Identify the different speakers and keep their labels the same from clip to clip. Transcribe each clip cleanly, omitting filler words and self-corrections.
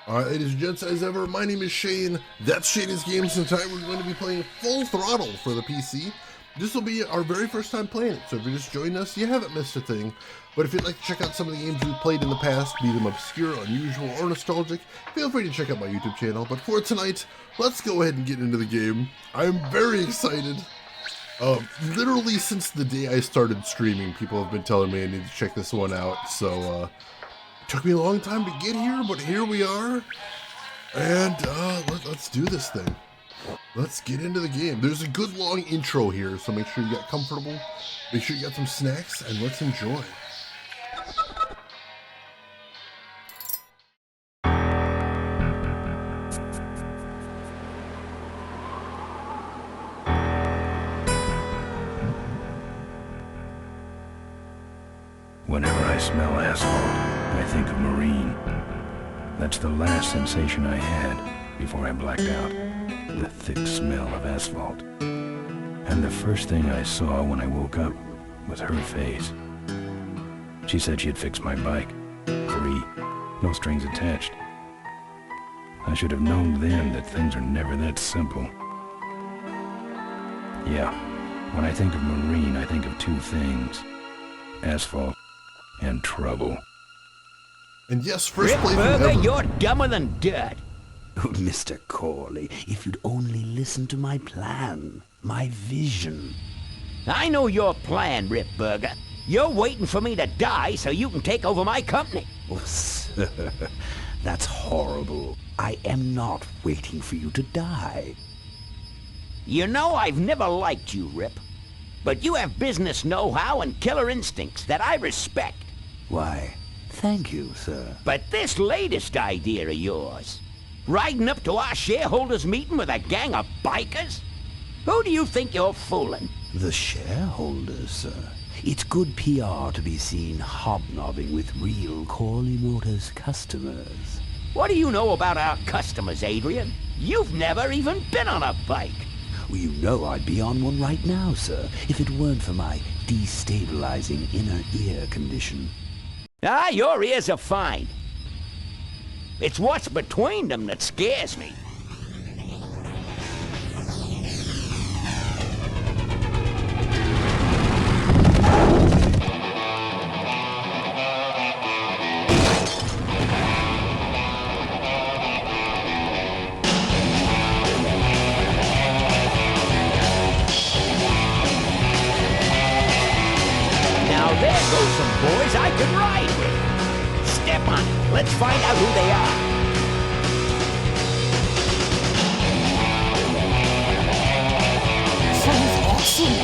Speaker 1: Alright, ladies and gents, as ever, my name is Shane. That's Shane's Games, and tonight we're going to be playing Full Throttle for the PC. This will be our very first time playing it, so if you're just joining us, you haven't missed a thing. But if you'd like to check out some of the games we've played in the past, be them obscure, unusual, or nostalgic, feel free to check out my YouTube channel. But for tonight, let's go ahead and get into the game. I'm very excited. Literally since the day I started streaming, people have been telling me I need to check this one out, so took me a long time to get here, but here we are, and let's do this thing. Let's get into the game. There's a good long intro here, so make sure you get comfortable, make sure you got some snacks, and let's enjoy.
Speaker 2: Whenever I smell asphalt, I think of marine. That's the last sensation I had before I blacked out. The thick smell of asphalt. And the first thing I saw when I woke up was her face. She said she'd fix my bike. Free. No strings attached. I should have known then that things are never that simple. Yeah, when I think of marine, I think of two things. Asphalt and trouble.
Speaker 1: And yes, first
Speaker 3: Rip
Speaker 1: playthrough
Speaker 3: Burger,
Speaker 1: ever.
Speaker 3: you're dumber than dirt.
Speaker 4: Oh, Mr. Corley, if you'd only listen to my plan, my vision.
Speaker 3: I know your plan, Rip Burger. You're waiting for me to die so you can take over my company.
Speaker 4: Oh, sir, that's horrible. I am not waiting for you to die.
Speaker 3: You know I've never liked you, Rip. But you have business know-how and killer instincts that I respect.
Speaker 4: Why, thank you, sir.
Speaker 3: But this latest idea of yours, riding up to our shareholders' meeting with a gang of bikers? Who do you think you're fooling?
Speaker 4: The shareholders, sir. It's good PR to be seen hobnobbing with real Corley Motors customers.
Speaker 3: What do you know about our customers, Adrian? You've never even been on a bike.
Speaker 4: Well, you know I'd be on one right now, sir, if it weren't for my destabilizing inner ear condition.
Speaker 3: Ah, your ears are fine. It's what's between them that scares me. There goes some boys I could ride with. Step on it. Let's find out who they are.
Speaker 1: Sounds awesome.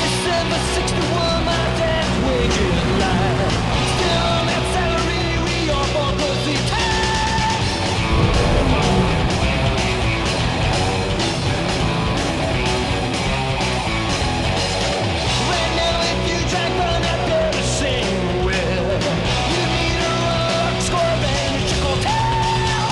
Speaker 5: December 61, my dad's wages lie. Still on that salary, we all bought pussy time. Right now, if you try to run that better sing well, you need a rock score band, a trickle tail.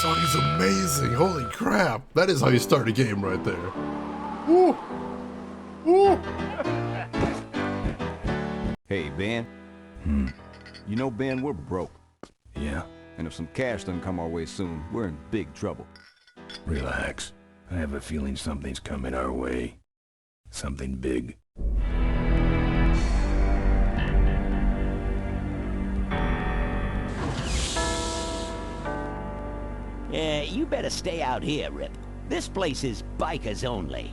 Speaker 1: song is amazing. Holy crap. That is how you start a game right there. Woo. Woo.
Speaker 6: Hey, Ben. You know, Ben, we're broke.
Speaker 2: Yeah?
Speaker 6: And if some cash doesn't come our way soon, we're in big trouble.
Speaker 2: Relax. I have a feeling something's coming our way. Something big.
Speaker 3: You better stay out here, Rip. This place is bikers only.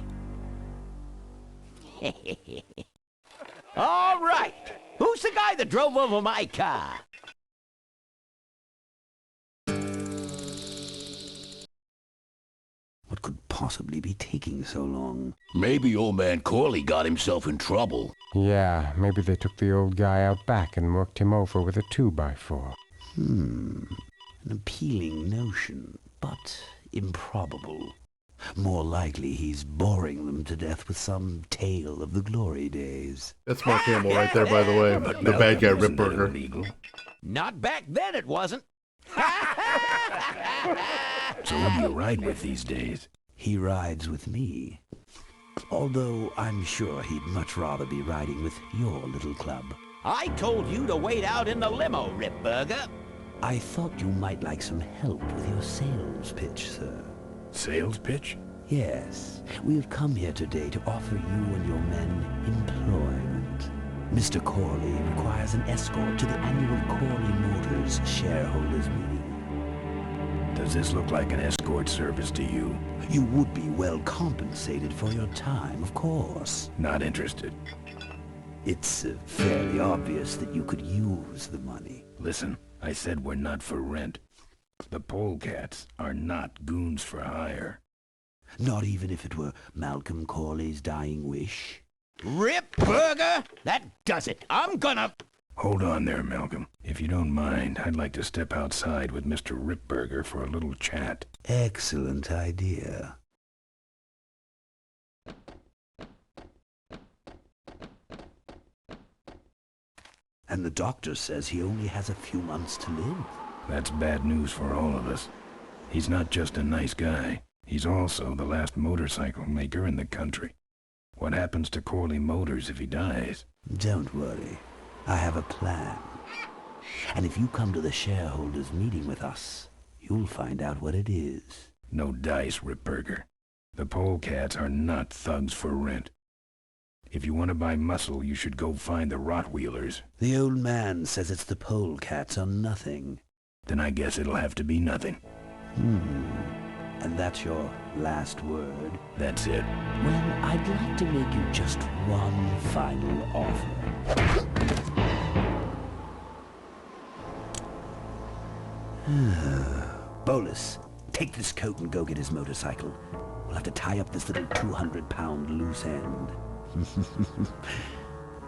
Speaker 3: All right. Who's the guy that drove over my car?
Speaker 4: What could possibly be taking so long?
Speaker 7: Maybe old man Corley got himself in trouble.
Speaker 8: Yeah, maybe they took the old guy out back and worked him over with a 2x4.
Speaker 4: An appealing notion, but improbable. More likely he's boring them to death with some tale of the glory days.
Speaker 1: That's Mark Hamill right there, by the way. The bad guy, Rip Burger.
Speaker 2: Illegal.
Speaker 3: Not back then, it wasn't.
Speaker 2: So who do you ride with these days?
Speaker 4: He rides with me. Although I'm sure he'd much rather be riding with your little club.
Speaker 3: I told you to wait out in the limo, Rip Burger.
Speaker 4: I thought you might like some help with your sales pitch, sir.
Speaker 2: Sales pitch?
Speaker 4: Yes, we have come here today to offer you and your men employment. Mr. Corley requires an escort to the annual Corley Motors shareholders meeting.
Speaker 2: Does this look like an escort service to you?
Speaker 4: You would be well compensated for your time, of course.
Speaker 2: Not interested.
Speaker 4: It's fairly obvious that you could use the money.
Speaker 2: Listen, I said we're not for rent. The polecats are not goons for hire.
Speaker 4: Not even if it were Malcolm Corley's dying wish.
Speaker 3: Rip Burger? That does it. I'm gonna...
Speaker 2: Hold on there, Malcolm. If you don't mind, I'd like to step outside with Mr. Ripburger for a little chat.
Speaker 4: Excellent idea. And the doctor says he only has a few months to live.
Speaker 2: That's bad news for all of us. He's not just a nice guy. He's also the last motorcycle maker in the country. What happens to Corley Motors if he dies?
Speaker 4: Don't worry. I have a plan. And if you come to the shareholders meeting with us, you'll find out what it is.
Speaker 2: No dice, Ripburger. The polecats are not thugs for rent. If you want to buy muscle, you should go find the Rottweilers.
Speaker 4: The old man says it's the polecats or nothing.
Speaker 2: Then I guess it'll have to be nothing.
Speaker 4: And that's your last word?
Speaker 2: That's it.
Speaker 4: Well, I'd like to make you just one final offer. Bolus, take this coat and go get his motorcycle. We'll have to tie up this little 200-pound loose end.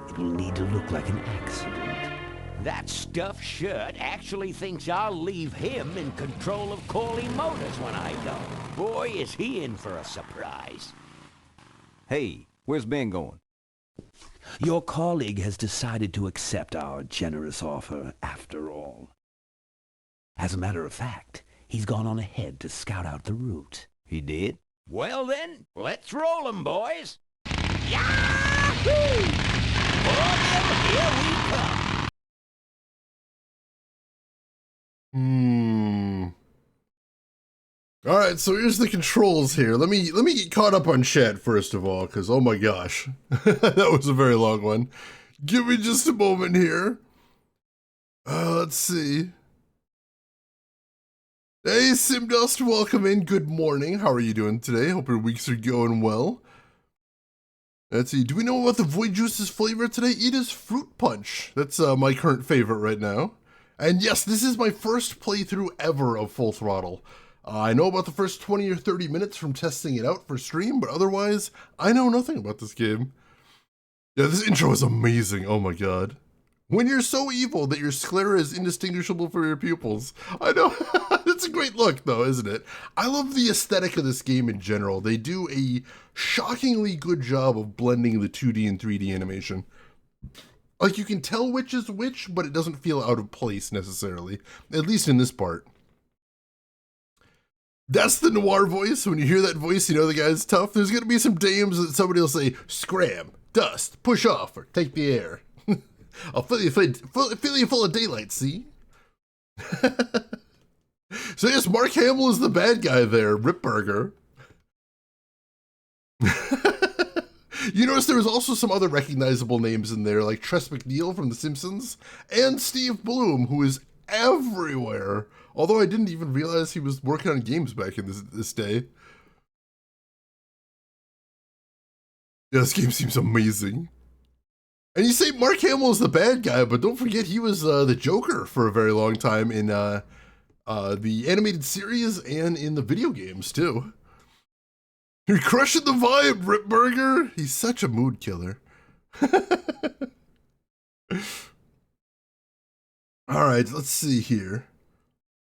Speaker 4: It will need to look like an accident.
Speaker 3: That stuffed shirt actually thinks I'll leave him in control of Corley Motors when I go. Boy, is he in for a surprise.
Speaker 6: Hey, where's Ben going?
Speaker 4: Your colleague has decided to accept our generous offer after all. As a matter of fact, he's gone on ahead to scout out the route.
Speaker 6: He did?
Speaker 3: Well then, let's roll 'em, boys. Yahoo! For them, here we come.
Speaker 1: All right, so here's the controls here. Let me get caught up on chat first of all, because oh my gosh, that was a very long one. Give me just a moment here. Let's see. Hey, Simdust, welcome in. Good morning. How are you doing today? Hope your weeks are going well. Let's see. Do we know about the Void Juice's flavor today? It is Fruit Punch. That's my current favorite right now. And yes, this is my first playthrough ever of Full Throttle. I know about the first 20 or 30 minutes from testing it out for stream, but otherwise, I know nothing about this game. Yeah, this intro is amazing. Oh my god. When you're so evil that your sclera is indistinguishable from your pupils. I know. It's a great look, though, isn't it? I love the aesthetic of this game in general. They do a shockingly good job of blending the 2D and 3D animation. Like, you can tell which is which, but it doesn't feel out of place necessarily. At least in this part. That's the noir voice. When you hear that voice, you know the guy's tough. There's going to be some dames that somebody will say, scram, dust, push off, or take the air. I'll fill you full of daylight, see? So yes, Mark Hamill is the bad guy there, Rip Burger. You notice there was also some other recognizable names in there, like Tress MacNeille from The Simpsons, and Steve Bloom, who is everywhere. Although I didn't even realize he was working on games back in this day. Yeah, this game seems amazing. And you say Mark Hamill is the bad guy, but don't forget he was the Joker for a very long time in the animated series and in the video games too. You're crushing the vibe, Rip Burger. He's such a mood killer. All right, let's see here.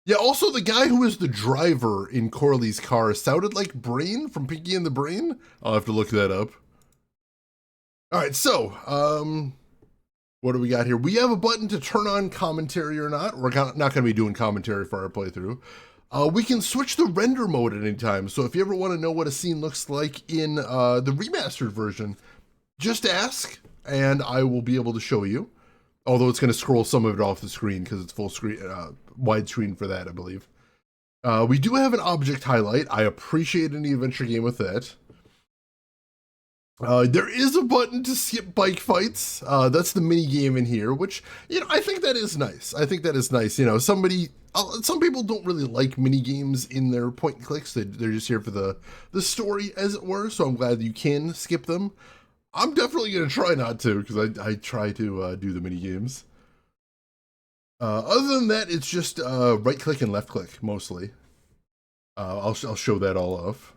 Speaker 1: Yeah, also the guy who was the driver in Corley's car sounded like Brain from Pinky and the Brain. I'll have to look that up. All right, so, what do we got here? We have a button to turn on commentary or not. We're not going to be doing commentary for our playthrough. We can switch the render mode at any time. So if you ever want to know what a scene looks like in the remastered version, just ask and I will be able to show you. Although it's going to scroll some of it off the screen because it's full screen, widescreen for that, I believe. We do have an object highlight. I appreciate any adventure game with that. There is a button to skip bike fights. That's the mini game in here, which, you know, I think that is nice. I think that is nice. You know, some people don't really like mini games in their point and clicks. They're just here for the story, as it were. So I'm glad that you can skip them. I'm definitely going to try not to, because I try to do the mini games. Other than that, it's just right click and left click mostly. I'll show that all off.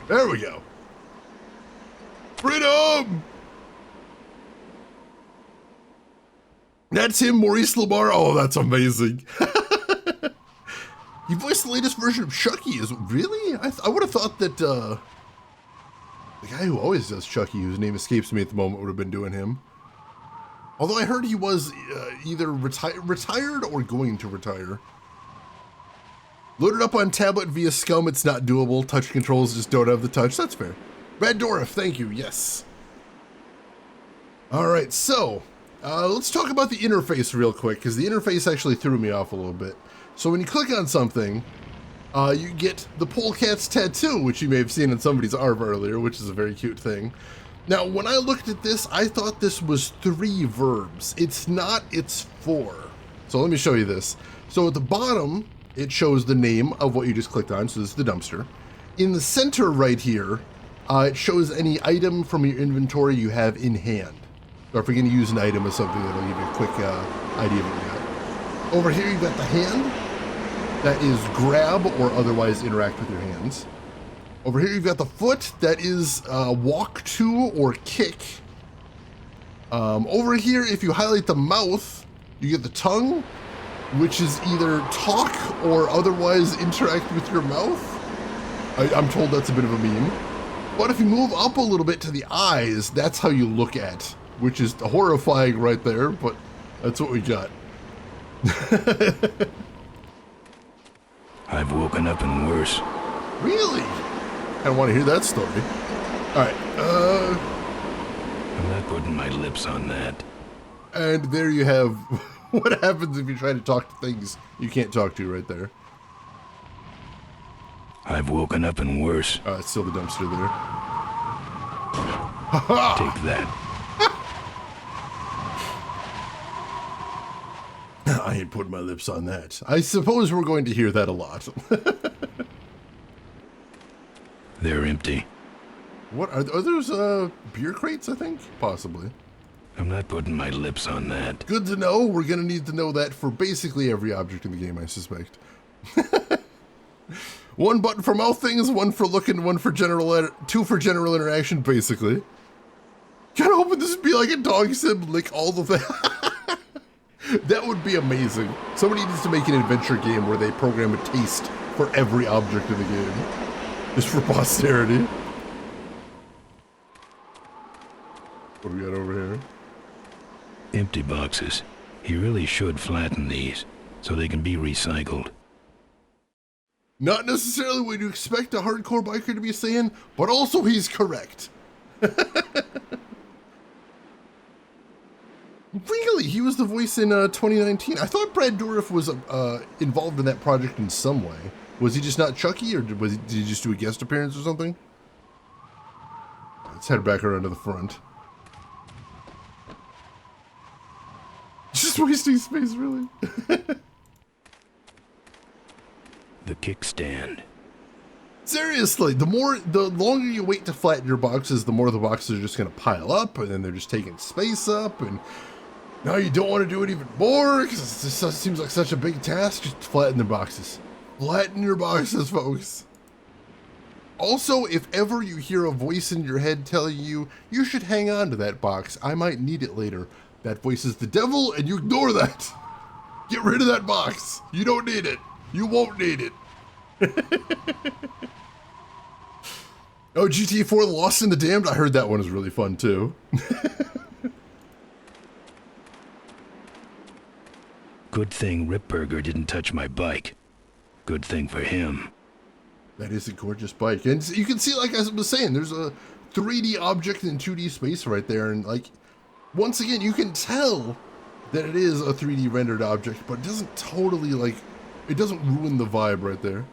Speaker 1: There we go. Freedom! That's him, Maurice LeMar. Oh, that's amazing. He voiced the latest version of Chucky. Really? I would have thought that the guy who always does Chucky, whose name escapes me at the moment, would have been doing him. Although I heard he was either retired or going to retire. Loaded up on tablet via Scum, it's not doable. Touch controls just don't have the touch. That's fair. Red Dwarf, thank you. Yes. All right, so let's talk about the interface real quick, because the interface actually threw me off a little bit. So when you click on something, you get the polecat's tattoo, which you may have seen in somebody's arm earlier, which is a very cute thing. Now, when I looked at this, I thought this was 3 verbs. It's not, it's 4. So let me show you this. So at the bottom, it shows the name of what you just clicked on. So this is the dumpster. In the center right here, it shows any item from your inventory you have in hand. Or if you're going to use an item or something, that'll give you a quick idea of what you got. Over here, you've got the hand. That is grab or otherwise interact with your hands. Over here, you've got the foot. That is walk to or kick. Over here, if you highlight the mouth, you get the tongue, which is either talk or otherwise interact with your mouth. I'm told that's a bit of a meme. But if you move up a little bit to the eyes, that's how you look at, which is horrifying right there, but that's what we got.
Speaker 2: I've woken up and worse.
Speaker 1: Really? I want to hear that story. All right.
Speaker 2: I'm not putting my lips on that.
Speaker 1: And there you have what happens if you try to talk to things you can't talk to right there.
Speaker 2: I've woken up and worse.
Speaker 1: It's still the dumpster there.
Speaker 2: Take that.
Speaker 1: I ain't putting my lips on that. I suppose we're going to hear that a lot.
Speaker 2: They're empty.
Speaker 1: What are those beer crates, I think? Possibly.
Speaker 2: I'm not putting my lips on that.
Speaker 1: Good to know. We're going to need to know that for basically every object in the game, I suspect. 1 button for mouth things, 1 for looking, 1 for general, 2 for general interaction, basically. Kinda hoping this would be like a dog sim, lick all the things. That would be amazing. Somebody needs to make an adventure game where they program a taste for every object in the game. Just for posterity. What do we got over here?
Speaker 2: Empty boxes. He really should flatten these so they can be recycled.
Speaker 1: Not necessarily what you expect a hardcore biker to be saying, but also he's correct. Really, he was the voice in 2019. I thought Brad Dourif was involved in that project in some way. Was he just not Chucky, or did he just do a guest appearance or something? Let's head back around to the front. Just wasting space, really.
Speaker 2: The kickstand.
Speaker 1: Seriously, the longer you wait to flatten your boxes, the more the boxes are just going to pile up, and then they're just taking space up, and now you don't want to do it even more, because it just seems like such a big task. Just flatten the boxes. Flatten your boxes, folks. Also, if ever you hear a voice in your head telling you, you should hang on to that box, I might need it later, that voice is the devil, and you ignore that. Get rid of that box. You don't need it. You won't need it. Oh, GTA 4 The Lost and the Damned? I heard that one is really fun, too.
Speaker 2: Good thing Ripburger didn't touch my bike. Good thing for him.
Speaker 1: That is a gorgeous bike. And you can see, like I was saying, there's a 3D object in 2D space right there. And, like, once again, you can tell that it is a 3D rendered object, but it doesn't totally, like, it doesn't ruin the vibe right there.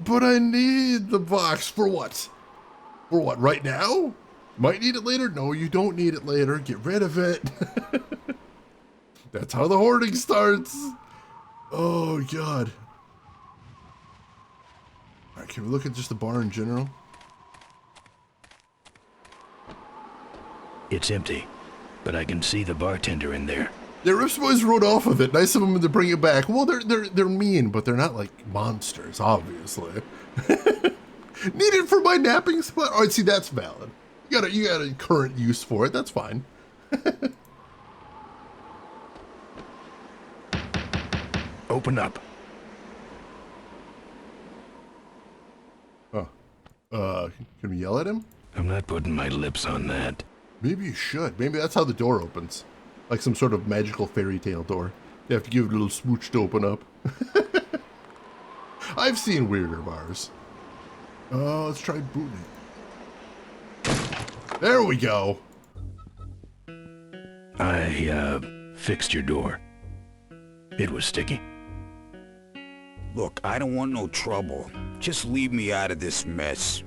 Speaker 1: But I need the box for what? For what, right now? Might need it later? No, you don't need it later. Get rid of it. That's how the hoarding starts. Oh, God. All right, can we look at just the bar in general?
Speaker 2: It's empty, but I can see the bartender in there.
Speaker 1: Yeah, Rips Boys rode off of it. Nice of them to bring it back. Well, they're mean, but they're not like monsters, obviously. Need it for my napping spot? Oh, see, that's valid. You got a current use for it. That's fine.
Speaker 2: Open up.
Speaker 1: Oh. Can we yell at him?
Speaker 2: I'm not putting my lips on that.
Speaker 1: Maybe you should. Maybe that's how the door opens. Like some sort of magical fairy tale door. You have to give it a little smooch to open up. I've seen weirder bars. Oh, let's try booting it. There we go.
Speaker 2: I fixed your door. It was sticky.
Speaker 7: Look, I don't want no trouble. Just leave me out of this mess.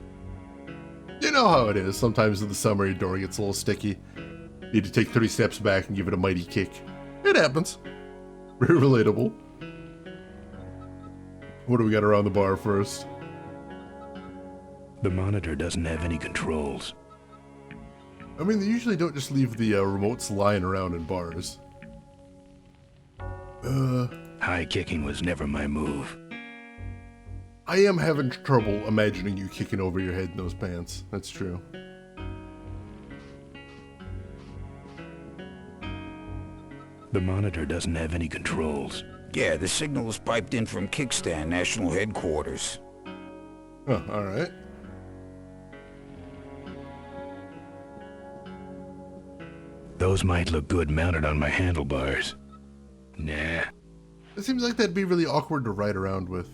Speaker 1: You know how it is. Sometimes in the summer, your door gets a little sticky. You need to take 30 steps back and give it a mighty kick. It happens. Very relatable. What do we got around the bar first?
Speaker 2: The monitor doesn't have any controls.
Speaker 1: I mean, they usually don't just leave the remotes lying around in bars.
Speaker 2: High kicking was never my move.
Speaker 1: I am having trouble imagining you kicking over your head in those pants. That's true.
Speaker 2: The monitor doesn't have any controls.
Speaker 7: Yeah, the signal is piped in from Kickstand National Headquarters.
Speaker 1: Huh, alright.
Speaker 2: Those might look good mounted on my handlebars. Nah.
Speaker 1: It seems like that'd be really awkward to ride around with.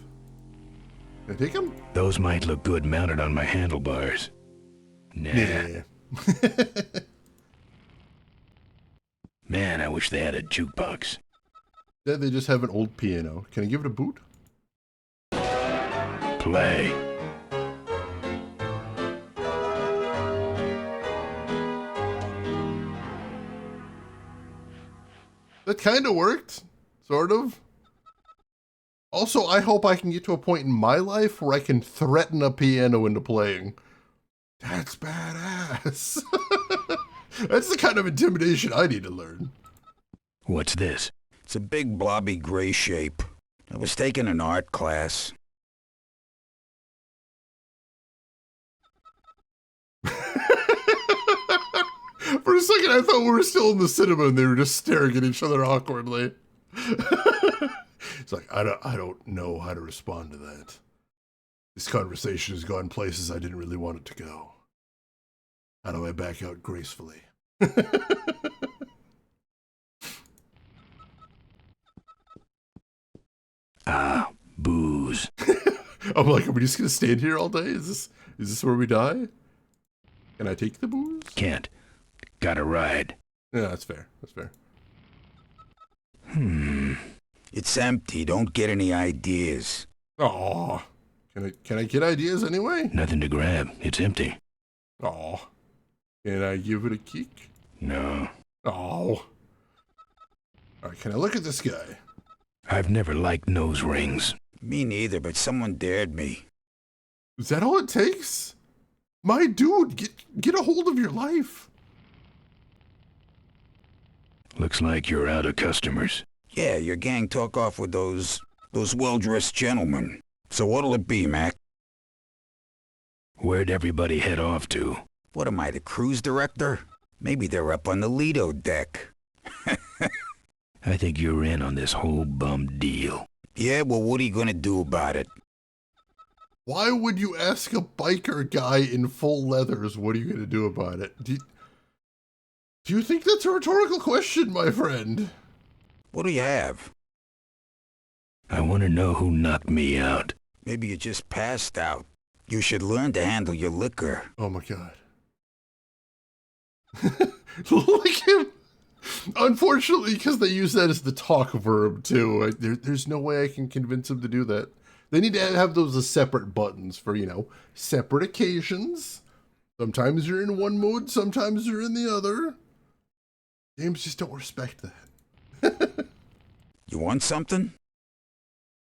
Speaker 1: Can I take him?
Speaker 2: Those might look good mounted on my handlebars. Nah.
Speaker 1: Yeah.
Speaker 2: Man, I wish they had a jukebox.
Speaker 1: Yeah, they just have an old piano. Can I give it a boot?
Speaker 2: Play.
Speaker 1: That kind of worked. Sort of. Also, I hope I can get to a point in my life where I can threaten a piano into playing. That's badass. That's the kind of intimidation I need to learn.
Speaker 2: What's this?
Speaker 7: It's a big blobby gray shape. I was taking an art class.
Speaker 1: For a second, I thought we were still in the cinema and they were just staring at each other awkwardly. It's like, I don't know how to respond to that. This conversation has gone places I didn't really want it to go. How do I back out gracefully?
Speaker 2: Ah, booze.
Speaker 1: I'm like, are we just gonna stand here all day? Is this where we die? Can I take the booze?
Speaker 2: Can't. Gotta ride.
Speaker 1: Yeah, that's fair. That's fair.
Speaker 7: It's empty. Don't get any ideas.
Speaker 1: Aw. Can I get ideas anyway?
Speaker 2: Nothing to grab. It's empty.
Speaker 1: Aw. Can I give it a kick?
Speaker 2: No.
Speaker 1: Oh. Alright, can I look at this guy?
Speaker 2: I've never liked nose rings.
Speaker 7: Me neither, but someone dared me.
Speaker 1: Is that all it takes? My dude, get a hold of your life.
Speaker 2: Looks like you're out of customers.
Speaker 7: Yeah, your gang took off with those well-dressed gentlemen. So what'll it be, Mac?
Speaker 2: Where'd everybody head off to?
Speaker 7: What am I, the cruise director? Maybe they're up on the Lido deck.
Speaker 2: I think you're in on this whole bum deal.
Speaker 7: Yeah, well, what are you gonna do about it?
Speaker 1: Why would you ask a biker guy in full leathers, what are you gonna do about it? Do you think that's a rhetorical question, my friend?
Speaker 7: What do you have?
Speaker 2: I want to know who knocked me out.
Speaker 7: Maybe you just passed out. You should learn to handle your liquor.
Speaker 1: Oh my god. Like him. Unfortunately, because they use that as the talk verb too. There's no way I can convince him to do that. They need to have those as separate buttons for, you know, separate occasions. Sometimes you're in one mood, sometimes you're in the other. Games just don't respect that.
Speaker 7: You want something?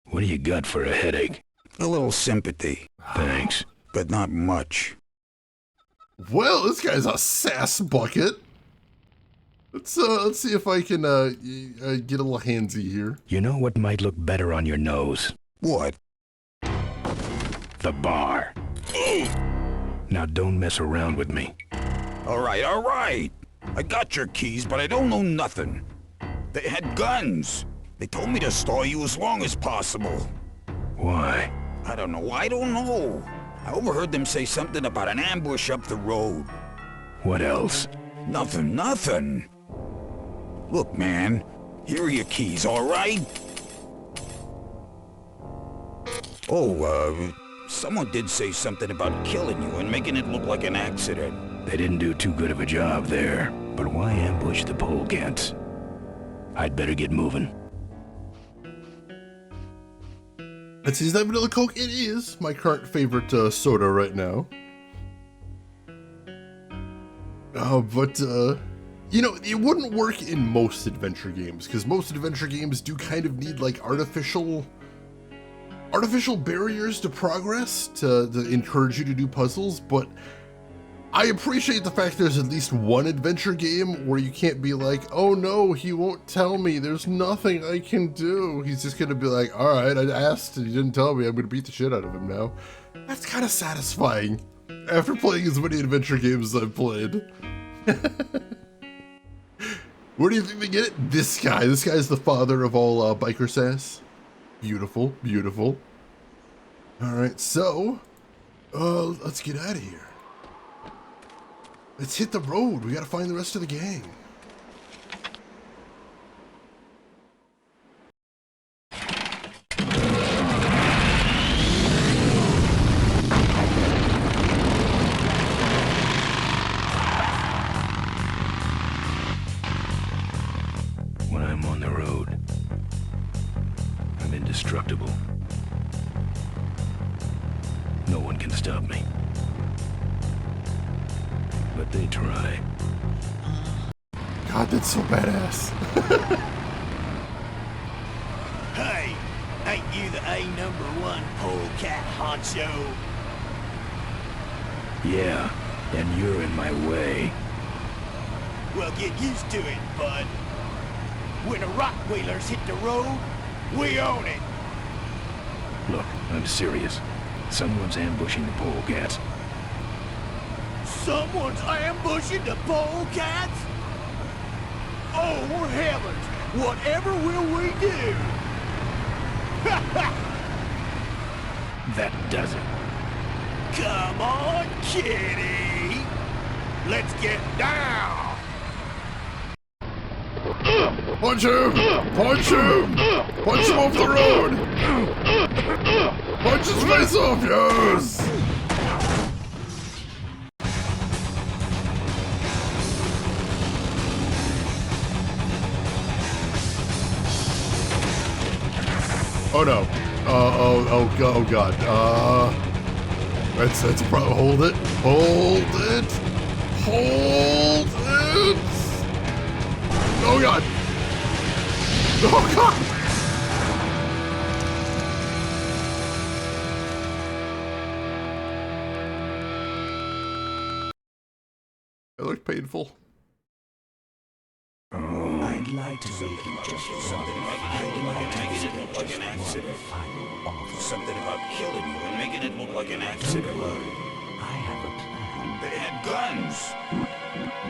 Speaker 2: What do you got for a headache?
Speaker 7: A little sympathy,
Speaker 2: Thanks.
Speaker 7: but not much.
Speaker 1: Well, this guy's a sass bucket. Let's see if I can get a little handsy here.
Speaker 2: You know what might look better on your nose?
Speaker 7: What?
Speaker 2: The bar. Now don't mess around with me.
Speaker 7: All right. I got your keys, but I don't know nothing. They had guns. They told me to stall you as long as possible.
Speaker 2: Why?
Speaker 7: I don't know. I overheard them say something about an ambush up the road.
Speaker 2: What else?
Speaker 7: Nothing. Look, man, here are your keys, all right? Oh, someone did say something about killing you and making it look like an accident.
Speaker 2: They didn't do too good of a job there. But why ambush the polecats? I'd better get moving.
Speaker 1: Is that vanilla Coke? It is my current favorite soda right now. But you know, it wouldn't work in most adventure games, because most adventure games do kind of need like artificial barriers to progress to encourage you to do puzzles, but I appreciate the fact there's at least one adventure game where you can't be like, oh no, he won't tell me, there's nothing I can do. He's just gonna be like, alright, I asked and he didn't tell me, I'm gonna beat the shit out of him now. That's kind of satisfying after playing as many adventure games as I've played. Where do you think they get it? This guy. This guy's the father of all biker sass. Beautiful. Alright, so let's get out of here. Let's hit the road. We gotta find the rest of the gang.
Speaker 2: When I'm on the road, I'm indestructible. No one can stop me. But they try.
Speaker 1: God, that's so badass.
Speaker 5: Hey, ain't you the #1 polecat honcho?
Speaker 2: Yeah, and you're in my way.
Speaker 5: Well, get used to it, bud. When the rock wheelers hit the road, we own it.
Speaker 2: Look, I'm serious. Someone's ambushing the polecats.
Speaker 5: Someone's ambushing the polecats? Oh, heavens! Whatever will we do?
Speaker 2: That does it.
Speaker 5: Come on, kitty! Let's get down!
Speaker 1: Punch him! Punch him! Punch him off the road! Punch his face off, yes! Oh no. Oh god. That's a problem. Hold it. Hold it. Hold it. Oh god. Oh god. It looked painful.
Speaker 4: I'd like to make you just something.
Speaker 7: I'd like to make it look like an accident. Something about killing you and making it look like an accident.
Speaker 4: I have a plan.
Speaker 7: They had guns.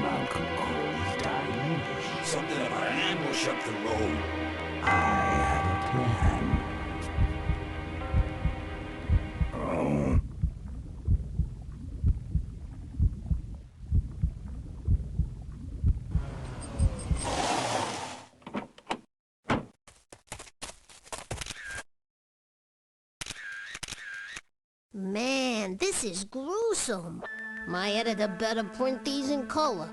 Speaker 4: Malcolm Corey's dying.
Speaker 7: Something about an ambush up the road.
Speaker 4: I have a plan.
Speaker 2: Oh.
Speaker 9: Man, this is gruesome. My editor better print these in color.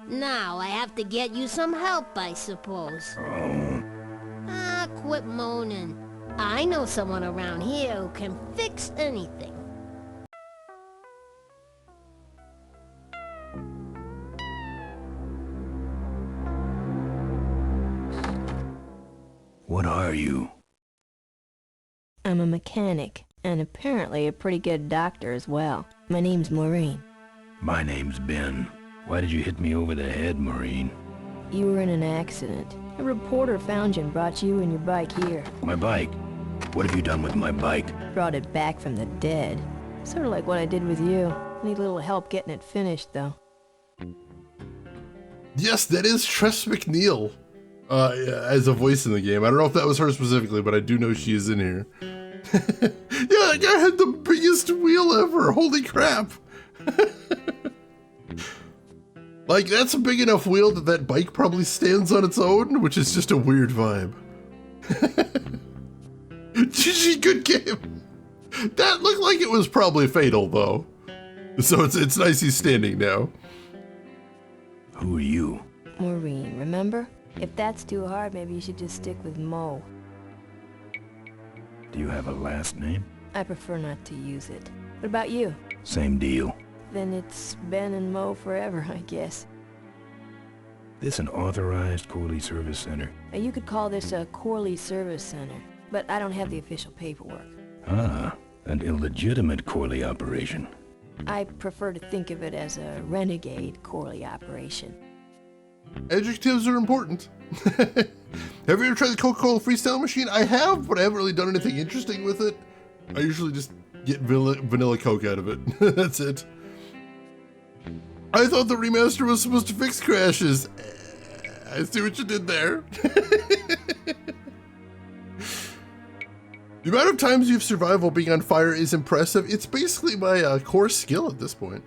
Speaker 9: Now I have to get you some help, I suppose. Ah, quit moaning. I know someone around here who can fix anything.
Speaker 2: What are you?
Speaker 10: I'm a mechanic, and apparently a pretty good doctor as well. My name's Maureen.
Speaker 2: My name's Ben. Why did you hit me over the head, Maureen?
Speaker 10: You were in an accident. A reporter found you and brought you and your bike here.
Speaker 2: My bike? What have you done with my bike?
Speaker 10: Brought it back from the dead. Sort of like what I did with you. Need a little help getting it finished, though.
Speaker 1: Yes, that is Tress McNeil as a voice in the game. I don't know if that was her specifically, but I do know she is in here. Yeah, that guy had the biggest wheel ever. Holy crap. Like, that's a big enough wheel that that bike probably stands on its own, which is just a weird vibe. GG, good game. That looked like it was probably fatal, though. So it's nice he's standing now.
Speaker 2: Who are you?
Speaker 10: Maureen, remember? If that's too hard, maybe you should just stick with Mo.
Speaker 2: Do you have a last name?
Speaker 10: I prefer not to use it. What about you?
Speaker 2: Same deal.
Speaker 10: Then it's Ben and Mo forever, I guess.
Speaker 2: This an authorized Corley Service Center?
Speaker 10: You could call this a Corley Service Center, but I don't have the official paperwork.
Speaker 2: Ah, an illegitimate Corley operation.
Speaker 10: I prefer to think of it as a renegade Corley operation.
Speaker 1: Adjectives are important. Have you ever tried the Coca-Cola Freestyle machine? I have, but I haven't really done anything interesting with it. I usually just get vanilla Coke out of it. That's it. I thought the remaster was supposed to fix crashes. I see what you did there. The amount of times you've survived while being on fire is impressive. It's basically my core skill at this point.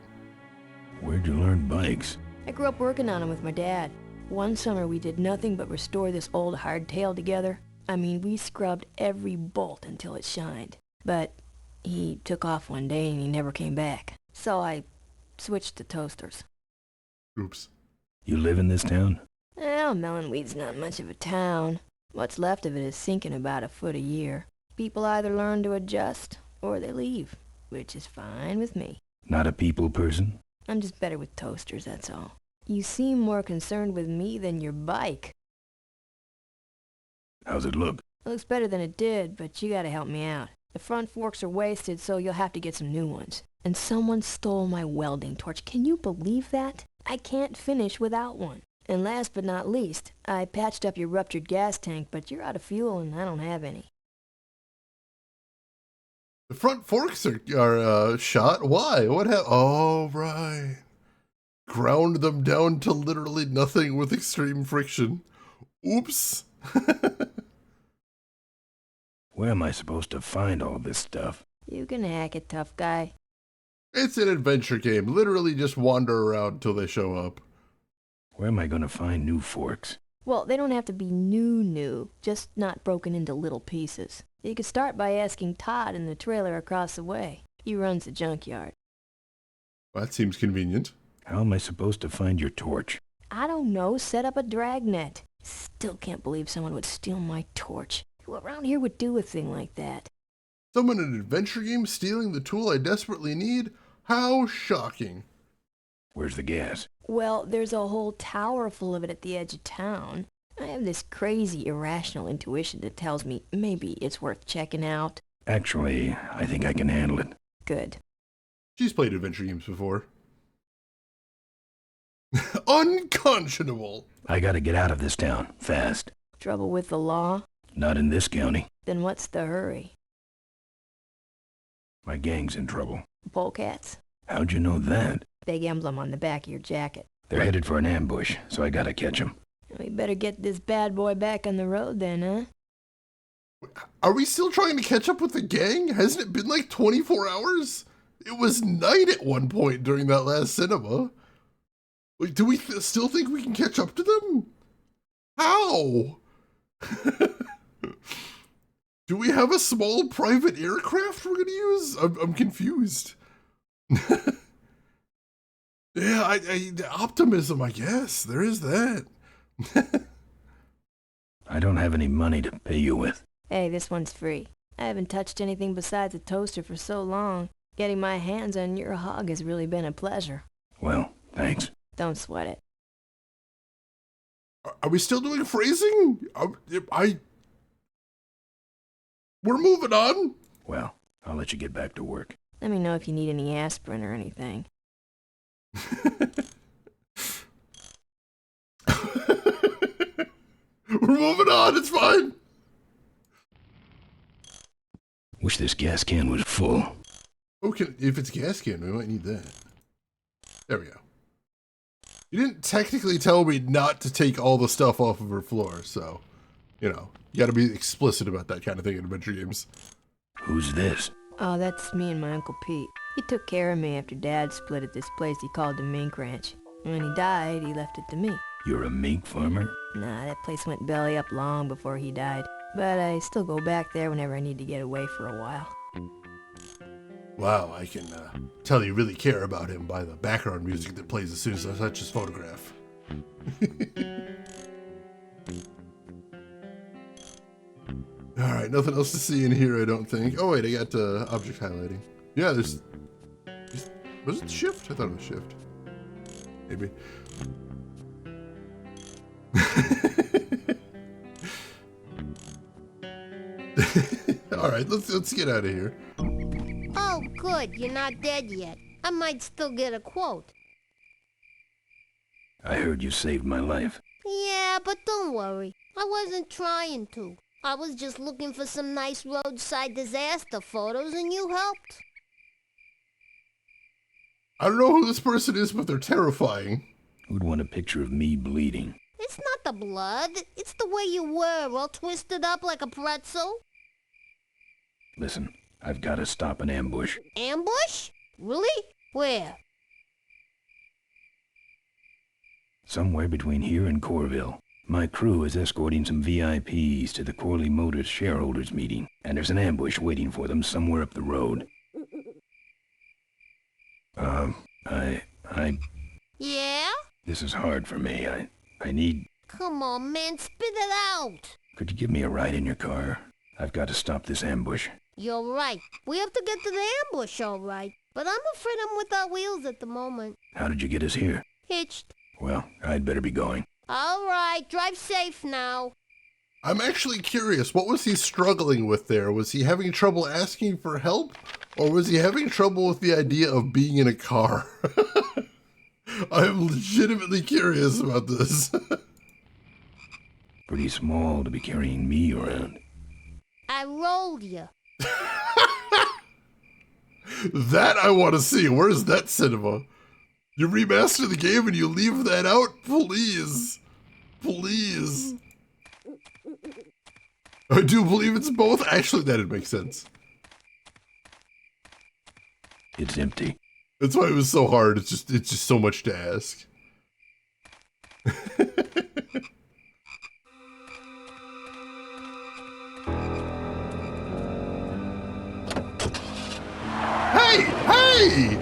Speaker 2: Where'd you learn bikes?
Speaker 10: I grew up working on them with my dad. One summer we did nothing but restore this old hardtail together. I mean, we scrubbed every bolt until it shined. But he took off one day and he never came back. So I switched to toasters.
Speaker 1: Oops.
Speaker 2: You live in this town?
Speaker 10: Well, Melonweed's not much of a town. What's left of it is sinking about a foot a year. People either learn to adjust or they leave, which is fine with me.
Speaker 2: Not a people person?
Speaker 10: I'm just better with toasters, that's all. You seem more concerned with me than your bike.
Speaker 2: How's it look?
Speaker 10: It looks better than it did, but you gotta help me out. The front forks are wasted, so you'll have to get some new ones. And someone stole my welding torch. Can you believe that? I can't finish without one. And last but not least, I patched up your ruptured gas tank, but you're out of fuel and I don't have any.
Speaker 1: The front forks are shot. Why? What happened? Oh, right. Ground them down to literally nothing with extreme friction. Oops.
Speaker 2: Where am I supposed to find all this stuff?
Speaker 10: You can hack it, tough guy.
Speaker 1: It's an adventure game. Literally just wander around till they show up.
Speaker 2: Where am I gonna find new forks?
Speaker 10: Well, they don't have to be new, just not broken into little pieces. You could start by asking Todd in the trailer across the way. He runs the junkyard.
Speaker 1: Well, that seems convenient.
Speaker 2: How am I supposed to find your torch?
Speaker 10: I don't know, set up a dragnet. Still can't believe someone would steal my torch. Who around here would do a thing like that?
Speaker 1: Someone in an adventure game stealing the tool I desperately need? How shocking.
Speaker 2: Where's the gas?
Speaker 10: Well, there's a whole tower full of it at the edge of town. I have this crazy, irrational intuition that tells me maybe it's worth checking out.
Speaker 2: Actually, I think I can handle it.
Speaker 10: Good.
Speaker 1: She's played adventure games before. Unconscionable.
Speaker 2: I gotta get out of this town, fast.
Speaker 10: Trouble with the law?
Speaker 2: Not in this county.
Speaker 10: Then what's the hurry?
Speaker 2: My gang's in trouble.
Speaker 10: Polecats?
Speaker 2: How'd you know that?
Speaker 10: Big emblem on the back of your jacket.
Speaker 2: They're headed for an ambush, so I gotta catch them.
Speaker 10: We better get this bad boy back on the road then, huh?
Speaker 1: Are we still trying to catch up with the gang? Hasn't it been like 24 hours? It was night at one point during that last cinema. Like, do we still think we can catch up to them? How? Do we have a small private aircraft we're gonna use? I'm confused. Yeah, optimism, I guess. There is that.
Speaker 2: I don't have any money to pay you with.
Speaker 10: Hey, this one's free. I haven't touched anything besides a toaster for so long. Getting my hands on your hog has really been a pleasure.
Speaker 2: Well, thanks.
Speaker 10: Don't sweat it.
Speaker 1: Are we still doing phrasing? We're moving on.
Speaker 2: Well, I'll let you get back to work.
Speaker 10: Let me know if you need any aspirin or anything.
Speaker 1: We're moving on, it's fine.
Speaker 2: Wish this gas can was full.
Speaker 1: Okay, if it's gas can, we might need that. There we go. You didn't technically tell me not to take all the stuff off of her floor, so, you know, you gotta be explicit about that kind of thing in adventure games.
Speaker 2: Who's this?
Speaker 10: Oh, that's me and my Uncle Pete. He took care of me after Dad split at this place he called the Mink Ranch. When he died, he left it to me.
Speaker 2: You're a mink farmer?
Speaker 10: Nah, that place went belly up long before he died. But I still go back there whenever I need to get away for a while.
Speaker 1: Wow, I can tell you really care about him by the background music that plays as soon as I touch his photograph. Alright, nothing else to see in here, I don't think. Oh wait, I got object highlighting. Yeah, there's... Was it shift? I thought it was shift. Maybe. Alright, let's get out of here.
Speaker 9: Oh, good. You're not dead yet. I might still get a quote.
Speaker 2: I heard you saved my life.
Speaker 9: Yeah, but don't worry. I wasn't trying to. I was just looking for some nice roadside disaster photos and you helped.
Speaker 1: I don't know who this person is, but they're terrifying.
Speaker 2: Who'd want a picture of me bleeding?
Speaker 9: It's not the blood. It's the way you were, all twisted up like a pretzel.
Speaker 2: Listen, I've got to stop an ambush.
Speaker 9: Ambush? Really? Where?
Speaker 2: Somewhere between here and Corville. My crew is escorting some VIPs to the Corley Motors shareholders meeting, and there's an ambush waiting for them somewhere up the road.
Speaker 9: Yeah?
Speaker 2: This is hard for me. I need...
Speaker 9: Come on, man, spit it out.
Speaker 2: Could you give me a ride in your car? I've got to stop this ambush.
Speaker 9: You're right. We have to get to the ambush, all right. But I'm afraid I'm without wheels at the moment.
Speaker 2: How did you get us here?
Speaker 9: Hitched.
Speaker 2: Well, I'd better be going.
Speaker 9: All right, drive safe now.
Speaker 1: I'm actually curious, what was he struggling with there? Was he having trouble asking for help? Or was he having trouble with the idea of being in a car? I'm legitimately curious about this.
Speaker 2: Pretty small to be carrying me around.
Speaker 9: I rolled you.
Speaker 1: That I want to see. Where's that cinema? You remaster the game and you leave that out? Please. Please. I do believe it's both. Actually, that'd make sense.
Speaker 2: It's empty.
Speaker 1: That's why it was so hard. It's just so much to ask. Hey! Hey!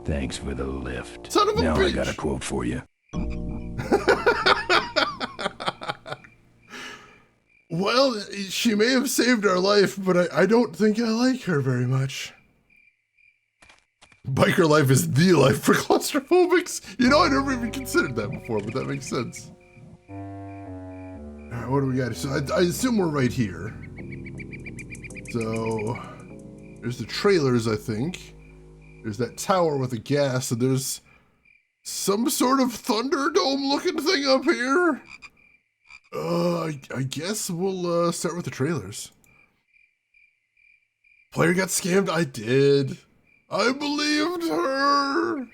Speaker 2: Thanks for the lift.
Speaker 1: Son of a
Speaker 2: now
Speaker 1: bitch.
Speaker 2: I got a quote for you.
Speaker 1: Well, she may have saved our life, but I don't think I like her very much. Biker life is the life for claustrophobics. You know, I never even considered that before, but that makes sense. All right, what do we got? So I assume we're right here. So there's the trailers, I think. There's that tower with the gas, and there's some sort of Thunderdome-looking thing up here. I guess we'll start with the trailers. Player got scammed? I did. I believed her.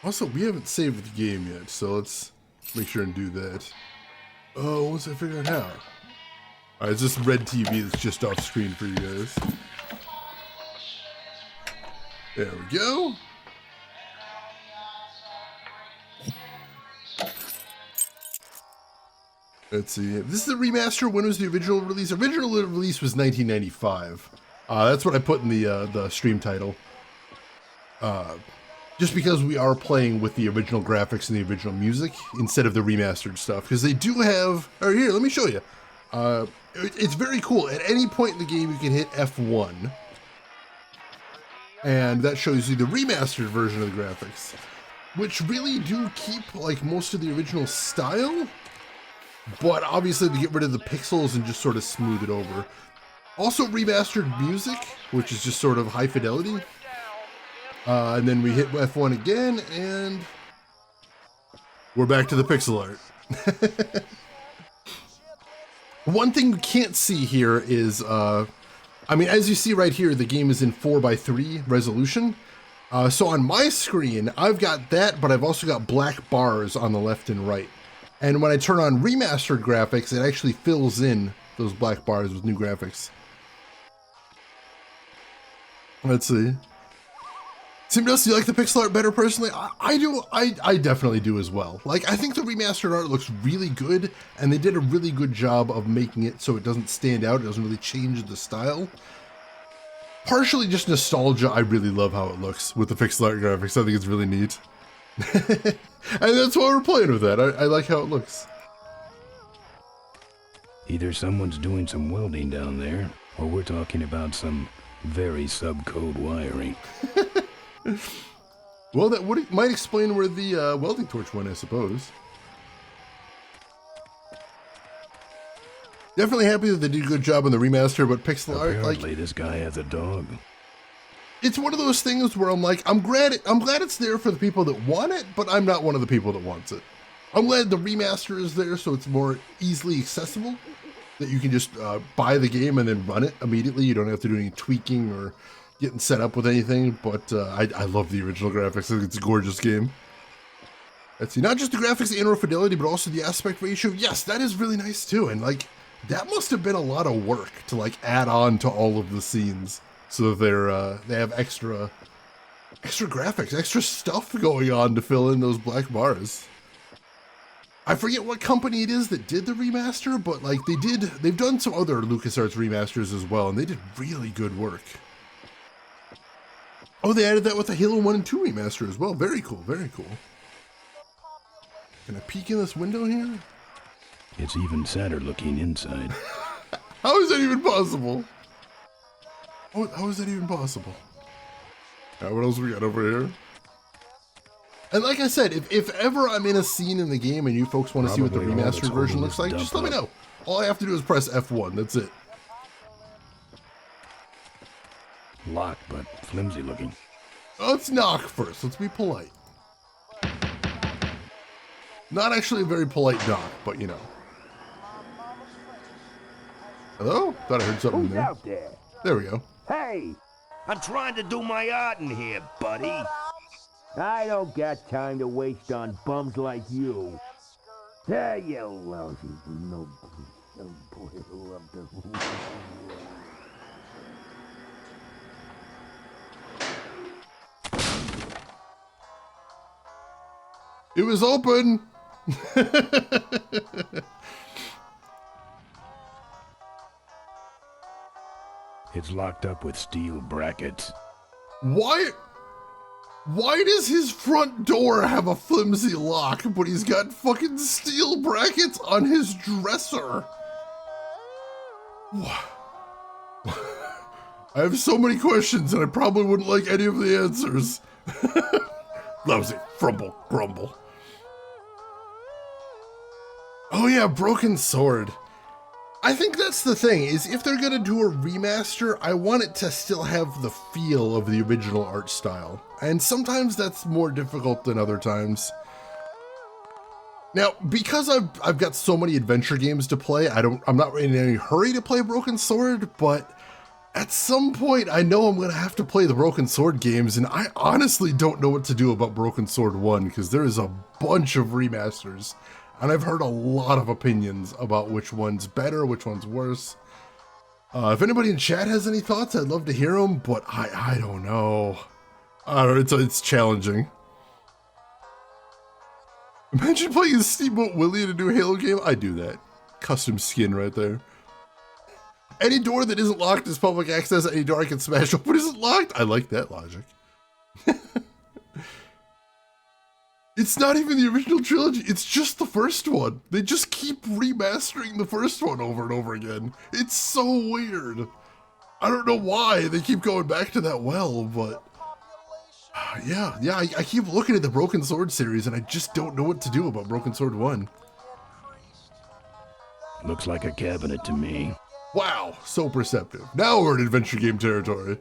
Speaker 1: Also, we haven't saved the game yet, so let's make sure and do that. Oh, once I figure it out. Alright, it's this red TV that's just off screen for you guys. There we go. Let's see. This is the remaster. When was the original release? Original release was 1995. That's what I put in the stream title. Just because we are playing with the original graphics and the original music instead of the remastered stuff. Because they do have... Alright, here, let me show you. It's very cool. At any point in the game, you can hit F1. And that shows you the remastered version of the graphics. Which really do keep, like, most of the original style. But obviously they get rid of the pixels and just sort of smooth it over. Also remastered music, which is just sort of high fidelity. And then we hit F1 again, and we're back to the pixel art. One thing you can't see here is, I mean, as you see right here, the game is in 4:3 resolution. So on my screen, I've got that, but I've also got black bars on the left and right. And when I turn on remastered graphics, it actually fills in those black bars with new graphics. Let's see. Anybody else, do you like the pixel art better personally? I do. I definitely do as well. Like, I think the remastered art looks really good, and they did a really good job of making it so it doesn't stand out. It doesn't really change the style. Partially just nostalgia. I really love how it looks with the pixel art graphics. I think it's really neat. And that's why we're playing with that. I like how it looks.
Speaker 2: Either someone's doing some welding down there, or we're talking about some very subcode wiring.
Speaker 1: Well, that might explain where the welding torch went, I suppose. Definitely happy that they did a good job on the remaster, but pixel art,
Speaker 2: Apparently this guy has a dog.
Speaker 1: It's one of those things where I'm like, I'm glad it's there for the people that want it, but I'm not one of the people that wants it. I'm glad the remaster is there so it's more easily accessible, that you can just buy the game and then run it immediately. You don't have to do any tweaking or getting set up with anything, but I love the original graphics. I think it's a gorgeous game. Let's see, not just the graphics, the indoor fidelity, but also the aspect ratio. Yes, that is really nice too, and like, that must have been a lot of work to like add on to all of the scenes. So that they have extra graphics, extra stuff going on to fill in those black bars. I forget what company it is that did the remaster, but like they've done some other LucasArts remasters as well, and they did really good work. Oh, they added that with the Halo 1 and 2 remaster as well. Very cool, very cool. Can I peek in this window here?
Speaker 2: It's even sadder looking inside.
Speaker 1: How is that even possible? How is that even possible? What else we got over here? And like I said, if ever I'm in a scene in the game and you folks want to see what the remastered version looks like, just let me know. All I have to do is press F1, that's it.
Speaker 2: Locked, but flimsy looking.
Speaker 1: Let's knock first, let's be polite. Not actually a very polite knock, but you know. Hello? Thought I heard something there.
Speaker 5: Out there?
Speaker 1: There we go.
Speaker 5: Hey, I'm trying to do my art in here, buddy.
Speaker 3: I don't got time to waste on bums like you. Ah, you lousy no boy, I love this.
Speaker 1: It was open.
Speaker 2: It's locked up with steel brackets.
Speaker 1: Why does his front door have a flimsy lock, but he's got fucking steel brackets on his dresser? I have so many questions and I probably wouldn't like any of the answers. Lousy, frumble, grumble. Oh yeah, Broken Sword. I think that's the thing, is if they're gonna do a remaster, I want it to still have the feel of the original art style. And sometimes that's more difficult than other times. Now, because I've got so many adventure games to play, I'm not in any hurry to play Broken Sword, but at some point I know I'm gonna have to play the Broken Sword games, and I honestly don't know what to do about Broken Sword 1, because there is a bunch of remasters. And I've heard a lot of opinions about which one's better, which one's worse. If anybody in chat has any thoughts, I'd love to hear them, but I don't know. It's challenging. Imagine playing as Steamboat Willie in a new Halo game. I'd do that. Custom skin right there. Any door that isn't locked is public access. Any door I can smash open isn't locked. I like that logic. It's not even the original trilogy, it's just the first one. They just keep remastering the first one over and over again. It's so weird. I don't know why they keep going back to that well, but... Yeah, I keep looking at the Broken Sword series and I just don't know what to do about Broken Sword 1.
Speaker 2: Looks like a cabinet to me.
Speaker 1: Wow, so perceptive. Now we're in adventure game territory.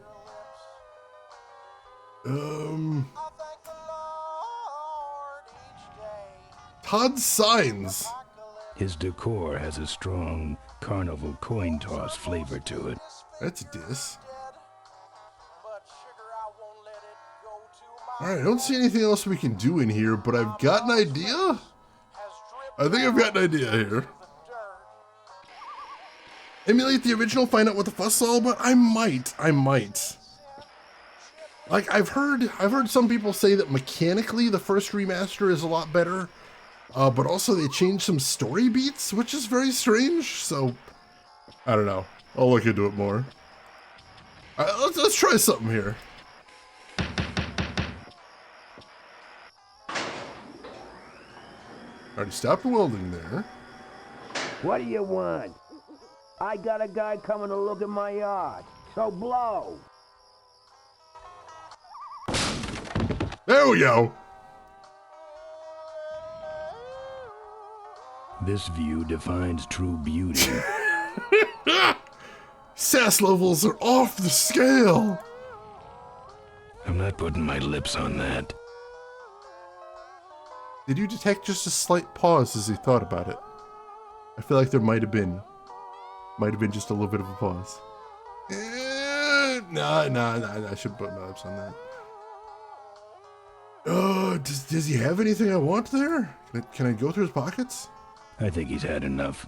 Speaker 1: Todd's Signs.
Speaker 2: His decor has a strong carnival coin toss flavor to it.
Speaker 1: That's a diss. Alright, I don't see anything else we can do in here, but I've got an idea? I think I've got an idea here. Emulate the original, find out what the fuss is all about? I might. Like, I've heard some people say that mechanically the first remaster is a lot better. But also they changed some story beats, which is very strange, so I don't know. I'll look into it more. Let's try something here. Already stopped welding there.
Speaker 3: What do you want? I got a guy coming to look at my yard, so blow.
Speaker 1: There we go.
Speaker 2: This view defines true beauty.
Speaker 1: Sass levels are off the scale.
Speaker 2: I'm not putting my lips on that.
Speaker 1: Did you detect just a slight pause as he thought about it? I feel like there might have been just a little bit of a pause. No, I shouldn't put my lips on that. Does he have anything I want there? Can I go through his pockets?
Speaker 2: I think he's had enough.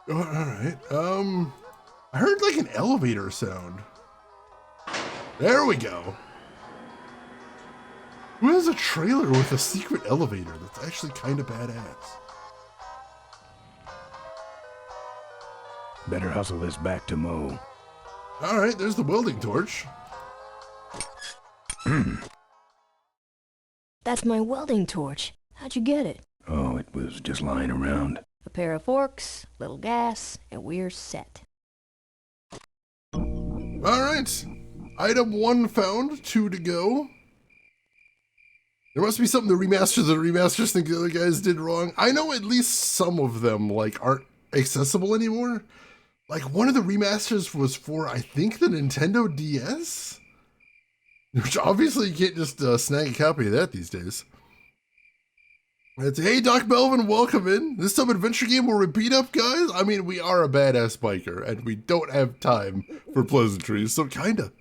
Speaker 1: Oh, alright. I heard like an elevator sound. There we go. Who has a trailer with a secret elevator that's actually kind of badass?
Speaker 2: Better hustle this back to Mo.
Speaker 1: Alright, there's the welding torch.
Speaker 10: That's my welding torch. How'd you get it?
Speaker 2: Oh, it was just lying around.
Speaker 10: A pair of forks, little gas, and we're set.
Speaker 1: Alright. Item 1 found, 2 to go. There must be something the remasters think the other guys did wrong. I know at least some of them like aren't accessible anymore. Like one of the remasters was for, I think, the Nintendo DS? Which obviously you can't just snag a copy of that these days. It's, hey, Doc Melvin, welcome in. This some adventure game where we beat up guys? I mean, we are a badass biker, and we don't have time for pleasantries, so kinda.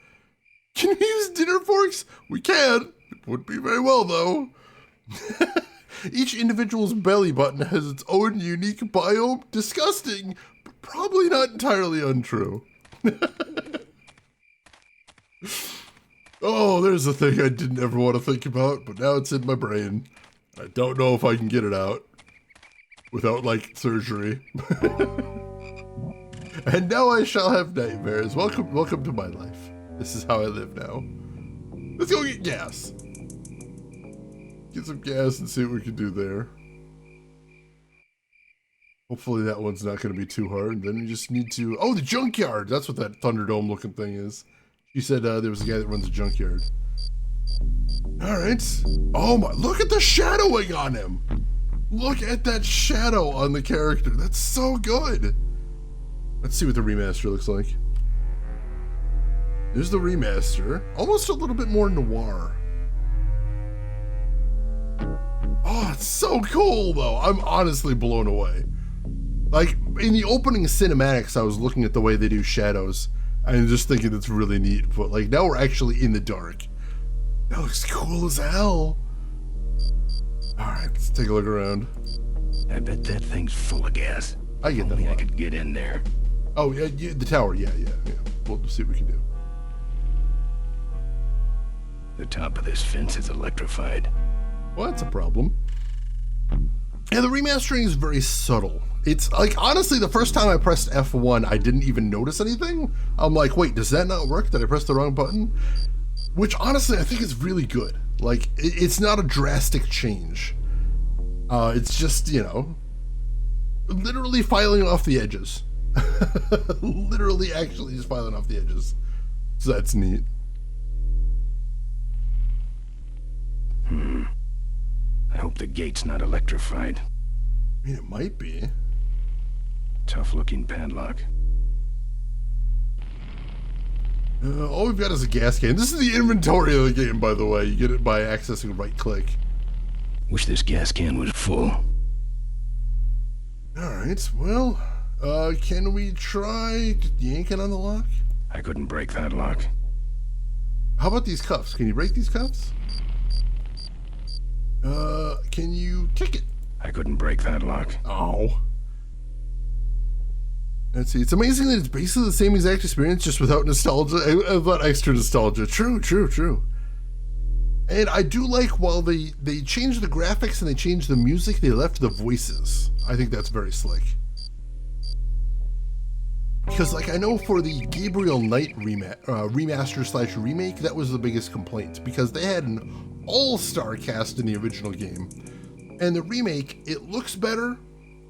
Speaker 1: Can we use dinner forks? We can. Would be very well, though. Each individual's belly button has its own unique biome. Disgusting, but probably not entirely untrue. Oh, there's a thing I didn't ever want to think about, but now it's in my brain. I don't know if I can get it out without, like, surgery. And now I shall have nightmares. Welcome to my life. This is how I live now. Let's go get gas. Get some gas and see what we can do there. Hopefully that one's not going to be too hard. Then we just need to... Oh, the junkyard! That's what that Thunderdome looking thing is. She said there was a guy that runs a junkyard. Alright. Oh my... Look at the shadowing on him! Look at that shadow on the character. That's so good! Let's see what the remaster looks like. There's the remaster. Almost a little bit more noir. Oh, it's so cool, though. I'm honestly blown away. Like, in the opening cinematics, I was looking at the way they do shadows, and just thinking it's really neat. But, like, now we're actually in the dark. That looks cool as hell. Alright, let's take a look around.
Speaker 2: I bet that thing's full of gas.
Speaker 1: I get that.
Speaker 2: Only I could get in there.
Speaker 1: Oh, yeah, the tower, yeah. We'll see what we can do.
Speaker 2: The top of this fence is electrified.
Speaker 1: Well, that's a problem. Yeah, the remastering is very subtle. It's like, honestly, the first time I pressed F1, I didn't even notice anything. I'm like, wait, does that not work? Did I press the wrong button? Which, honestly, I think is really good. Like, it's not a drastic change. It's just, you know, literally filing off the edges. Literally, actually just filing off the edges. So that's neat.
Speaker 2: I hope the gate's not electrified.
Speaker 1: I mean, it might be.
Speaker 2: Tough-looking padlock.
Speaker 1: All we've got is a gas can. This is the inventory of the game, by the way. You get it by accessing right-click.
Speaker 2: Wish this gas can was full.
Speaker 1: Alright, well, can we try yanking on the lock?
Speaker 2: I couldn't break that lock.
Speaker 1: How about these cuffs? Can you break these cuffs? Can you kick it?
Speaker 2: I couldn't break that lock.
Speaker 1: Oh. Let's see. It's amazing that it's basically the same exact experience, just without nostalgia, without extra nostalgia. True. And I do like, while they changed the graphics and they changed the music, they left the voices. I think that's very slick. Because, like, I know for the Gabriel Knight remaster/remake, that was the biggest complaint, because they had an all-star cast in the original game. And the remake, it looks better,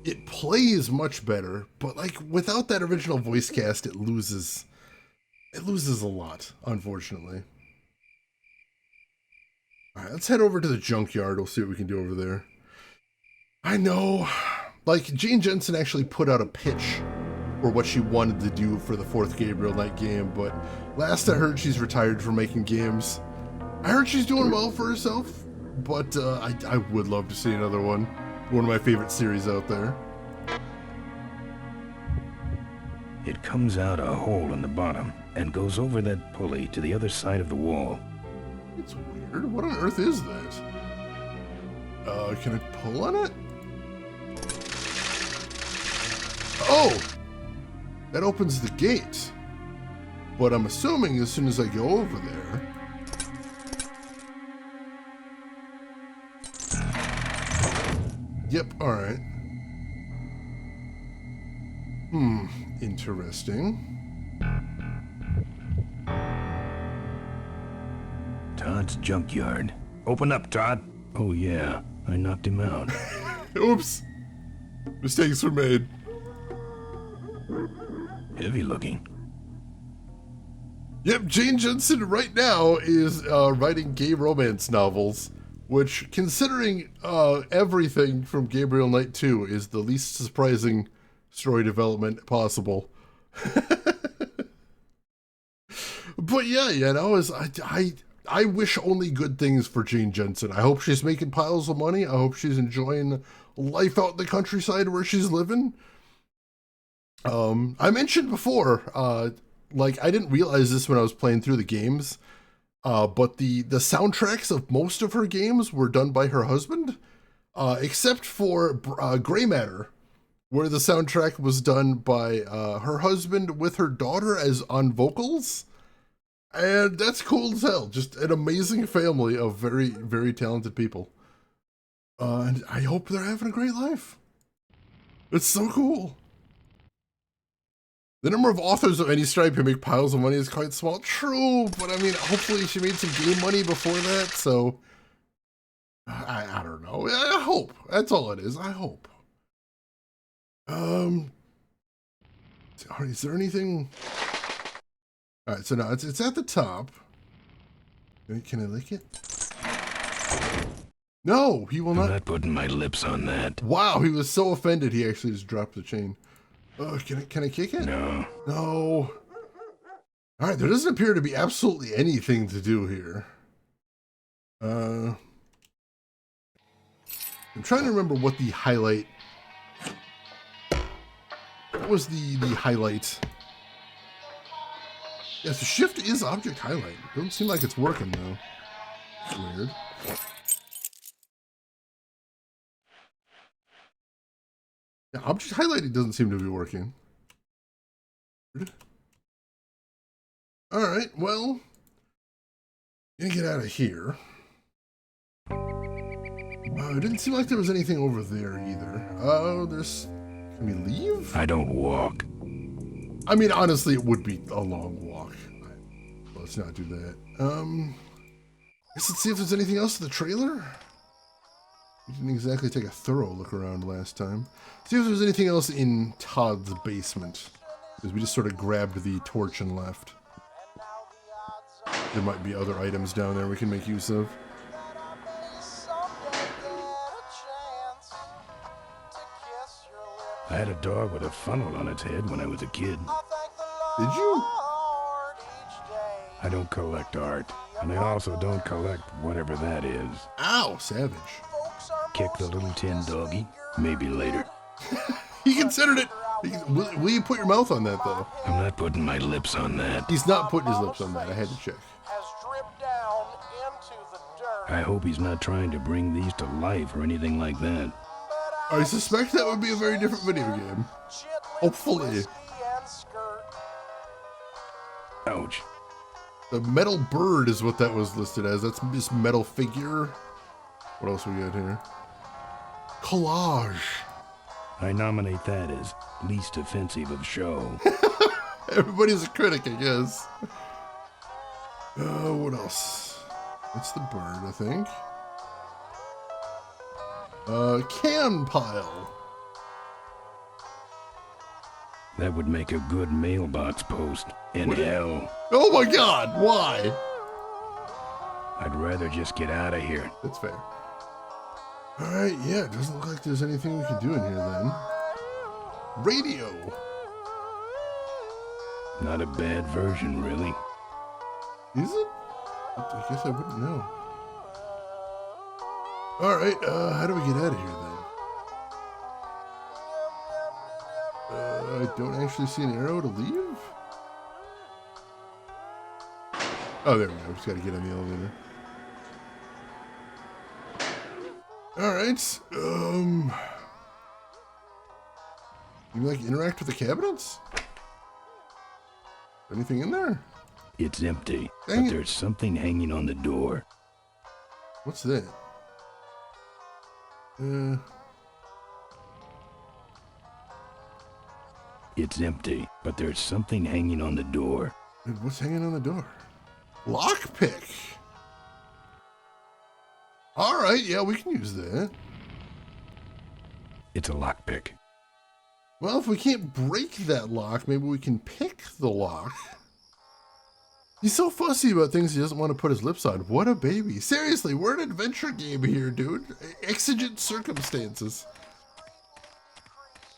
Speaker 1: it plays much better, but, like, without that original voice cast, it loses a lot, unfortunately. Alright, let's head over to the junkyard. We'll see what we can do over there. I know, like, Jane Jensen actually put out a pitch for what she wanted to do for the 4th Gabriel Knight game, but last I heard, she's retired from making games. I heard she's doing well for herself, but I would love to see another one. One of my favorite series out there.
Speaker 2: It comes out a hole in the bottom and goes over that pulley to the other side of the wall.
Speaker 1: It's weird. What on earth is that? Can I pull on it? Oh! That opens the gate. But I'm assuming as soon as I go over there... Yep, alright. Interesting.
Speaker 2: Todd's junkyard. Open up, Todd. Oh yeah, I knocked him out.
Speaker 1: Oops. Mistakes were made.
Speaker 2: Heavy looking.
Speaker 1: Yep, Jane Jensen right now is writing gay romance novels, which, considering everything from Gabriel Knight 2, is the least surprising story development possible. But yeah, you know, I wish only good things for Jane Jensen. I hope she's making piles of money. I hope she's enjoying life out in the countryside where she's living. I mentioned before, like, I didn't realize this when I was playing through the games. but the soundtracks of most of her games were done by her husband, except for Gray Matter, where the soundtrack was done by her husband with her daughter as on vocals. And that's cool as hell. Just an amazing family of very, very talented people. And I hope they're having a great life. It's so cool. The number of authors of any stripe who make piles of money is quite small. True, but I mean, hopefully she made some game money before that, so... I don't know. I hope. That's all it is. I hope. Is there anything... Alright, so now it's at the top. Can I lick it? No, he will not.
Speaker 2: I'm not putting my lips on that.
Speaker 1: Wow, he was so offended he actually just dropped the chain. Oh, can I kick it?
Speaker 2: No.
Speaker 1: No. Alright, there doesn't appear to be absolutely anything to do here. I'm trying to remember what the highlight... What was the highlight? Yeah, so shift is object highlight. Doesn't seem like it's working though. Weird. Yeah, object highlighting doesn't seem to be working. Weird. Alright, well. Gonna get out of here. It didn't seem like there was anything over there either. Oh, there's... Can we leave?
Speaker 2: I don't walk.
Speaker 1: I mean, honestly, it would be a long walk. Let's not do that. Let's see if there's anything else in the trailer. We didn't exactly take a thorough look around last time. See if there's anything else in Todd's basement. Because we just sort of grabbed the torch and left. There might be other items down there we can make use of.
Speaker 2: I had a dog with a funnel on its head when I was a kid.
Speaker 1: Did you?
Speaker 2: I don't collect art, and I also don't collect whatever that is.
Speaker 1: Ow, savage.
Speaker 2: Kick the little tin doggy? Maybe later.
Speaker 1: He considered it. Will you put your mouth on that, though?
Speaker 2: I'm not putting my lips on that.
Speaker 1: He's not putting his lips on that. I had to check.
Speaker 2: I hope he's not trying to bring these to life or anything like that.
Speaker 1: I suspect that would be a very different video game. Hopefully.
Speaker 2: Ouch.
Speaker 1: The metal bird is what that was listed as. That's this metal figure. What else we got here? Collage.
Speaker 2: I nominate that as least offensive of show.
Speaker 1: Everybody's a critic, I guess. What else? It's the bird, I think. Can pile.
Speaker 2: That would make a good mailbox post in hell.
Speaker 1: Oh my god, why?
Speaker 2: I'd rather just get out of here.
Speaker 1: That's fair. Alright, yeah, it doesn't look like there's anything we can do in here then. Radio.
Speaker 2: Not a bad version, really.
Speaker 1: Is it? I guess I wouldn't know. Alright, how do we get out of here then? I don't actually see an arrow to leave? Oh, there we go. Just gotta get on the elevator. Alright, you like interact with the cabinets? Anything in there?
Speaker 2: It's empty,
Speaker 1: Dang
Speaker 2: but
Speaker 1: it.
Speaker 2: there's something hanging on the door.
Speaker 1: What's that?
Speaker 2: It's empty, but there's something hanging on the door.
Speaker 1: What's hanging on the door? Lockpick. All right, yeah, we can use that.
Speaker 2: It's a lockpick.
Speaker 1: Well, if we can't break that lock, maybe we can pick the lock. He's so fussy about things he doesn't want to put his lips on. What a baby. Seriously, we're an adventure game here, dude. Exigent circumstances.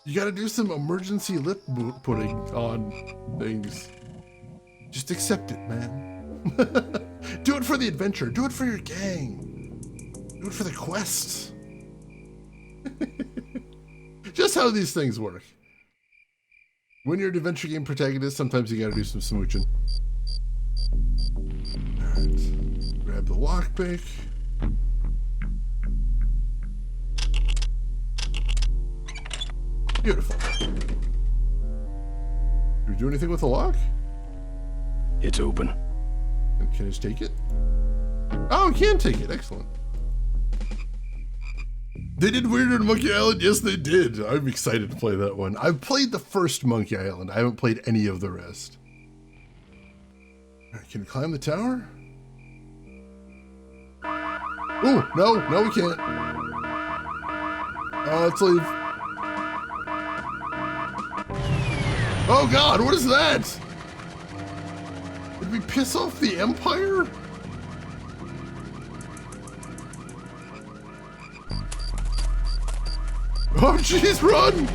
Speaker 1: You gotta do some emergency lip putting on things. Just accept it, man. Do it for the adventure. Do it for your gang. Do it for the quest. Just how these things work. When you're an adventure game protagonist, sometimes you gotta do some smooching. Alright. Grab the lockpick. Beautiful. Do we do anything with the lock?
Speaker 2: It's open.
Speaker 1: Can I just take it? Oh, we can take it. Excellent. They did Weirder than Monkey Island? Yes, they did. I'm excited to play that one. I've played the first Monkey Island. I haven't played any of the rest. All right, can we climb the tower? Oh, no, we can't. Let's leave. Oh God, what is that? Did we piss off the Empire? Oh jeez, run!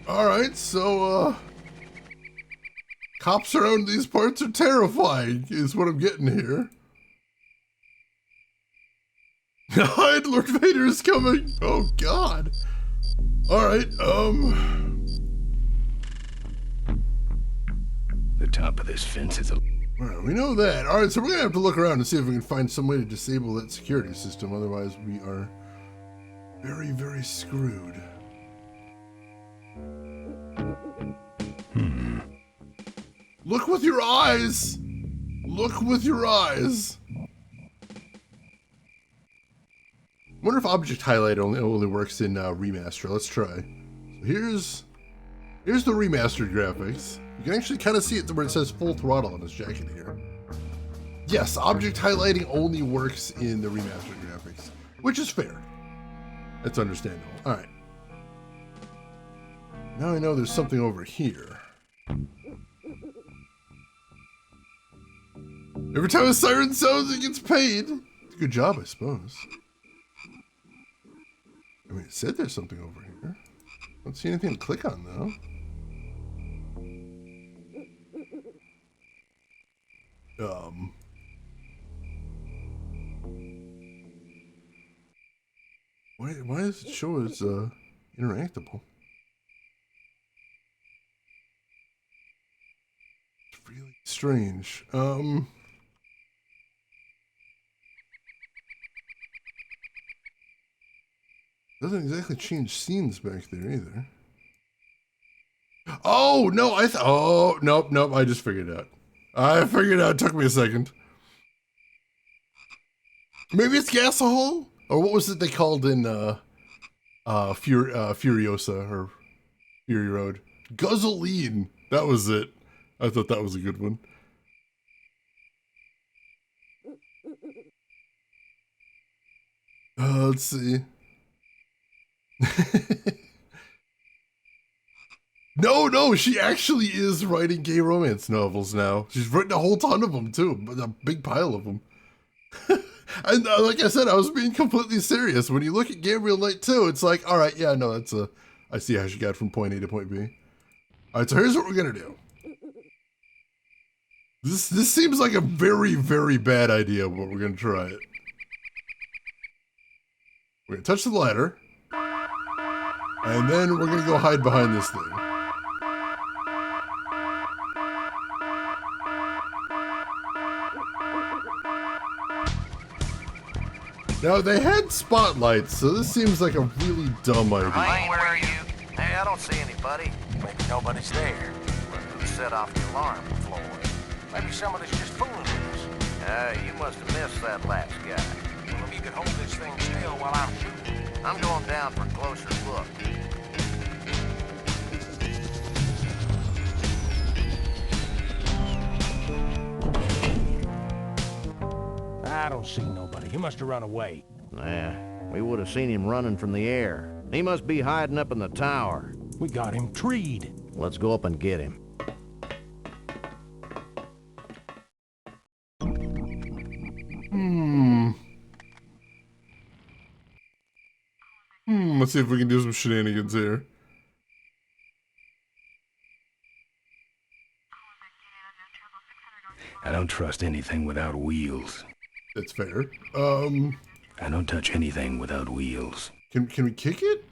Speaker 1: Alright, so, cops around these parts are terrifying, is what I'm getting here. Hide, Lord Vader is coming! Oh God! Alright,
Speaker 2: The top of this fence is a...
Speaker 1: Alright, we know that. Alright, so we're gonna have to look around and see if we can find some way to disable that security system, otherwise we are very, very screwed. Look with your eyes! Look with your eyes! Wonder if object highlight only works in remaster. Let's try. So here's the remastered graphics. You can actually kind of see it where it says full throttle on his jacket here. Yes, object highlighting only works in the remastered graphics, which is fair. That's understandable. All right. Now I know there's something over here. Every time a siren sounds, it gets paid. It's a good job, I suppose. I mean, it said there's something over here. I don't see anything to click on, though. Why does it show as interactable? It's really strange. Doesn't exactly change scenes back there either. Oh no! Oh nope. I just figured it out. I figured it out. It took me a second. Maybe it's gasohol, or what was it they called in Furiosa or Fury Road? Guzzolene. That was it. I thought that was a good one. Let's see. No, she actually is writing gay romance novels now. She's written a whole ton of them too, a big pile of them. And like I said, I was being completely serious. When you look at Gabriel Knight 2, it's like, all right, yeah, no, that's I see how she got from point A to point B. All right, so here's what we're gonna do. This seems like a very, very bad idea, but we're gonna try it. We're gonna touch the ladder. And then we're gonna go hide behind this thing. Now they had spotlights, so this seems like a really dumb idea.
Speaker 11: Hey, where are you? Hey, I don't see anybody. Maybe nobody's there. You set off the alarm, Floyd. Maybe somebody's just fooling with us. You must have missed that last guy. Well, if you could hold this thing still while I'm shooting. I'm going down for a closer look.
Speaker 12: I don't see nobody. He must have run away.
Speaker 11: Nah, we would have seen him running from the air. He must be hiding up in the tower.
Speaker 12: We got him treed.
Speaker 11: Let's go up and get him.
Speaker 1: Let's see if we can do some shenanigans here.
Speaker 2: I don't trust anything without wheels.
Speaker 1: That's fair.
Speaker 2: I don't touch anything without wheels.
Speaker 1: Can we kick it?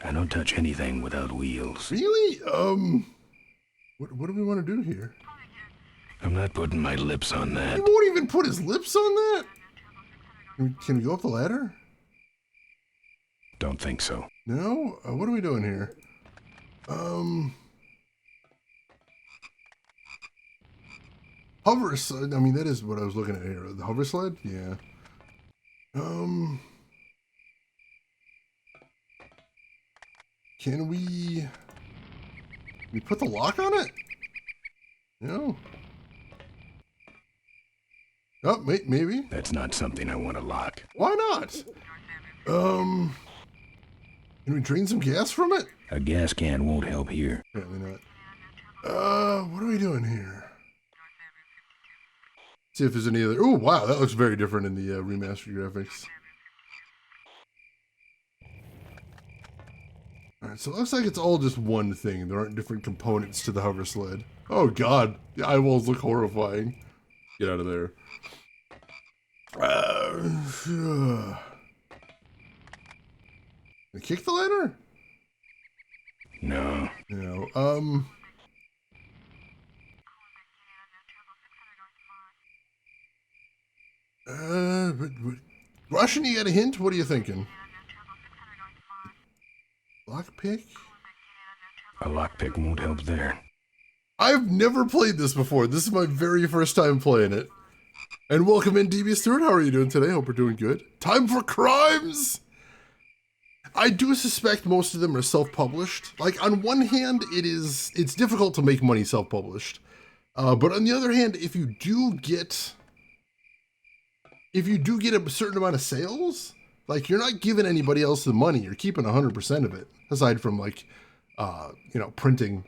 Speaker 2: I don't touch anything without wheels.
Speaker 1: Really? What do we want to do here?
Speaker 2: I'm not putting my lips on that.
Speaker 1: He won't even put his lips on that? Can we go up the ladder?
Speaker 2: Don't think so.
Speaker 1: No? What are we doing here? Hover sled. I mean, that is what I was looking at here. The hover sled? Yeah. Can we put the lock on it? No. Oh, maybe.
Speaker 2: That's not something I want to lock.
Speaker 1: Why not? Can we drain some gas from it?
Speaker 2: A gas can won't help here.
Speaker 1: Apparently not. What are we doing here? See if there's any other. Oh, wow, that looks very different in the remastered graphics. Alright, so it looks like it's all just one thing. There aren't different components to the hover sled. Oh god, the eyeballs look horrifying. Get out of there. Kick the ladder?
Speaker 2: No.
Speaker 1: No. Russian, you got a hint? What are you thinking? Lockpick?
Speaker 2: A lockpick won't help there.
Speaker 1: I've never played this before. This is my very first time playing it. And welcome in, DB Stewart. How are you doing today? Hope we're doing good. Time for crimes! I do suspect most of them are self-published. Like, on one hand, it's difficult to make money self-published. But on the other hand, if you do get a certain amount of sales, like, you're not giving anybody else the money. You're keeping 100% of it, aside from, like, printing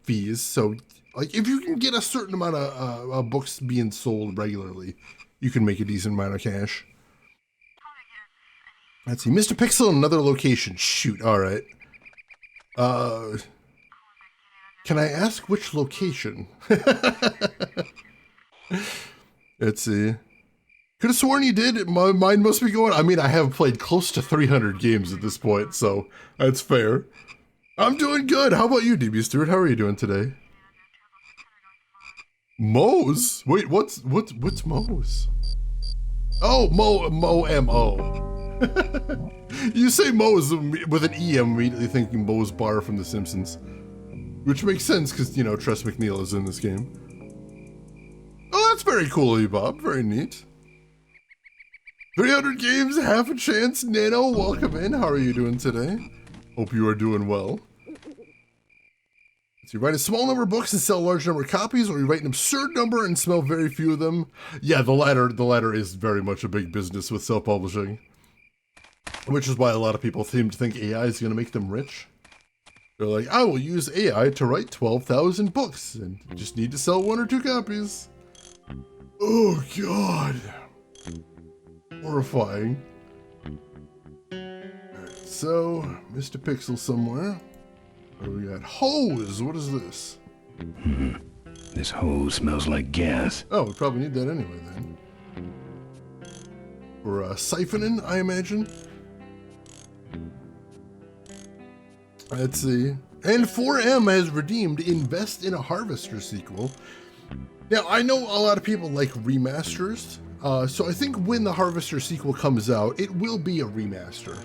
Speaker 1: fees. So, like, if you can get a certain amount of books being sold regularly, you can make a decent amount of cash. Let's see, Mr. Pixel in another location. Shoot, all right. Can I ask which location? Let's see. Could have sworn you did. My mind must be going. I mean, I have played close to 300 games at this point, so that's fair. I'm doing good. How about you, DB Stewart? How are you doing today? Moe's? Wait, what's Moe's? Oh, Mo M-O. You say Moe's with an E, I'm immediately thinking Moe's Bar from The Simpsons. Which makes sense, because, you know, Tress MacNeille is in this game. Oh, that's very cool of you, Bob. Very neat. 300 games, half a chance. Nano, welcome in. How are you doing today? Hope you are doing well. So you write a small number of books and sell a large number of copies, or you write an absurd number and sell very few of them. Yeah, the latter is very much a big business with self-publishing. Which is why a lot of people seem to think AI is going to make them rich. They're like, I will use AI to write 12,000 books, and you just need to sell 1 or 2 copies. Oh, God. Horrifying. Alright, so, Mr. Pixel somewhere. What do we got? Hose! What is this?
Speaker 2: This hose smells like gas.
Speaker 1: Oh, we probably need that anyway, then. For siphoning, I imagine. Let's see. And 4M has redeemed Invest in a Harvester sequel. Now, I know a lot of people like remasters, so I think when the Harvester sequel comes out, it will be a remaster.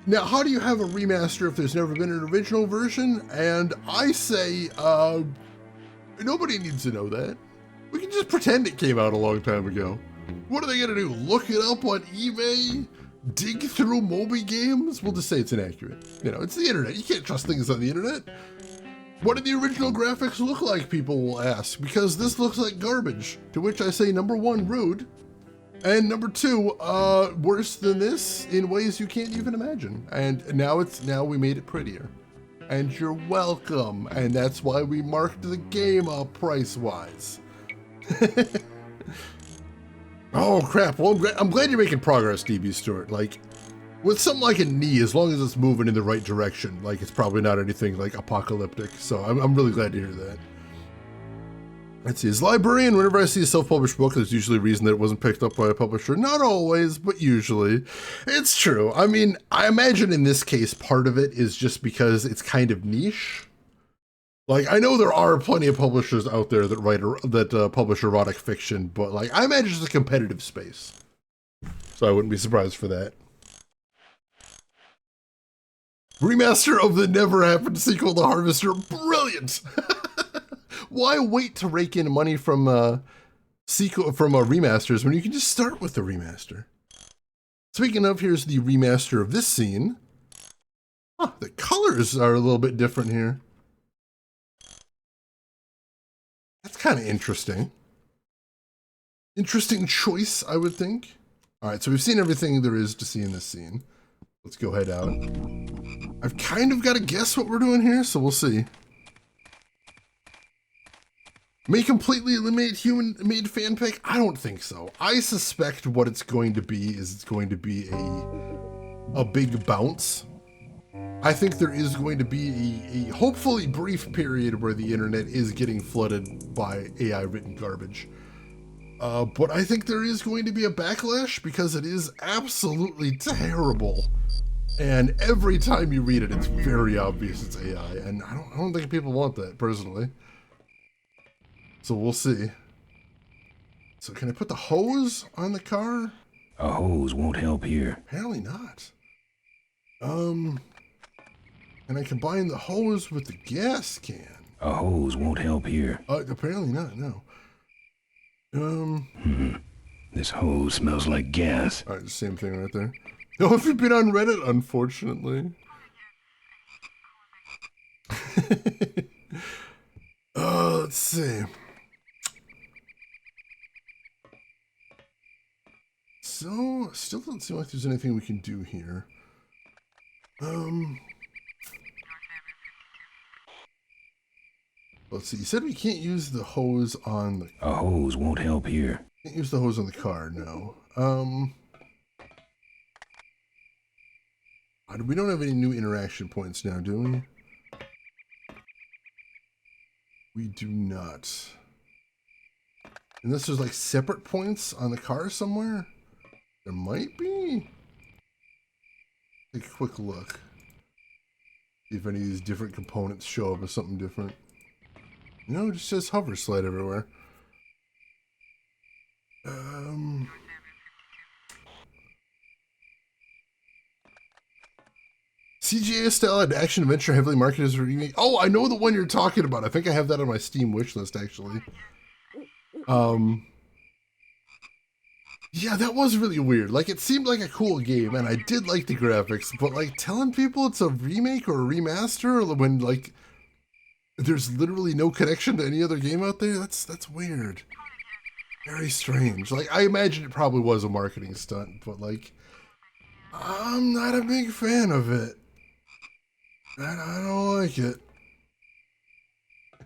Speaker 1: Now, how do you have a remaster if there's never been an original version? And I say, nobody needs to know that. We can just pretend it came out a long time ago. What are they gonna do? Look it up on eBay? Dig through Moby games? We'll just say it's inaccurate. You know, it's the internet. You can't trust things on the internet. What did the original graphics look like, people will ask, because this looks like garbage. To which I say, number 1, rude. And number 2, worse than this in ways you can't even imagine. And now we made it prettier. And you're welcome. And that's why we marked the game up price-wise. Oh crap, well I'm glad you're making progress, DB Stewart. Like, with something like a knee, as long as it's moving in the right direction, like it's probably not anything like apocalyptic, so I'm really glad to hear that. Let's see, as librarian, whenever I see a self-published book, there's usually a reason that it wasn't picked up by a publisher. Not always, but usually. It's true. I mean, I imagine in this case, part of it is just because it's kind of niche. Like, I know there are plenty of publishers out there that publish erotic fiction, but like, I imagine it's a competitive space. So I wouldn't be surprised for that. Remaster of the Never Happened sequel, The Harvester. Brilliant! Why wait to rake in money from remasters when you can just start with the remaster? Speaking of, here's the remaster of this scene. Huh, the colors are a little bit different here. That's kind of interesting. Interesting choice, I would think. All right, so we've seen everything there is to see in this scene. Let's go head out. I've kind of got to guess what we're doing here, so we'll see. May completely eliminate human-made fanfic? I don't think so. I suspect what it's going to be is it's going to be a big bounce. I think there is going to be a hopefully brief period where the internet is getting flooded by AI-written garbage. But I think there is going to be a backlash because it is absolutely terrible. And every time you read it, it's very obvious it's AI. And I don't think people want that, personally. So we'll see. So can I put the hose on the car?
Speaker 2: A hose won't help here.
Speaker 1: Apparently not. Can I combine the hose with the gas can?
Speaker 2: A hose won't help here.
Speaker 1: Apparently not, no.
Speaker 2: This hose smells like gas.
Speaker 1: Alright, the same thing right there. No, if you've been on Reddit, unfortunately. Let's see. So, still doesn't seem like there's anything we can do here. Let's see, you said we can't use the hose on the...
Speaker 2: A hose won't help here.
Speaker 1: Can't use the hose on the car, no. We don't have any new interaction points now, do we? We do not. Unless there's like separate points on the car somewhere? There might be. Take a quick look. See if any of these different components show up as something different. No, it just says hover slide everywhere. CGA style action adventure heavily marketed as a remake. Oh, I know the one you're talking about. I think I have that on my Steam wishlist actually. Yeah, that was really weird. Like, it seemed like a cool game, and I did like the graphics, but like telling people it's a remake or a remaster when like there's literally no connection to any other game out there, that's weird. Very strange. Like, I imagine it probably was a marketing stunt, but like, I'm not a big fan of it. I don't like it.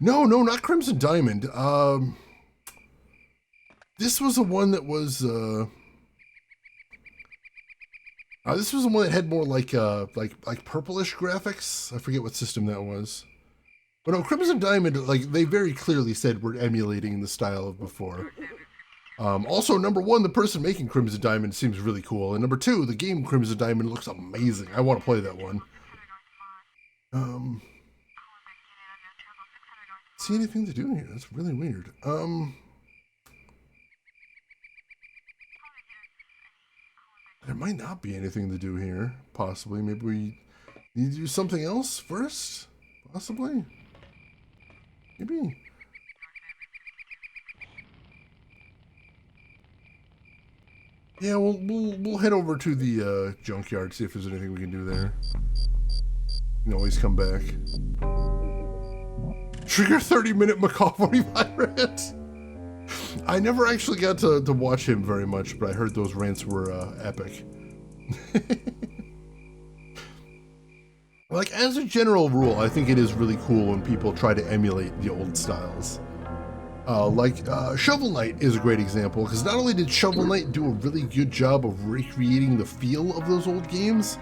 Speaker 1: No, not Crimson Diamond. This was the one that was, this was the one that had more like purplish graphics. I forget what system that was. But no, Crimson Diamond, like, they very clearly said we're emulating the style of before. Also, number one, the person making Crimson Diamond seems really cool. And number two, the game Crimson Diamond looks amazing. I want to play that one. See anything to do here? That's really weird. There might not be anything to do here, possibly. Maybe we need to do something else first? Possibly? Maybe. Yeah, we'll head over to the junkyard, see if there's anything we can do there. You can always come back. Trigger 30-minute macaw 45 rant. I never actually got to watch him very much, but I heard those rants were epic. Like, as a general rule, I think it is really cool when people try to emulate the old styles. Shovel Knight is a great example, because not only did Shovel Knight do a really good job of recreating the feel of those old games,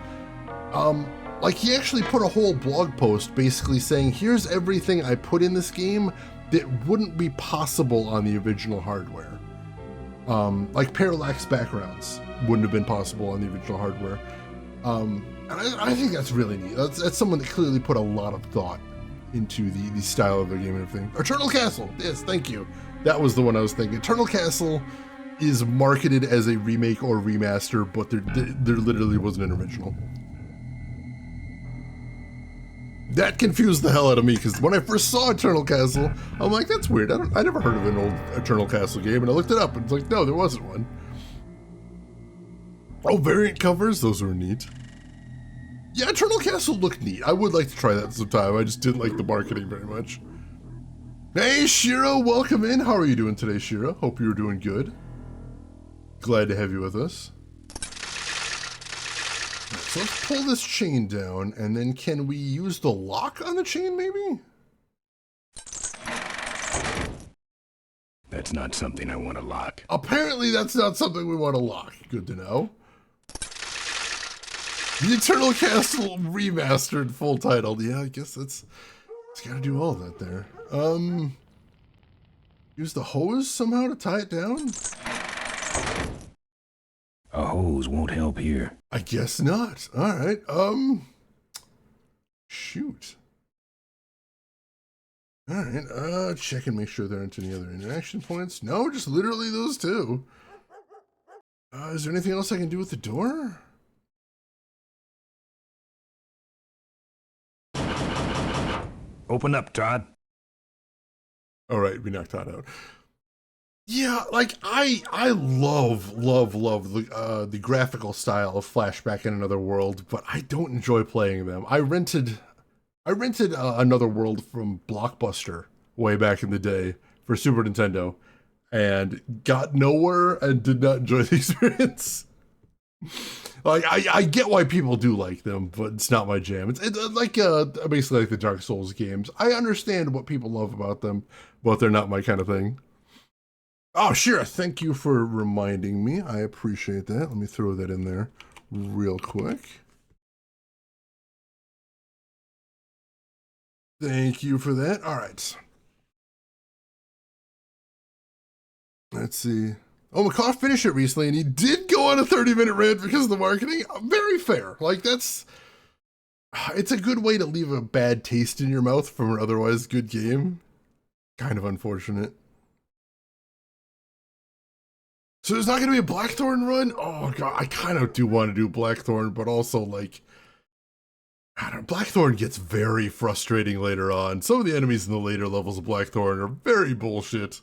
Speaker 1: like, he actually put a whole blog post basically saying, here's everything I put in this game, that wouldn't be possible on the original hardware. Like parallax backgrounds wouldn't have been possible on the original hardware. And I think that's really neat. That's someone that clearly put a lot of thought into the style of the game and everything. Eternal Castle, yes, thank you. That was the one I was thinking. Eternal Castle is marketed as a remake or remaster, but there literally wasn't an original. That confused the hell out of me, because when I first saw Eternal Castle, I'm like, that's weird. I never heard of an old Eternal Castle game, and I looked it up, and it's like, no, there wasn't one. Oh, variant covers, those were neat. Yeah, Eternal Castle looked neat. I would like to try that sometime. I just didn't like the marketing very much. Hey, Shiro, welcome in. How are you doing today, Shiro? Hope you're doing good. Glad to have you with us. So let's pull this chain down, and then can we use the lock on the chain, maybe?
Speaker 2: That's not something I want to lock.
Speaker 1: Apparently that's not something we want to lock. Good to know. The Eternal Castle Remastered, full title. Yeah, I guess it's gotta do all that there. Use the hose somehow to tie it down?
Speaker 2: A hose won't help here.
Speaker 1: I guess not. Alright, shoot. Alright, check and make sure there aren't any other interaction points. No, just literally those two. Is there anything else I can do with the door?
Speaker 2: Open up, Todd.
Speaker 1: Alright, we knocked Todd out. Yeah, like I love the graphical style of Flashback in Another World, but I don't enjoy playing them. I rented Another World from Blockbuster way back in the day for Super Nintendo, and got nowhere and did not enjoy the experience. Like I get why people do like them, but it's not my jam. It's like basically like the Dark Souls games. I understand what people love about them, but they're not my kind of thing. Oh, sure. Thank you for reminding me. I appreciate that. Let me throw that in there real quick. Thank you for that. All right. Let's see. Oh, McCaw finished it recently, and he did go on a 30-minute rant because of the marketing. Very fair. Like, it's a good way to leave a bad taste in your mouth from an otherwise good game. Kind of unfortunate. So there's not going to be a Blackthorn run? Oh, God, I kind of do want to do Blackthorn, but also, like, I don't know, Blackthorn gets very frustrating later on. Some of the enemies in the later levels of Blackthorn are very bullshit.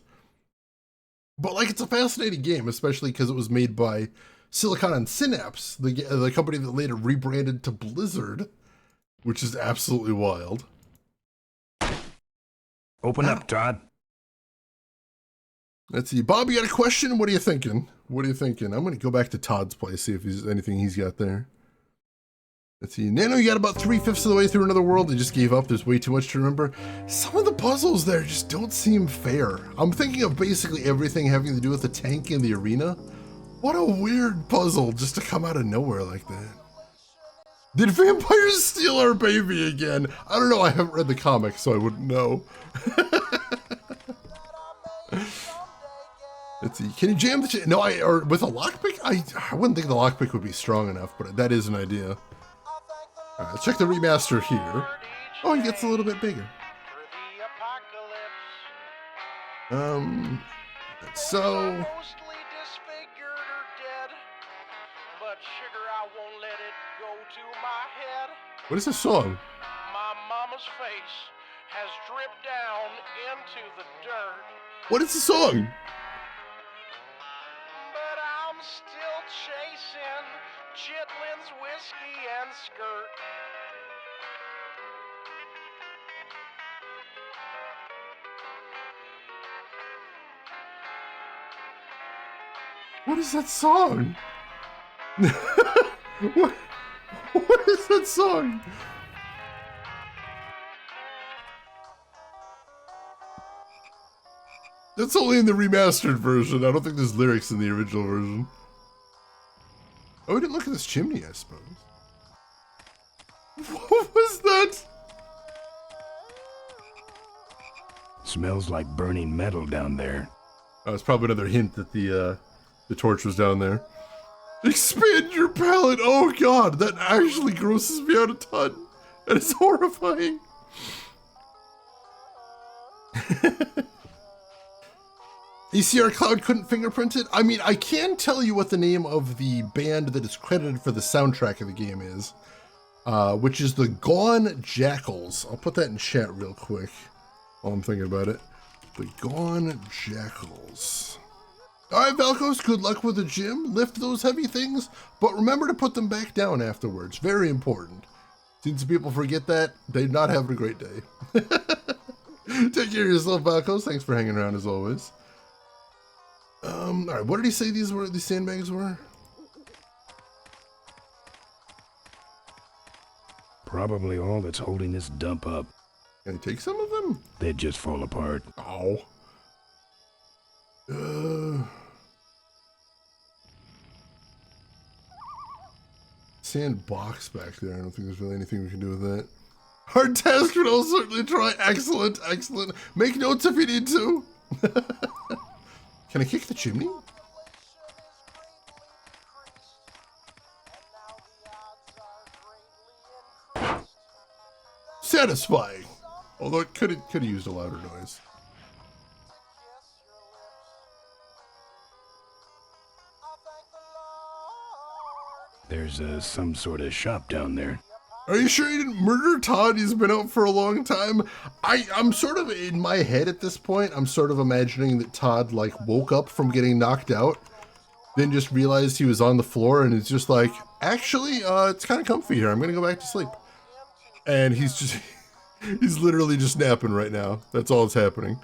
Speaker 1: But, like, it's a fascinating game, especially because it was made by Silicon and Synapse, the company that later rebranded to Blizzard, which is absolutely wild.
Speaker 2: Open up, Todd.
Speaker 1: Let's see. Bob, you got a question? What are you thinking? What are you thinking? I'm going to go back to Todd's place, see if there's anything he's got there. Let's see. Nano, you got about 3/5 of the way through Another World and just gave up. There's way too much to remember. Some of the puzzles there just don't seem fair. I'm thinking of basically everything having to do with the tank in the arena. What a weird puzzle just to come out of nowhere like that. Did vampires steal our baby again? I don't know. I haven't read the comic, so I wouldn't know. Let's see. Can you jam the chain? No, or with a lockpick? I wouldn't think the lockpick would be strong enough, but that is an idea. All right, let's check the remaster here. Oh, it gets a little bit bigger. So. What is this song?
Speaker 13: My mama's face has dripped down into the dirt.
Speaker 1: What is the song?
Speaker 13: But I'm still chasing Chitlin's whiskey and skirt.
Speaker 1: What is that song? What is that song? That's only in the remastered version. I don't think there's lyrics in the original version. Oh, we didn't look at this chimney, I suppose. What was that?
Speaker 2: smells like burning metal down there.
Speaker 1: It's probably another hint that the torch was down there. Expand your palate! Oh god, that actually grosses me out a ton. That is horrifying. ECR Cloud couldn't fingerprint it? I mean, I can tell you what the name of the band that is credited for the soundtrack of the game is, which is the Gone Jackals. I'll put that in chat real quick while I'm thinking about it. The Gone Jackals. Alright, Valkos, good luck with the gym. Lift those heavy things, but remember to put them back down afterwards. Very important. Seen some people forget that. They're not having a great day. Take care of yourself, Valkos. Thanks for hanging around as always. Alright, what did he say these sandbags were?
Speaker 2: Probably all that's holding this dump up.
Speaker 1: Can I take some of them?
Speaker 2: They'd just fall apart.
Speaker 1: Oh. Sand box back there. I don't think there's really anything we can do with that. Hard task, but I'll certainly try. Excellent, excellent. Make notes if you need to. Can I kick the chimney? Satisfying. Although it could have used a louder noise.
Speaker 2: There's some sort of shop down there.
Speaker 1: Are you sure you didn't murder Todd? He's been out for a long time. I'm sort of in my head at this point. I'm sort of imagining that Todd like woke up from getting knocked out, then just realized he was on the floor and is just like, actually, it's kind of comfy here. I'm gonna go back to sleep. And he's literally just napping right now. That's all that's happening.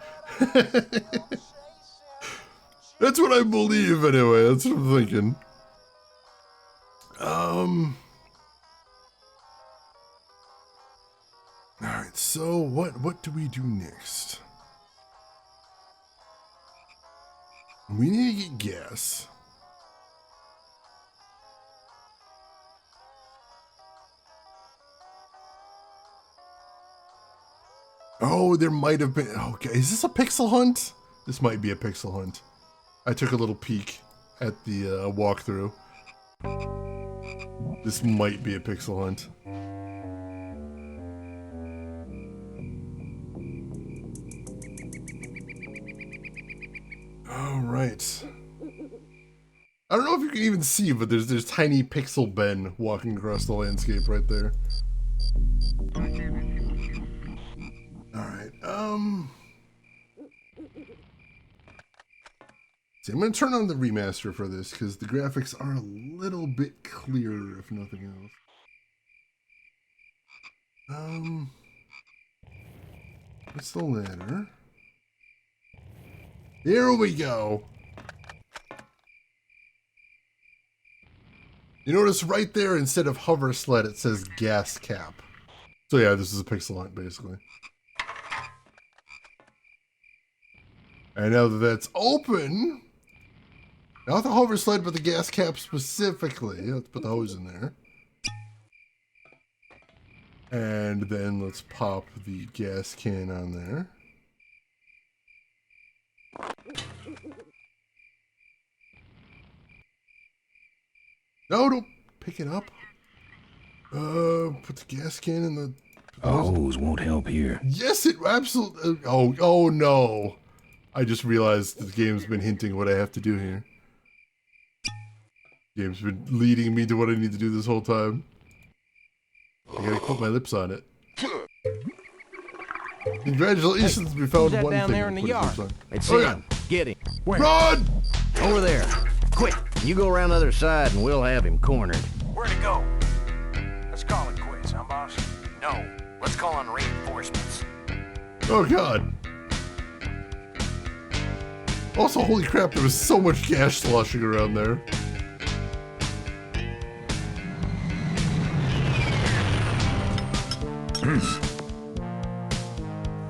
Speaker 1: That's what I believe anyway. That's what I'm thinking. Alright, so what do we do next? We need to get gas. Oh, there might have been. Okay, is this a pixel hunt? This might be a pixel hunt. I took a little peek at the walkthrough. This might be a pixel hunt. All right. I don't know if you can even see, but there's tiny pixel Ben walking across the landscape right there. Alright, see, I'm gonna turn on the remaster for this because the graphics are a little bit clearer, if nothing else. What's the ladder? Here we go. You notice right there, instead of hover sled, it says gas cap. So yeah, this is a pixel hunt, basically. And now that that's open, not the hover sled, but the gas cap specifically. Let's put the hose in there. And then let's pop the gas can on there. No, don't pick it up. Put the gas can in the...
Speaker 2: A hose won't help here.
Speaker 1: Yes, it absolutely... Oh no. I just realized the game's been hinting what I have to do here. The game's been leading me to what I need to do this whole time. I gotta put my lips on it. Congratulations, we found one
Speaker 12: down
Speaker 1: thing.
Speaker 12: there in the yard.
Speaker 11: It's him. Get him.
Speaker 1: Run!
Speaker 11: Over there. Quick. You go around the other side and we'll have him cornered.
Speaker 13: Where'd it go? Let's call it quits, huh, boss?
Speaker 11: No. Let's call on reinforcements.
Speaker 1: Oh god. Also, holy crap, there was so much gas sloshing around there.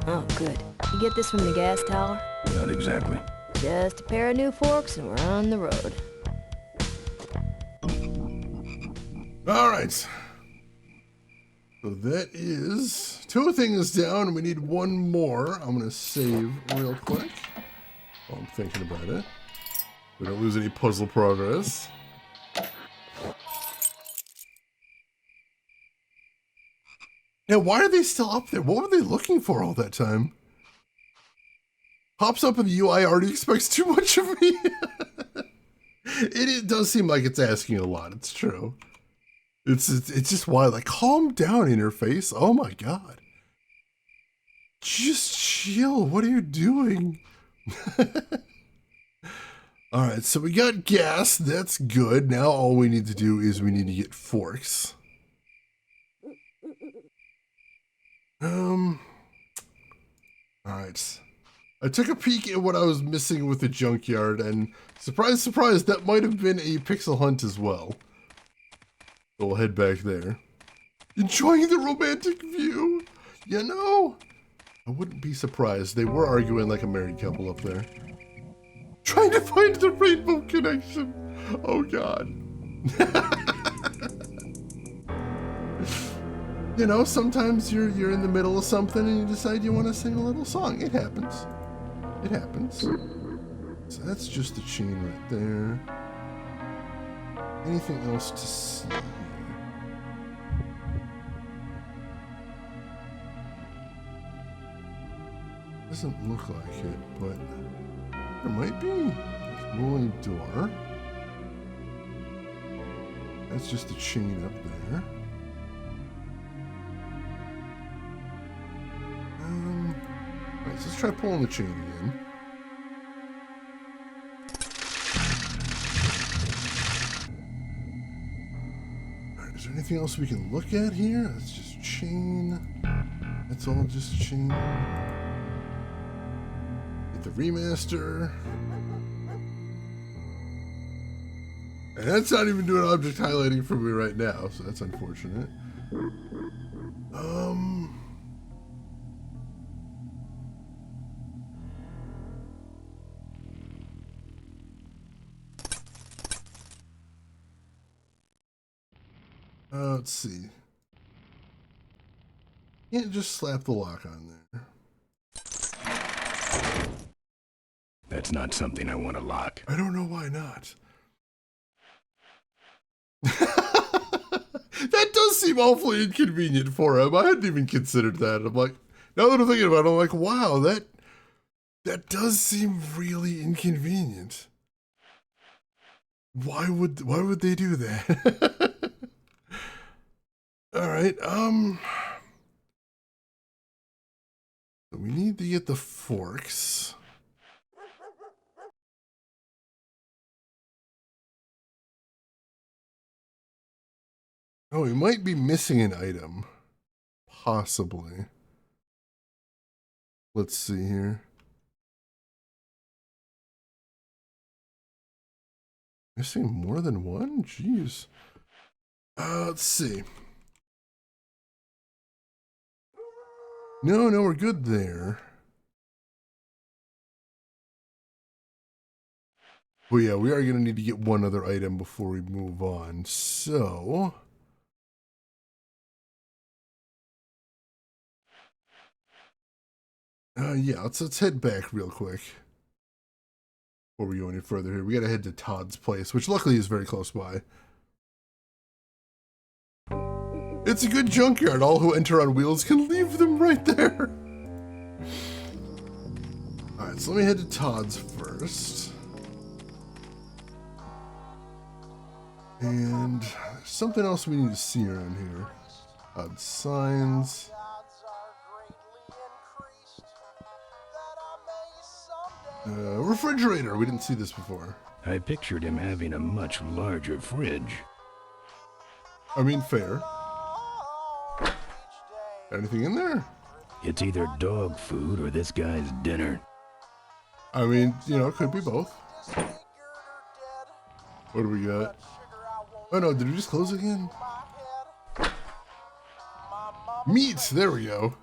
Speaker 10: Oh, good. You get this from the gas tower?
Speaker 2: Not exactly.
Speaker 10: Just a pair of new forks and we're on the road.
Speaker 1: Alright. So that is 2 things down, and we need 1 more. I'm gonna save real quick while I'm thinking about it. We don't lose any puzzle progress. Now, why are they still up there? What were they looking for all that time? Pops up in the UI, already expects too much of me. It does seem like it's asking a lot. It's true. It's just wild. Like, calm down, interface. Oh my god. Just chill. What are you doing? All right, so we got gas. That's good. Now all we need to do is we need to get forks. All right. I took a peek at what I was missing with the junkyard, and surprise, surprise, that might have been a pixel hunt as well. So we'll head back there. Enjoying the romantic view. You know, I wouldn't be surprised. They were arguing like a married couple up there. Trying to find the rainbow connection. Oh god. You know, sometimes you're in the middle of something and you decide you want to sing a little song. It happens. It happens. So that's just the chain right there. Anything else to see? Doesn't look like it, but there might be. Rolling door. That's just the chain up there. Alright, so let's try pulling the chain again. Alright, is there anything else we can look at here? That's just chain. That's all just chain. Get the remaster. And that's not even doing object highlighting for me right now, so that's unfortunate. Let's see. Can't just slap the lock on there.
Speaker 2: That's not something I want to lock.
Speaker 1: I don't know why not. That does seem awfully inconvenient for him. I hadn't even considered that. I'm like, now that I'm thinking about it, I'm like, wow, that does seem really inconvenient. Why would they do that? All right, we need to get the forks. Oh, we might be missing an item. Possibly. Let's see here. Missing more than one? Jeez. Let's see. No, we're good there. But yeah, we are going to need to get one other item before we move on. So... yeah, let's head back real quick. Before we go any further here. We gotta head to Todd's place, which luckily is very close by. It's a good junkyard. All who enter on wheels can leave them right there. Alright, so let me head to Todd's first. And there's something else we need to see around here. Todd's signs. Refrigerator. We didn't see this before.
Speaker 2: I pictured him having a much larger fridge.
Speaker 1: I mean, fair. Anything in there?
Speaker 2: It's either dog food or this guy's dinner.
Speaker 1: I mean, you know, it could be both. What do we got? Oh no, did we just close again? Meat! There we go.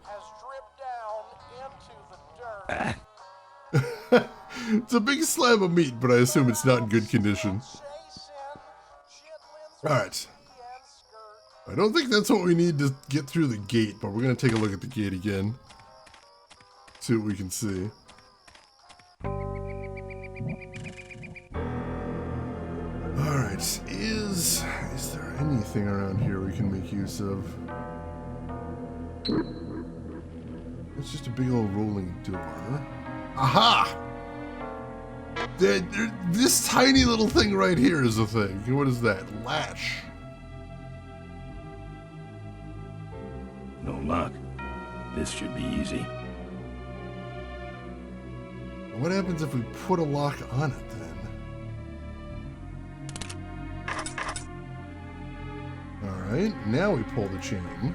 Speaker 1: It's a big slab of meat, but I assume it's not in good condition. Alright. I don't think that's what we need to get through the gate, but we're going to take a look at the gate again. See what we can see. Alright, is there anything around here we can make use of? It's just a big old rolling door. Aha! This tiny little thing right here is a thing. What is that? Latch.
Speaker 2: No luck. This should be easy.
Speaker 1: What happens if we put a lock on it then? Alright, now we pull the chain.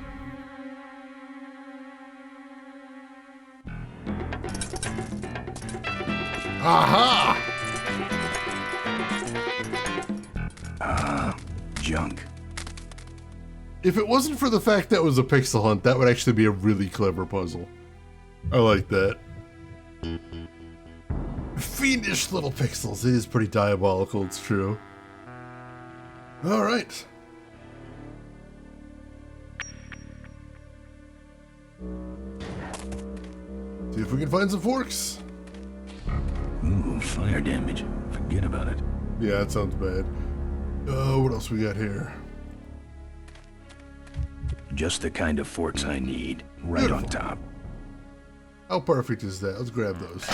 Speaker 1: Aha!
Speaker 2: Junk.
Speaker 1: If it wasn't for the fact that it was a pixel hunt, that would actually be a really clever puzzle. I like that. Fiendish little pixels. It is pretty diabolical, it's true. Alright. See if we can find some forks.
Speaker 2: Ooh, fire damage. Forget about it.
Speaker 1: Yeah, that sounds bad. What else we got here?
Speaker 2: Just the kind of forks I need. Right
Speaker 1: Beautiful.
Speaker 2: on top.
Speaker 1: How perfect is that? Let's grab those.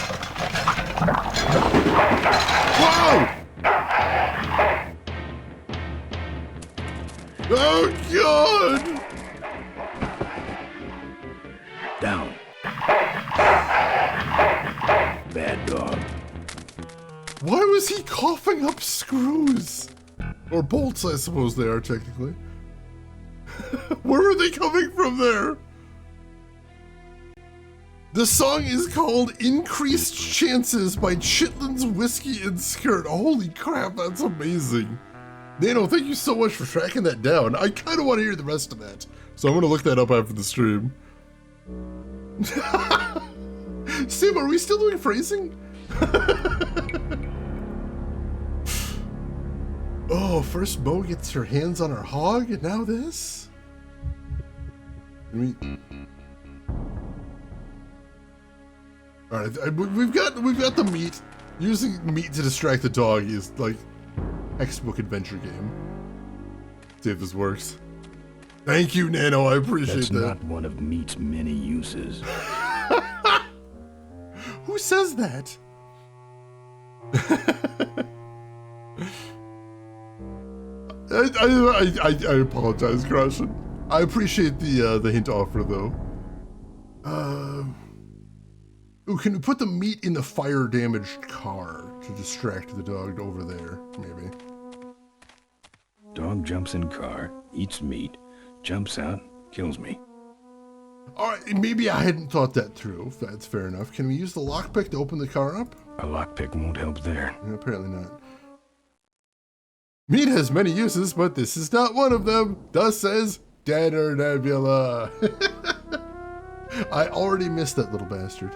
Speaker 1: Whoa! Oh, God!
Speaker 2: Down. Bad dog.
Speaker 1: Why was he coughing up screws? Or bolts, I suppose they are technically. Where were they coming from there? The song is called Increased Chances by Chitlins Whiskey and Skirt. Holy crap, that's amazing. Nano, thank you so much for tracking that down. I kind of want to hear the rest of that. So I'm going to look that up after the stream. Steve, are we still doing phrasing? Oh, first Bo gets her hands on her hog, and now this? Alright, we've got the meat. Using meat to distract the dog is like textbook adventure game. See if this works. Thank you, Nano. I appreciate
Speaker 2: That's
Speaker 1: that.
Speaker 2: not one of meat's many uses.
Speaker 1: Who says that? I apologize, Grushin. I appreciate the hint offer, though. Ooh, can we put the meat in the fire-damaged car to distract the dog over there, maybe?
Speaker 2: Dog jumps in car, eats meat, jumps out, kills me.
Speaker 1: Alright, maybe I hadn't thought that through. That's fair enough. Can we use the lockpick to open the car up?
Speaker 2: A lockpick won't help there.
Speaker 1: Yeah, apparently not. Meat has many uses, but this is not one of them. Thus says Danner Nebula. I already missed that little bastard.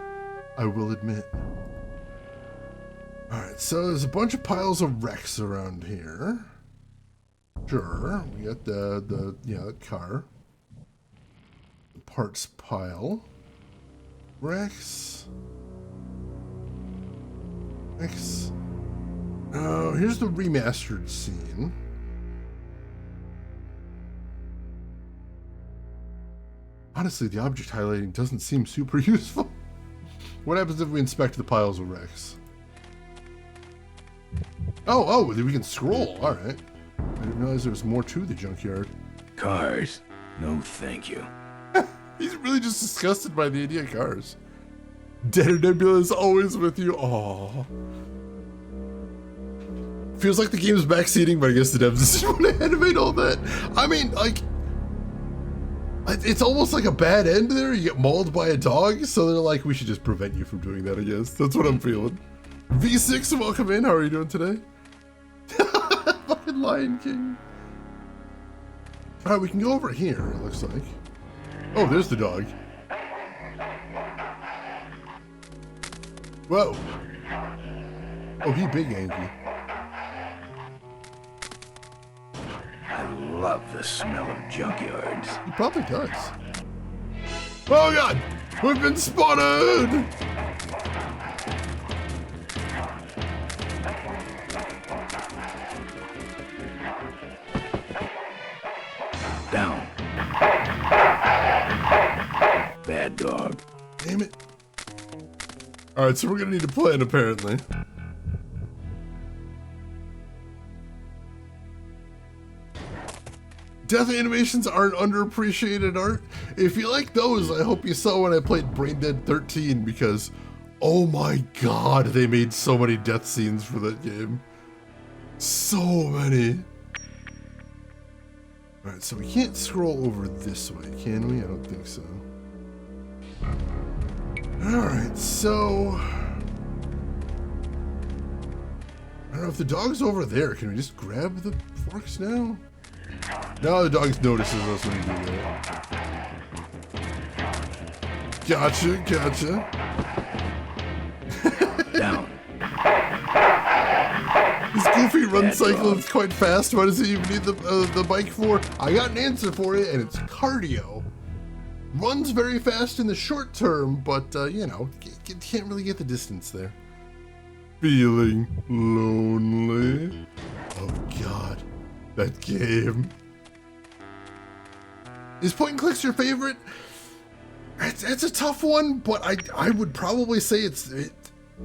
Speaker 1: I will admit. Alright, so there's a bunch of piles of wrecks around here. Sure, we got the car. The parts pile. Wrecks. Wrecks. Oh, here's the remastered scene. Honestly, the object highlighting doesn't seem super useful. What happens if we inspect the piles of wrecks? Oh, we can scroll. All right. I didn't realize there was more to the junkyard.
Speaker 2: Cars. No, thank you.
Speaker 1: He's really just disgusted by the idea of cars. Dead Nebula is always with you. Aww. Feels like the game's backseating, but I guess the devs just want to animate all that. I mean, like, it's almost like a bad end there. You get mauled by a dog, so they're like, we should just prevent you from doing that, I guess. That's what I'm feeling. V6, welcome in. How are you doing today? Fucking Lion King. Alright, we can go over here, it looks like. Oh, there's the dog. Whoa. Oh, he big, Angie.
Speaker 2: I love the smell of junkyards.
Speaker 1: He probably does. Oh god! We've been spotted!
Speaker 2: Down. Bad dog.
Speaker 1: Damn it. Alright, so we're gonna need a plan apparently. Death animations aren't underappreciated art. If you like those, I hope you saw when I played Brain Dead 13 because, oh my god, they made so many death scenes for that game. So many. Alright, so we can't scroll over this way, can we? I don't think so. Alright, so... I don't know if the dog's over there. Can we just grab the forks now? No, the dog notices us when we do that. Gotcha, gotcha.
Speaker 2: Down.
Speaker 1: This goofy run cycle is quite fast. What does he even need the bike for? I got an answer for you, and it's cardio. Runs very fast in the short term, but, you know, can't really get the distance there. Feeling lonely? Oh, God. That game. Is point and clicks your favorite? It's a tough one, but I would probably say if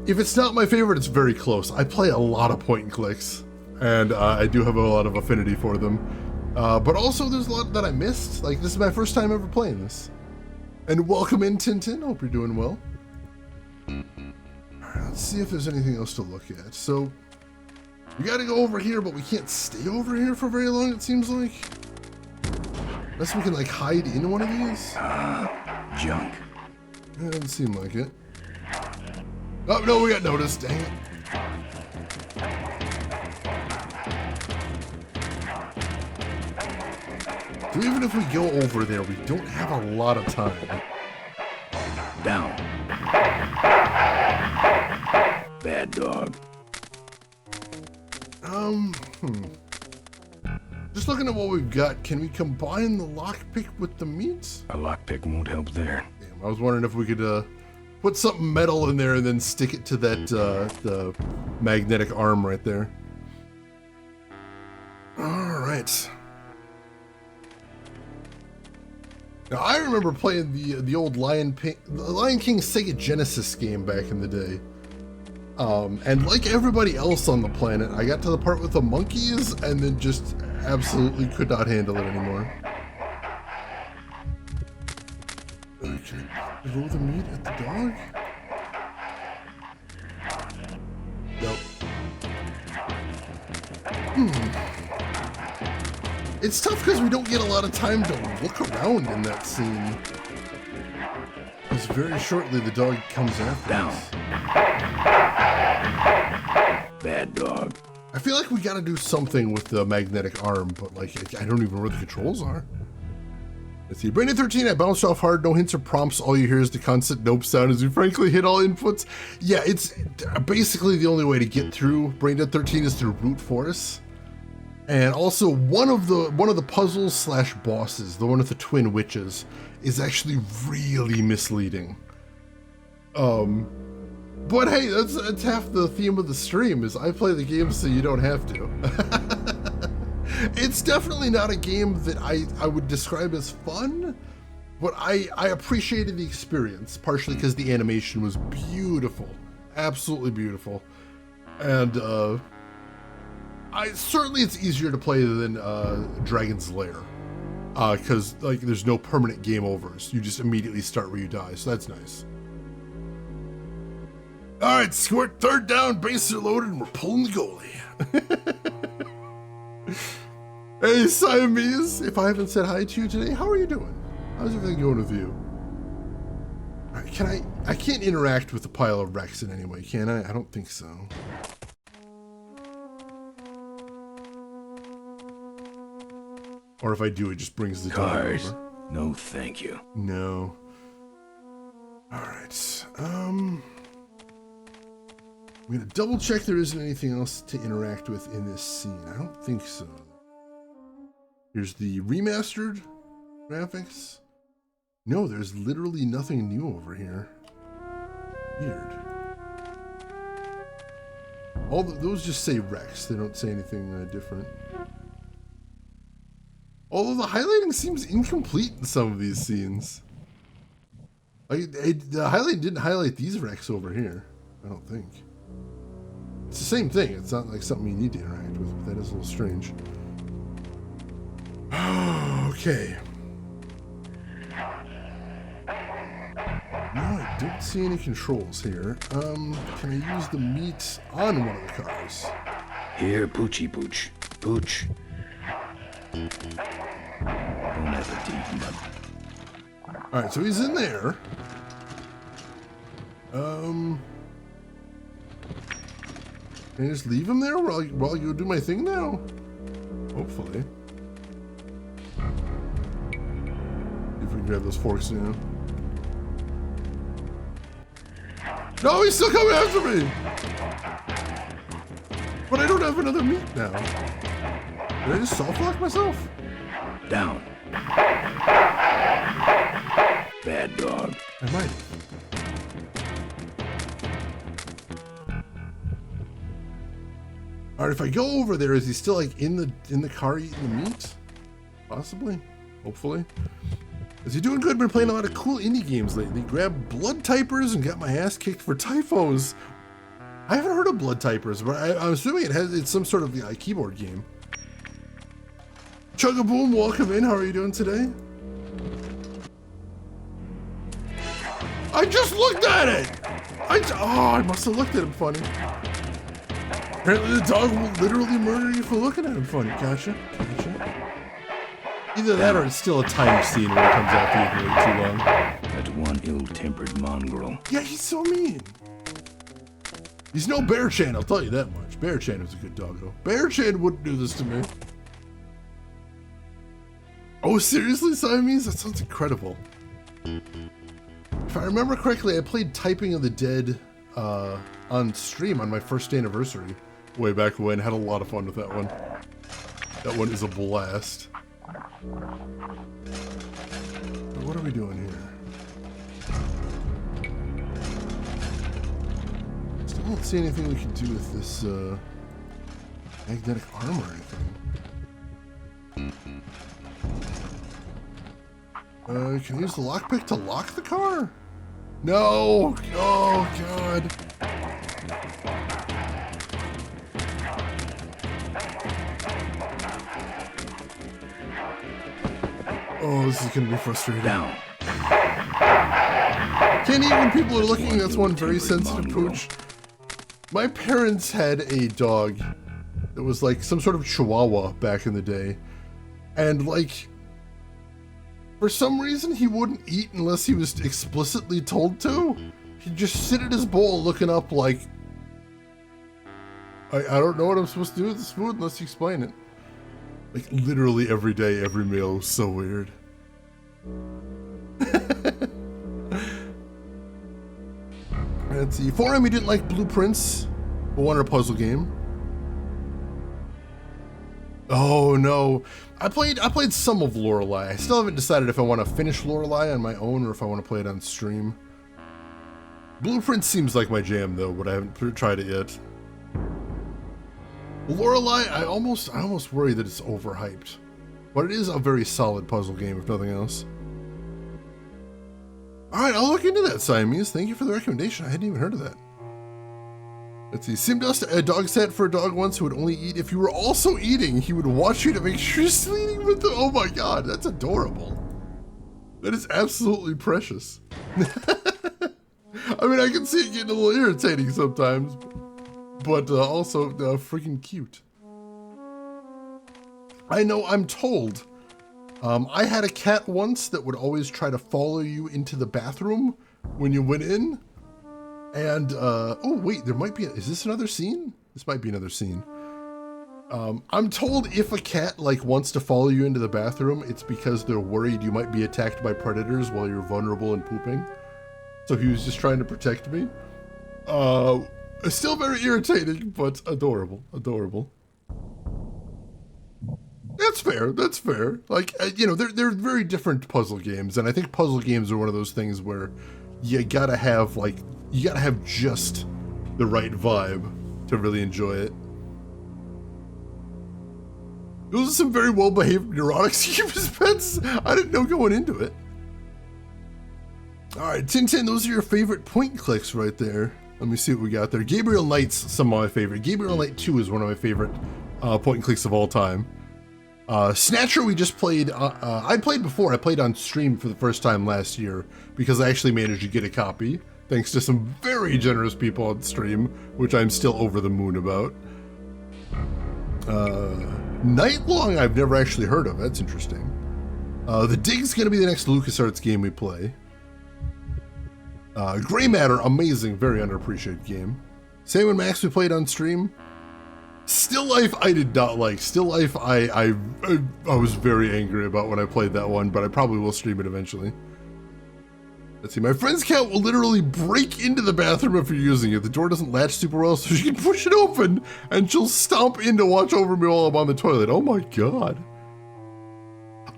Speaker 1: it's not my favorite, it's very close. I play a lot of point and clicks, and I do have a lot of affinity for them. But also, there's a lot that I missed. Like, this is my first time ever playing this. And welcome in, Tintin. Hope you're doing well. Alright, let's see if there's anything else to look at. So, we gotta go over here, but we can't stay over here for very long, it seems like. Unless we can, like, hide in one of these?
Speaker 2: Junk.
Speaker 1: It doesn't seem like it. Oh, no, we got noticed. Dang it. So even if we go over there, we don't have a lot of time.
Speaker 2: Down. Bad dog.
Speaker 1: Just looking at what we've got, can we combine the lockpick with the meats?
Speaker 2: A lockpick won't help there.
Speaker 1: Damn, I was wondering if we could put something metal in there and then stick it to that the magnetic arm right there. All right. Now I remember playing the old Lion King Sega Genesis game back in the day. And like everybody else on the planet, I got to the part with the monkeys and then just absolutely could not handle it anymore. Can I throw the meat at the dog? Nope. It's tough because we don't get a lot of time to look around in that scene. Because very shortly the dog comes after us.
Speaker 2: Bad dog.
Speaker 1: I feel like we gotta do something with the magnetic arm, but like, I don't even know where the controls are. Let's see, Brain Dead 13, I bounced off hard, no hints or prompts, all you hear is the constant nope sound as you frankly hit all inputs. Yeah, it's basically the only way to get through Brain Dead 13 is through brute force. And also one of the puzzles slash bosses, the one with the twin witches, is actually really misleading. But hey, that's half the theme of the stream is I play the game so you don't have to. It's definitely not a game that I would describe as fun, but I appreciated the experience, partially because the animation was beautiful, absolutely beautiful. And certainly it's easier to play than Dragon's Lair, because like there's no permanent game overs. You just immediately start where you die, so that's nice. All right, Squirt, third down, bases are loaded, and we're pulling the goalie. Hey, Siamese, if I haven't said hi to you today, how are you doing? How's everything going with you? All right, I can't interact with the pile of wrecks in any way, can I? I don't think so. Or if I do, it just brings the
Speaker 2: cars.
Speaker 1: Over.
Speaker 2: No, thank you.
Speaker 1: No. All right. I'm gonna double check there isn't anything else to interact with in this scene. I don't think so. Here's the remastered graphics. No, there's literally nothing new over here. Weird. All those just say Rex. They don't say anything different. Although the highlighting seems incomplete in some of these scenes. The highlight didn't highlight these Rex over here. I don't think. It's the same thing. It's not like something you need to interact with, but that is a little strange. Okay. No, I don't see any controls here. Can I use the meat on one of the cars?
Speaker 2: Here, Poochie Pooch. Pooch. Don't appetit, but...
Speaker 1: Alright, so he's in there. Can I just leave him there while I go do my thing now? Hopefully. If we can grab those forks now. No, he's still coming after me! But I don't have another meat now. Did I just soft lock myself?
Speaker 2: Down. Bad dog.
Speaker 1: I might. Alright, if I go over there, is he still like in the car eating the meat? Possibly. Hopefully. Is he doing good? Been playing a lot of cool indie games lately. Grabbed Blood Typers and got my ass kicked for typos. I haven't heard of Blood Typers, but I'm assuming it's some sort of keyboard game. Chugaboom, welcome in. How are you doing today? I just looked at it! I must have looked at him funny. Apparently the dog will literally murder you for looking at him funny. Gotcha. Either that or it's still a timed scene where it comes after you way too long.
Speaker 2: That's one ill-tempered mongrel.
Speaker 1: Yeah, he's so mean. He's no Bear Chan, I'll tell you that much. Bear Chan was a good doggo. Bear Chan wouldn't do this to me. Oh, seriously, Siamese? That sounds incredible. If I remember correctly, I played Typing of the Dead on stream on my first anniversary way back when. Had a lot of fun with that one. That one is a blast. But what are we doing here? Still don't see anything we can do with this magnetic armor or anything. Can I use the lockpick to lock the car? No! Oh, God. Oh, this is gonna be frustrating.
Speaker 2: Down.
Speaker 1: Can't eat when people are looking. That's one very sensitive pooch. My parents had a dog that was like some sort of chihuahua back in the day. And like, for some reason, he wouldn't eat unless he was explicitly told to. He'd just sit at his bowl looking up like, I don't know what I'm supposed to do with this food unless you explain it. Like, literally every day, every meal. It was so weird. Let's see. For him, he didn't like Blueprints, but wanted a puzzle game. Oh no, I played some of Lorelei. I still haven't decided if I want to finish Lorelei on my own or if I want to play it on stream. Blueprint seems like my jam though, but I haven't tried it yet. Lorelei, I almost worry that it's overhyped, but it is a very solid puzzle game if nothing else. All right, I'll look into that, Siamese. Thank you for the recommendation. I hadn't even heard of that. Let's see. Simdust, a dog sat for a dog once who would only eat if you were also eating. He would watch you to make sure you're still eating with the. Oh my God, that's adorable. That is absolutely precious. I mean, I can see it getting a little irritating sometimes, but also freaking cute. I know. I'm told. I had a cat once that would always try to follow you into the bathroom when you went in. And, oh wait, there might be, is this another scene? This might be another scene. I'm told if a cat, like, wants to follow you into the bathroom, it's because they're worried you might be attacked by predators while you're vulnerable and pooping. So he was just trying to protect me. Still very irritating, but adorable, adorable. It's That's fair. That's fair. Like, you know, they're very different puzzle games, and I think puzzle games are one of those things where you gotta have just the right vibe to really enjoy it. Those are some very well-behaved neurotics to keep as pets. I didn't know going into it. All right, Tintin, those are your favorite point clicks right there. Let me see what we got there. Gabriel Knight's some of my favorite. Gabriel Knight 2 is one of my favorite point and clicks of all time. Snatcher we just played. I played before. I played on stream for the first time last year because I actually managed to get a copy thanks to some very generous people on stream, which I'm still over the moon about. Nightlong I've never actually heard of. That's interesting. The Dig's going to be the next LucasArts game we play. Gray Matter, amazing, very underappreciated game. Sam and Max we played on stream. Still Life I did not like. Still Life I was very angry about when I played that one, but I probably will stream it eventually. Let's see, my friend's cat will literally break into the bathroom if you're using it. The door doesn't latch super well, so she can push it open, and she'll stomp in to watch over me while I'm on the toilet. Oh my god.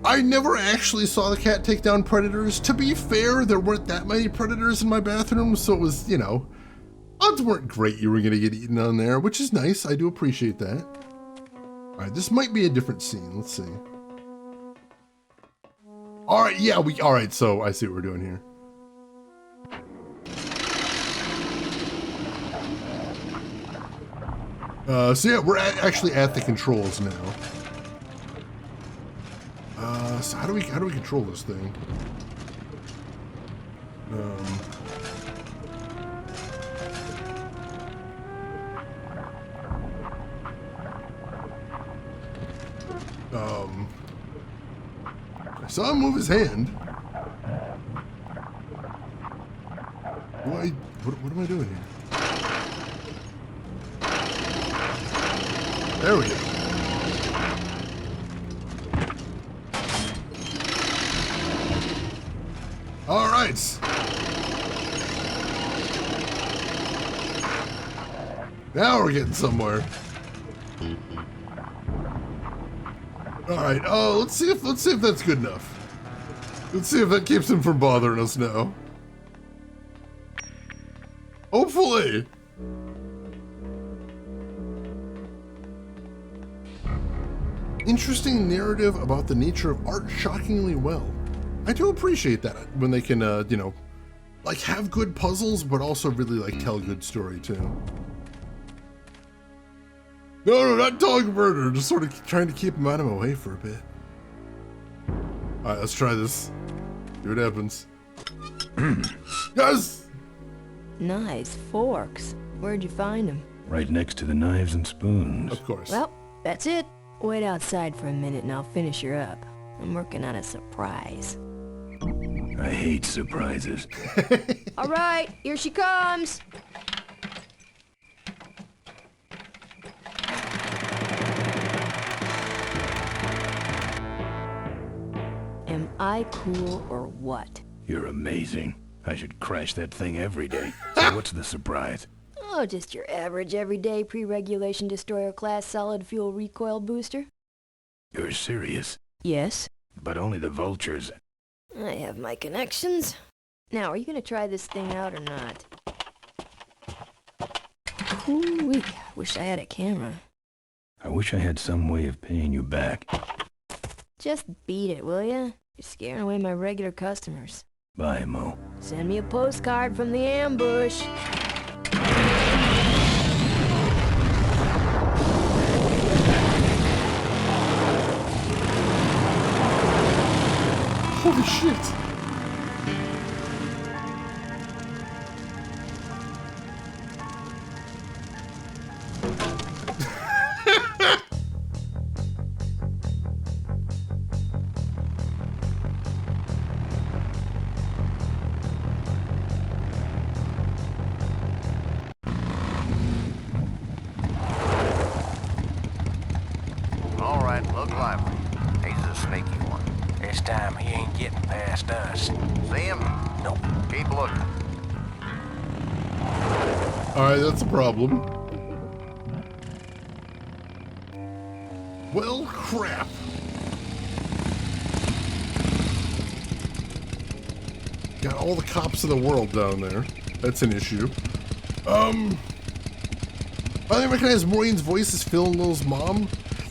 Speaker 1: I never actually saw the cat take down predators. To be fair, there weren't that many predators in my bathroom, so it was, you know, odds weren't great you were gonna get eaten on there, which is nice. I do appreciate that. All right, this might be a different scene. Let's see. All right, yeah, all right, so I see what we're doing here. So yeah, we're actually at the controls now. So how do we control this thing? I saw him move his hand. What am I doing here? There we go. All right. Now we're getting somewhere. All right. Oh, let's see if that's good enough. Let's see if that keeps him from bothering us now. Hopefully. Interesting narrative about the nature of art, shockingly well. I do appreciate that when they can, you know, like have good puzzles, but also really like tell a good story too. No, not dog murder. Just sort of trying to keep him out of my way for a bit. All right, let's try this. See what happens. Yes.
Speaker 10: Nice forks. Where'd you find them?
Speaker 2: Right next to the knives and spoons.
Speaker 1: Of course.
Speaker 10: Well, that's it. Wait outside for a minute and I'll finish her up. I'm working on a surprise.
Speaker 2: I hate surprises.
Speaker 10: All right, here she comes. Am I cool or what?
Speaker 2: You're amazing. I should crash that thing every day. So what's the surprise?
Speaker 10: Oh, just your average everyday pre-regulation destroyer class solid fuel recoil booster.
Speaker 2: You're serious?
Speaker 10: Yes.
Speaker 2: But only the vultures.
Speaker 10: I have my connections. Now, are you gonna try this thing out or not? Ooh-wee, wish I had a camera.
Speaker 2: I wish I had some way of paying you back.
Speaker 10: Just beat it, will ya? You're scaring away my regular customers.
Speaker 2: Bye, Mo.
Speaker 10: Send me a postcard from the ambush.
Speaker 1: Holy shit.
Speaker 11: All right, look lively. He's a sneaky one.
Speaker 12: This time he ain't getting past us.
Speaker 11: See him?
Speaker 12: Nope.
Speaker 11: Keep looking.
Speaker 1: All right, that's a problem. Well, crap. Got all the cops in the world down there. That's an issue. I recognize Maureen's voice as Phil and Lil's mom.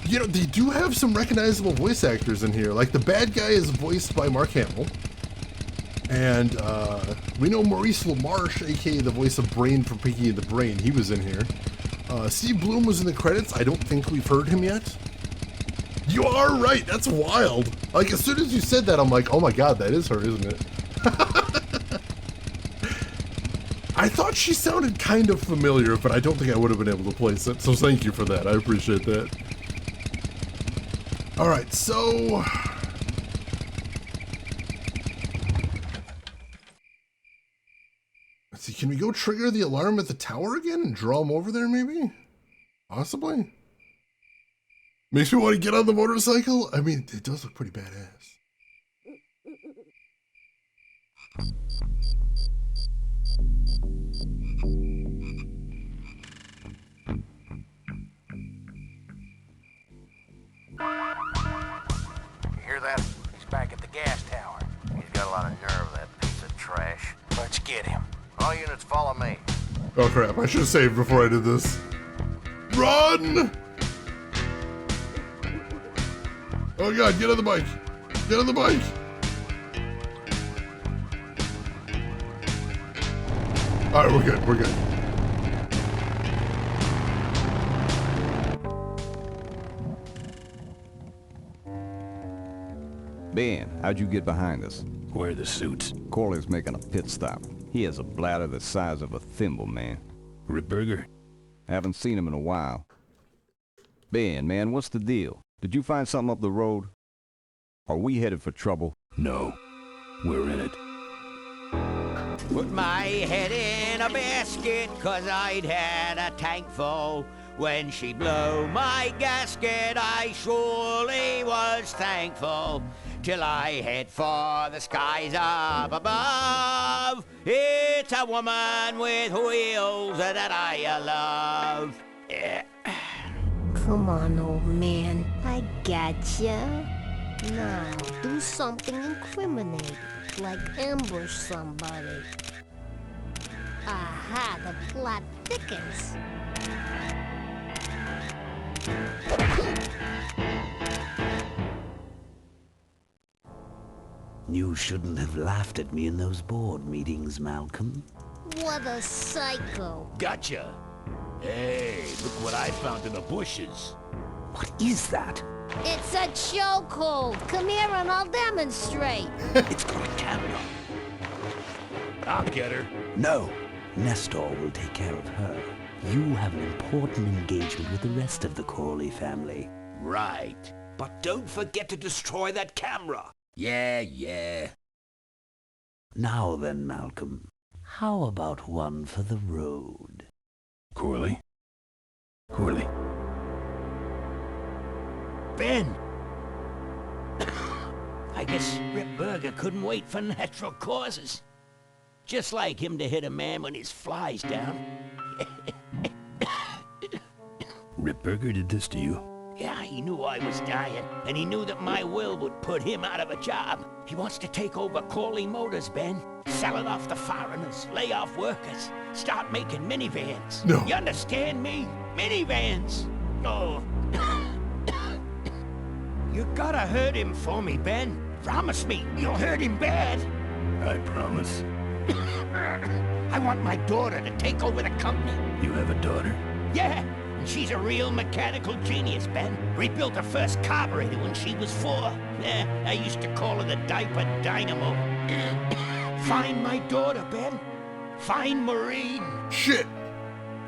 Speaker 1: You know, they do have some recognizable voice actors in here. Like, the bad guy is voiced by Mark Hamill. And we know Maurice LaMarche, aka the voice of Brain from Pinky and the Brain. He was in here. Steve Bloom was in the credits. I don't think we've heard him yet. You are right. That's wild. Like, as soon as you said that, I'm like, oh my god, that is her, isn't it? I thought she sounded kind of familiar, but I don't think I would have been able to place it, so thank you for that. I appreciate that. Alright, so... let's see, can we go trigger the alarm at the tower again and draw him over there, maybe? Possibly. Makes me want to get on the motorcycle? I mean, it does look pretty badass.
Speaker 11: You hear that? He's back at the gas tower. He's got a lot of nerve, that piece of trash. Let's get him. All units follow me.
Speaker 1: Oh crap, I should have saved before I did this. Run! Oh god, get on the bike. Get on the bike. Alright, we're good, we're good.
Speaker 6: Ben, how'd you get behind us?
Speaker 2: Where are the suits?
Speaker 6: Corley's making a pit stop. He has a bladder the size of a thimble, man.
Speaker 2: Ripburger?
Speaker 6: Haven't seen him in a while. Ben, man, what's the deal? Did you find something up the road? Are we headed for trouble?
Speaker 2: No. We're in it.
Speaker 3: Put my head in a basket, 'cause I'd had a tank full. When she blew my gasket, I surely was thankful. Till I head for the skies up above. It's a woman with wheels that I love.
Speaker 9: Come on, old man. I gotcha. Now, do something incriminating, like ambush somebody. Aha, the plot thickens.
Speaker 4: You shouldn't have laughed at me in those board meetings, Malcolm.
Speaker 9: What a psycho.
Speaker 12: Gotcha. Hey, look what I found in the bushes.
Speaker 4: What is that?
Speaker 9: It's a chokehold. Come here and I'll demonstrate.
Speaker 4: It's got a camera.
Speaker 12: I'll get her.
Speaker 4: No. Nestor will take care of her. You have an important engagement with the rest of the Corley family.
Speaker 12: Right.
Speaker 4: But don't forget to destroy that camera.
Speaker 12: Yeah.
Speaker 4: Now then, Malcolm, how about one for the road?
Speaker 2: Corley? Corley?
Speaker 3: Ben! I guess Rip Burger couldn't wait for natural causes. Just like him to hit a man when his fly's down.
Speaker 2: Ripburger did this to you?
Speaker 3: Yeah, he knew I was dying, and he knew that my will would put him out of a job. He wants to take over Corley Motors, Ben. Sell it off to foreigners, lay off workers, start making minivans.
Speaker 1: No.
Speaker 3: You understand me? Minivans. Oh. You gotta hurt him for me, Ben. Promise me you'll hurt him bad.
Speaker 2: I promise.
Speaker 3: I want my daughter to take over the company.
Speaker 2: You have a daughter?
Speaker 3: Yeah, and she's a real mechanical genius, Ben. Rebuilt her first carburetor when she was 4. I used to call her the diaper dynamo. Find my daughter, Ben. Find Maureen.
Speaker 1: Shit.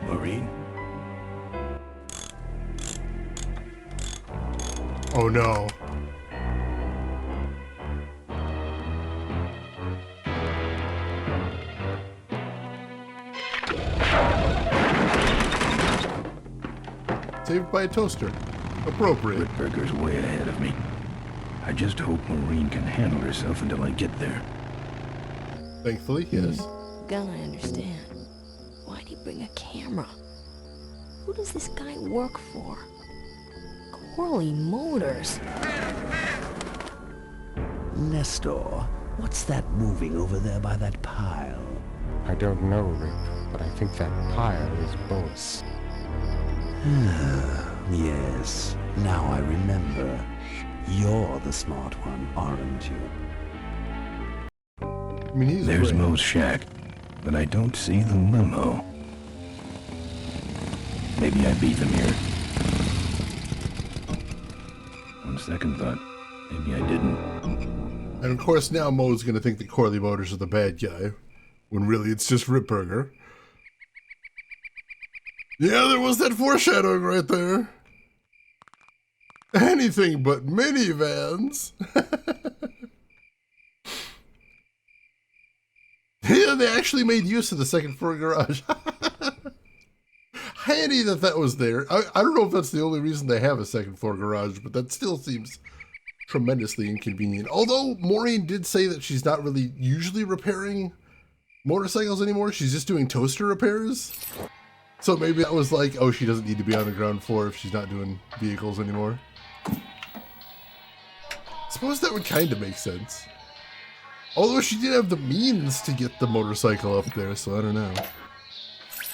Speaker 2: Maureen?
Speaker 1: Oh no. Saved by a toaster. Appropriate.
Speaker 2: Ripburger's way ahead of me. I just hope Maureen can handle herself until I get there.
Speaker 1: Thankfully, yes.
Speaker 10: Gonna understand. Why'd he bring a camera? Who does this guy work for? Corley Motors.
Speaker 4: Nestor, What's that moving over there by that pile?
Speaker 8: I don't know, Rip, but I think that pile is bullets.
Speaker 4: Yes, now I remember. You're the smart one, aren't you?
Speaker 1: I mean, he's
Speaker 2: There's
Speaker 1: great.
Speaker 2: Mo's shack, but I don't see the limo. Maybe I beat them here. On second thought, maybe I didn't.
Speaker 1: And of course now Mo's gonna think that Corley Motors are the bad guy, when really it's just Ripburger. Yeah, there was that foreshadowing right there. Anything but minivans. Yeah, they actually made use of the second floor garage. Handy that was there. I don't know if that's the only reason they have a second floor garage, but that still seems tremendously inconvenient. Although Maureen did say that she's not really usually repairing motorcycles anymore. She's just doing toaster repairs. So maybe that was like, oh, she doesn't need to be on the ground floor if she's not doing vehicles anymore. I suppose that would kind of make sense. Although she did have the means to get the motorcycle up there, so I don't know.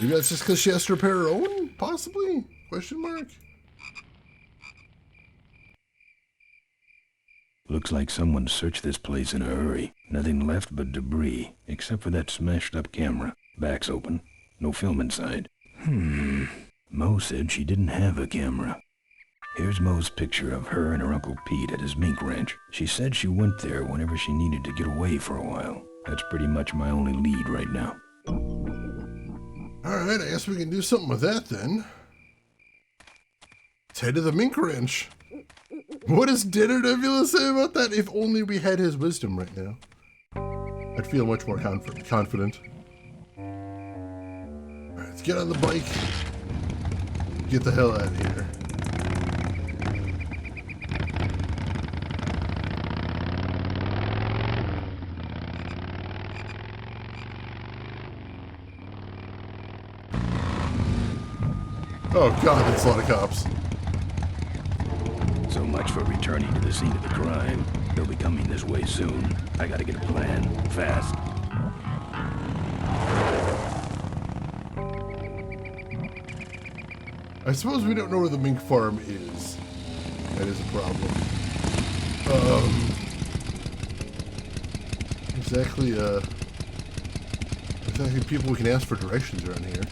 Speaker 1: Maybe that's just because she has to repair her own? Possibly? Question mark?
Speaker 2: Looks like someone searched this place in a hurry. Nothing left but debris, except for that smashed up camera. Back's open. No film inside. Mo said she didn't have a camera. Here's Mo's picture of her and her Uncle Pete at his mink ranch. She said she went there whenever she needed to get away for a while. That's pretty much my only lead right now.
Speaker 1: Alright, I guess we can do something with that then. Let's head to the mink ranch. What does Dinner Nebula say about that? If only we had his wisdom right now. I'd feel much more confident. Alright, let's get on the bike. Get the hell out of here. Oh god, that's a lot of cops.
Speaker 2: So much for returning to the scene of the crime. They'll be coming this way soon. I gotta get a plan. Fast.
Speaker 1: I suppose we don't know where the mink farm is. That is a problem. Exactly people we can ask for directions around here.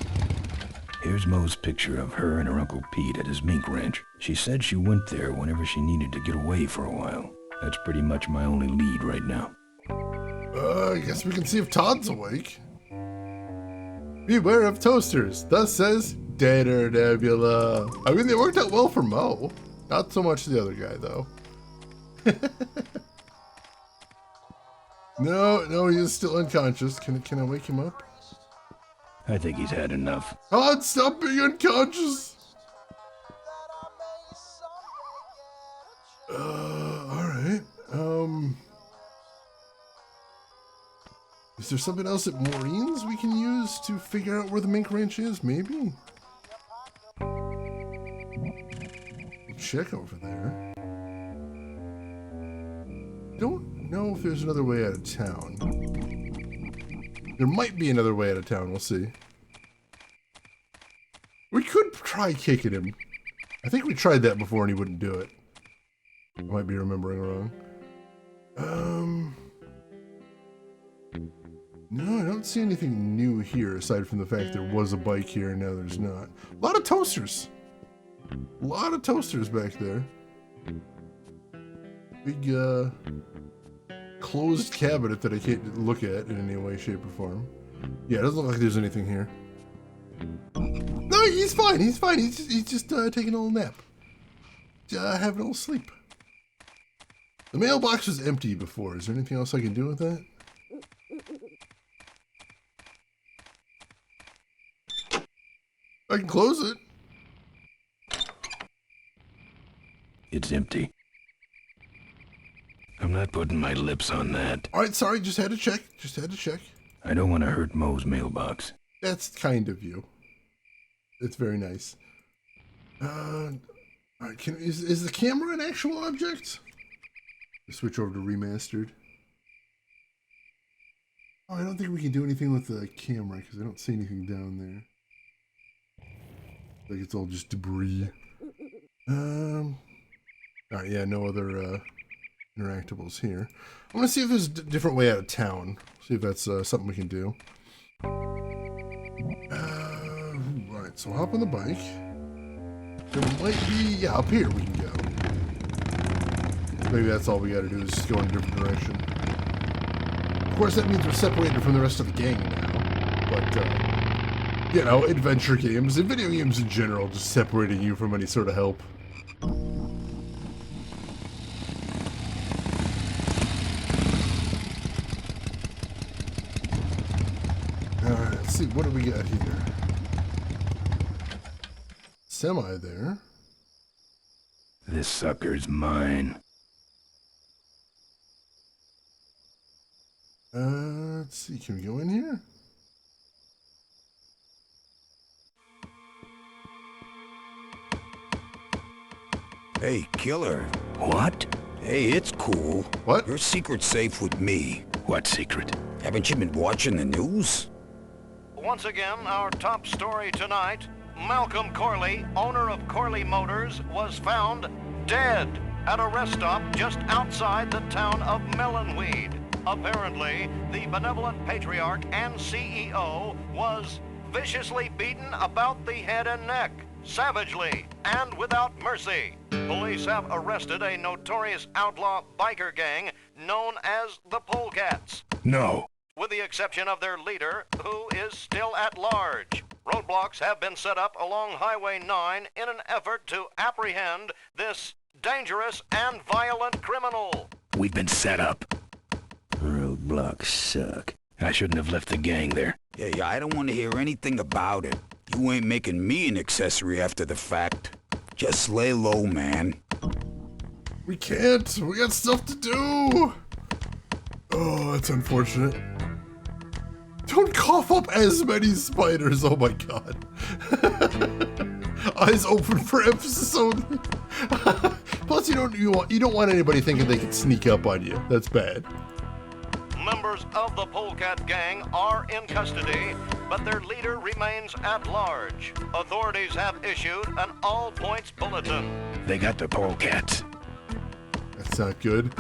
Speaker 2: Here's Mo's picture of her and her Uncle Pete at his mink ranch. She said she went there whenever she needed to get away for a while. That's pretty much my only lead right now.
Speaker 1: I guess we can see if Todd's awake. Beware of toasters, thus says Dinner Nebula. I mean, they worked out well for Mo. Not so much the other guy, though. No, he is still unconscious. Can I wake him up?
Speaker 2: I think he's had enough.
Speaker 1: Todd, stop being unconscious! Alright. Is there something else at Maureen's we can use to figure out where the mink ranch is? Maybe? We'll check over there. Don't know if there's another way out of town. There might be another way out of town, we'll see. We could try kicking him. I think we tried that before and he wouldn't do it. I might be remembering wrong. No, I don't see anything new here aside from the fact there was a bike here and now there's not. A lot of toasters. A lot of toasters back there. Big, closed cabinet that I can't look at in any way, shape, or form. Yeah, it doesn't look like there's anything here. No, he's fine. He's fine. He's just taking a little nap. Having a little sleep. The mailbox was empty before. Is there anything else I can do with that? I can close it.
Speaker 2: It's empty. I'm not putting my lips on that.
Speaker 1: Alright, sorry, just had to check.
Speaker 2: I don't want to hurt Mo's mailbox.
Speaker 1: That's kind of you. It's very nice. Alright, is the camera an actual object? Switch over to remastered. Oh, I don't think we can do anything with the camera because I don't see anything down there. Like it's all just debris. Alright, yeah, no other interactables here. I'm gonna see if there's a different way out of town. See if that's something we can do. Right, so hop on the bike. There might be, yeah, up here we can go. Maybe that's all we gotta do is just go in a different direction. Of course, that means we're separated from the rest of the gang now. But, you know, adventure games and video games in general, just separating you from any sort of help. Alright, let's see, what do we got here? Semi there.
Speaker 2: This sucker's mine.
Speaker 1: Let's see, can we go in here?
Speaker 7: Hey, killer.
Speaker 2: What?
Speaker 7: Hey, it's cool.
Speaker 1: What?
Speaker 7: Your secret's safe with me.
Speaker 2: What secret?
Speaker 7: Haven't you been watching the news?
Speaker 11: Once again, our top story tonight, Malcolm Corley, owner of Corley Motors, was found dead at a rest stop just outside the town of Melonweed. Apparently, the benevolent patriarch and CEO was viciously beaten about the head and neck, savagely and without mercy. Police have arrested a notorious outlaw biker gang known as the Polecats.
Speaker 2: No.
Speaker 11: With the exception of their leader, who is still at large. Roadblocks have been set up along Highway 9 in an effort to apprehend this dangerous and violent criminal.
Speaker 2: We've been set up.
Speaker 4: Roadblocks suck.
Speaker 2: I shouldn't have left the gang there.
Speaker 7: Yeah, I don't want to hear anything about it. You ain't making me an accessory after the fact. Just lay low, man.
Speaker 1: We can't. We got stuff to do. Oh, that's unfortunate. Don't cough up as many spiders. Oh my god. Eyes open for emphasis only. Plus, you don't want anybody thinking they can sneak up on you. That's bad.
Speaker 11: Members of the Polecat gang are in custody, but their leader remains at large. Authorities have issued an all-points bulletin.
Speaker 2: They got the polecats.
Speaker 1: That's not good.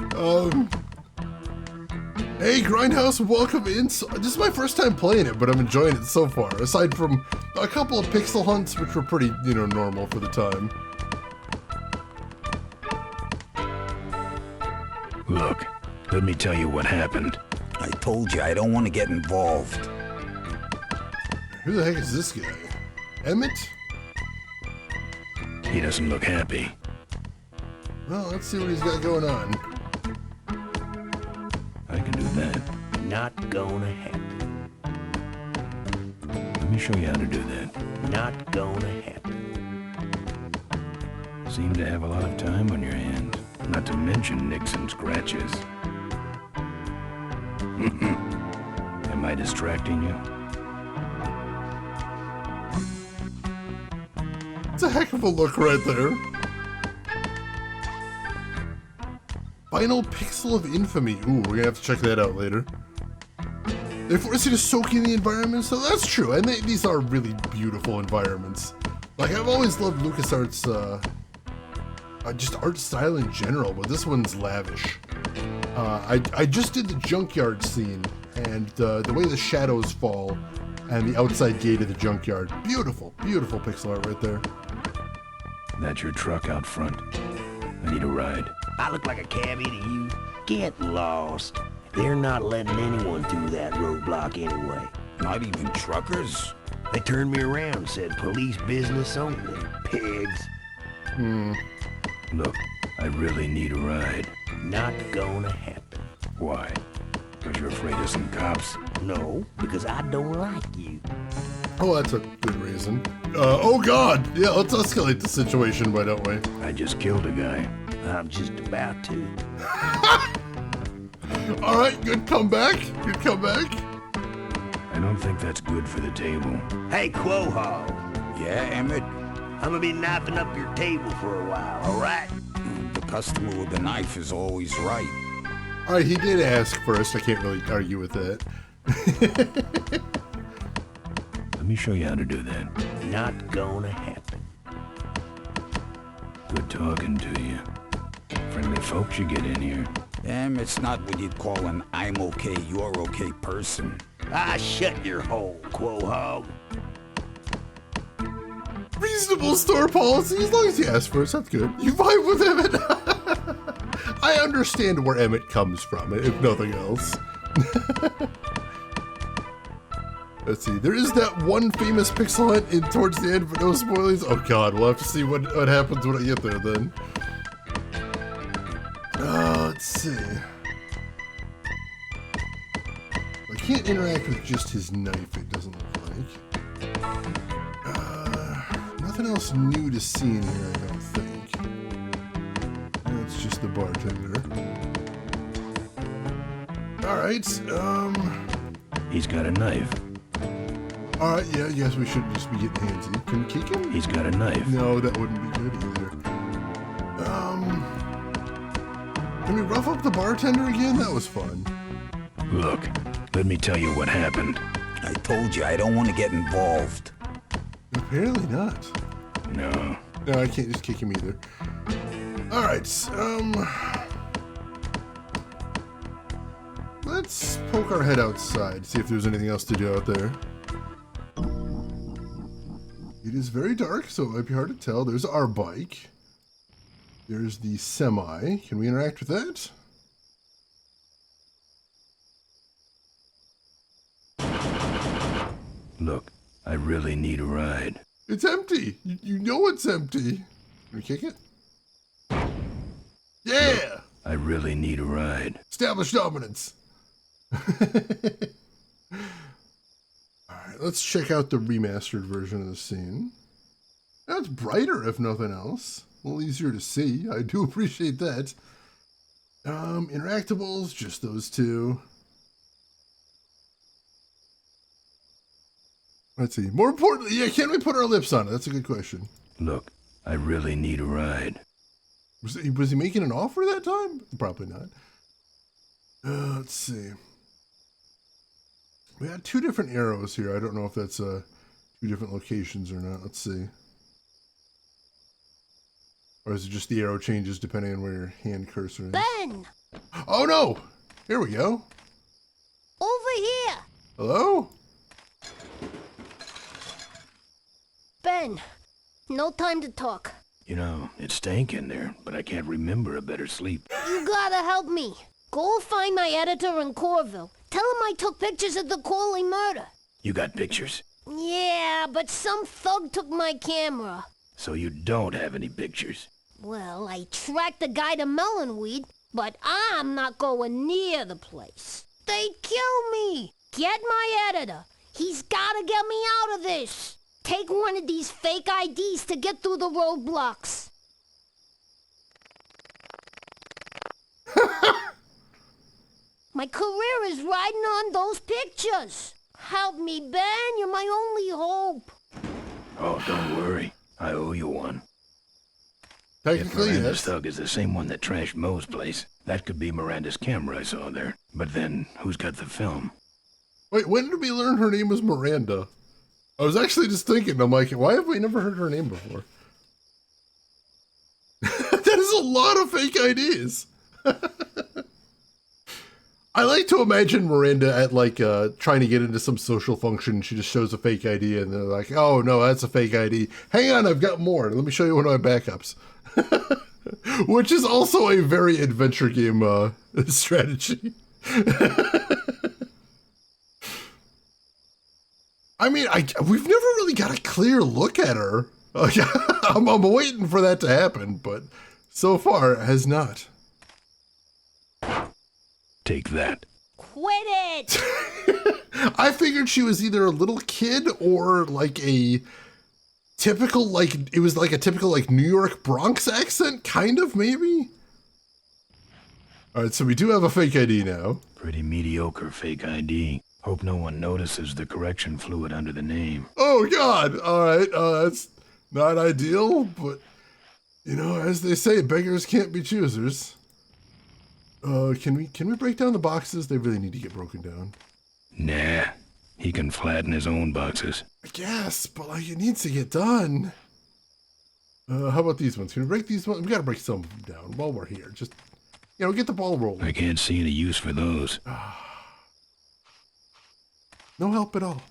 Speaker 1: Hey, Grindhouse, welcome in. So, this is my first time playing it, but I'm enjoying it so far. Aside from a couple of pixel hunts, which were pretty, normal for the time.
Speaker 2: Look, let me tell you what happened.
Speaker 7: I told you I don't want to get involved.
Speaker 1: Who the heck is this guy? Emmett?
Speaker 2: He doesn't look happy.
Speaker 1: Well, let's see what he's got going on.
Speaker 2: I can do that.
Speaker 4: Not gonna happen.
Speaker 2: Let me show you how to do that.
Speaker 4: Not gonna happen.
Speaker 2: Seem to have a lot of time on your hands. Not to mention nicks and scratches. Am I distracting you?
Speaker 1: It's a heck of a look right there. Final Pixel of Infamy. Ooh, we're gonna have to check that out later. They force you to soak in the environment, so that's true. And these are really beautiful environments. Like, I've always loved LucasArts, just art style in general, but this one's lavish. I just did the junkyard scene, and the way the shadows fall, and the outside gate of the junkyard. Beautiful, beautiful pixel art right there.
Speaker 2: That's your truck out front. I need a ride.
Speaker 4: I look like a cabbie to you? Get lost. They're not letting anyone through that roadblock anyway.
Speaker 7: Not even truckers?
Speaker 4: They turned me around and said police business only. Pigs.
Speaker 2: Look, I really need a ride.
Speaker 4: Not gonna happen.
Speaker 2: Why? Because you're afraid of some cops?
Speaker 4: No, because I don't like you.
Speaker 1: Oh, that's a good reason. Oh god! Yeah, let's escalate the situation, why don't we?
Speaker 2: I just killed a guy.
Speaker 4: I'm just about to.
Speaker 1: Alright, good comeback. Good comeback.
Speaker 2: I don't think that's good for the table.
Speaker 4: Hey, Quoho.
Speaker 7: Yeah, Emmett?
Speaker 4: I'm gonna be knifing up your table for a while, alright?
Speaker 7: The customer with the knife is always right.
Speaker 1: Alright, he did ask first. I can't really argue with that.
Speaker 2: Let me show you how to do that.
Speaker 12: Not gonna happen.
Speaker 2: Good talking to you. Friendly folks you get in here.
Speaker 7: It's not what you'd call an I'm okay, you're okay person.
Speaker 3: Ah, shut your hole, quo-hog.
Speaker 1: Reasonable store policy, as long as you ask for it, that's good. You vibe with Emmett? I understand where Emmett comes from, if nothing else. Let's see, there is that one famous pixel hunt in towards the end, but no spoilers. Oh god, we'll have to see what happens when I get there then. Let's see. I can't interact with just his knife, it doesn't look like. Nothing else new to see in here, I don't think. It's just the bartender. Alright,
Speaker 2: He's got a knife.
Speaker 1: Alright, yeah, I guess we shouldn't just be getting handsy. Can we kick him?
Speaker 2: He's got a knife.
Speaker 1: No, that wouldn't be good either. Can we rough up the bartender again? That was fun.
Speaker 2: Look, let me tell you what happened.
Speaker 7: I told you, I don't want to get involved.
Speaker 1: Apparently not.
Speaker 2: No.
Speaker 1: No, I can't just kick him either. Alright, let's poke our head outside, see if there's anything else to do out there. It is very dark, so it might be hard to tell. There's our bike. There's the semi. Can we interact with that?
Speaker 2: Look, I really need a ride.
Speaker 1: It's empty. You know it's empty. Can we kick it? Yeah!
Speaker 2: Look, I really need a ride.
Speaker 1: Establish dominance. Alright, let's check out the remastered version of the scene. That's brighter, if nothing else. A little easier to see. I do appreciate that. Interactables, just those two. Let's see. More importantly, yeah, can we put our lips on it? That's a good question.
Speaker 2: Look, I really need a ride.
Speaker 1: Was he making an offer that time? Probably not. Let's see. We had two different arrows here. I don't know if that's two different locations or not. Let's see. Or is it just the arrow changes depending on where your hand cursor is?
Speaker 9: Ben!
Speaker 1: Oh no! Here we go.
Speaker 9: Over here!
Speaker 1: Hello?
Speaker 9: Ben, no time to talk.
Speaker 2: You know, it stank in there, but I can't remember a better sleep.
Speaker 9: You gotta help me. Go find my editor in Corville. Tell him I took pictures of the Corley murder.
Speaker 2: You got pictures?
Speaker 9: Yeah, but some thug took my camera.
Speaker 2: So you don't have any pictures?
Speaker 9: Well, I tracked the guy to Melonweed, but I'm not going near the place. They'd kill me. Get my editor. He's gotta get me out of this. Take one of these fake IDs to get through the roadblocks. My career is riding on those pictures. Help me, Ben. You're my only hope.
Speaker 2: Oh, don't worry. I owe you one.
Speaker 1: Technically,
Speaker 2: if Miranda's
Speaker 1: yes.
Speaker 2: thug is the same one that trashed Moe's place, that could be Miranda's camera I saw there. But then, who's got the film?
Speaker 1: Wait, when did we learn her name was Miranda? I was actually just thinking, I'm like, why have we never heard her name before? That is a lot of fake IDs. I like to imagine Miranda at like trying to get into some social function. She just shows a fake ID and they're like, oh no, that's a fake ID. Hang on, I've got more. Let me show you one of my backups. Which is also a very adventure game strategy. I mean, we've never really got a clear look at her. I'm waiting for that to happen, but so far it has not.
Speaker 2: Take that.
Speaker 9: Quit it!
Speaker 1: I figured she was either a little kid or like a typical, like, it was like a typical, like, New York Bronx accent, kind of, maybe? Alright, so we do have a fake ID now.
Speaker 2: Pretty mediocre fake ID. Hope no one notices the correction fluid under the name.
Speaker 1: Oh, God! Alright, that's not ideal, but, you know, as they say, beggars can't be choosers. Can we break down the boxes? They really need to get broken down.
Speaker 2: Nah, he can flatten his own boxes.
Speaker 1: I guess, but like it needs to get done. How about these ones? Can we break these ones? We gotta break some of them down while we're here. Just, get the ball rolling.
Speaker 2: I can't see any use for those.
Speaker 1: No help at all.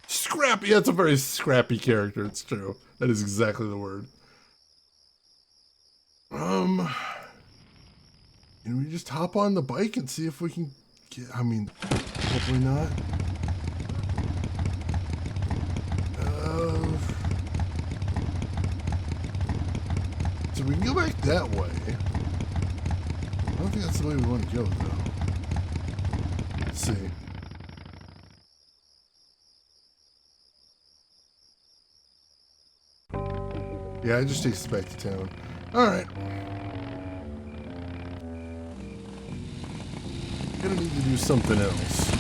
Speaker 1: Scrappy, that's a very scrappy character, it's true. That is exactly the word. Can we just hop on the bike and see if we can get, hopefully not. So we can go back that way. I don't think that's the way we want to go, though. Let's see. Yeah, it just takes us back to town. Alright. Gonna need to do something else.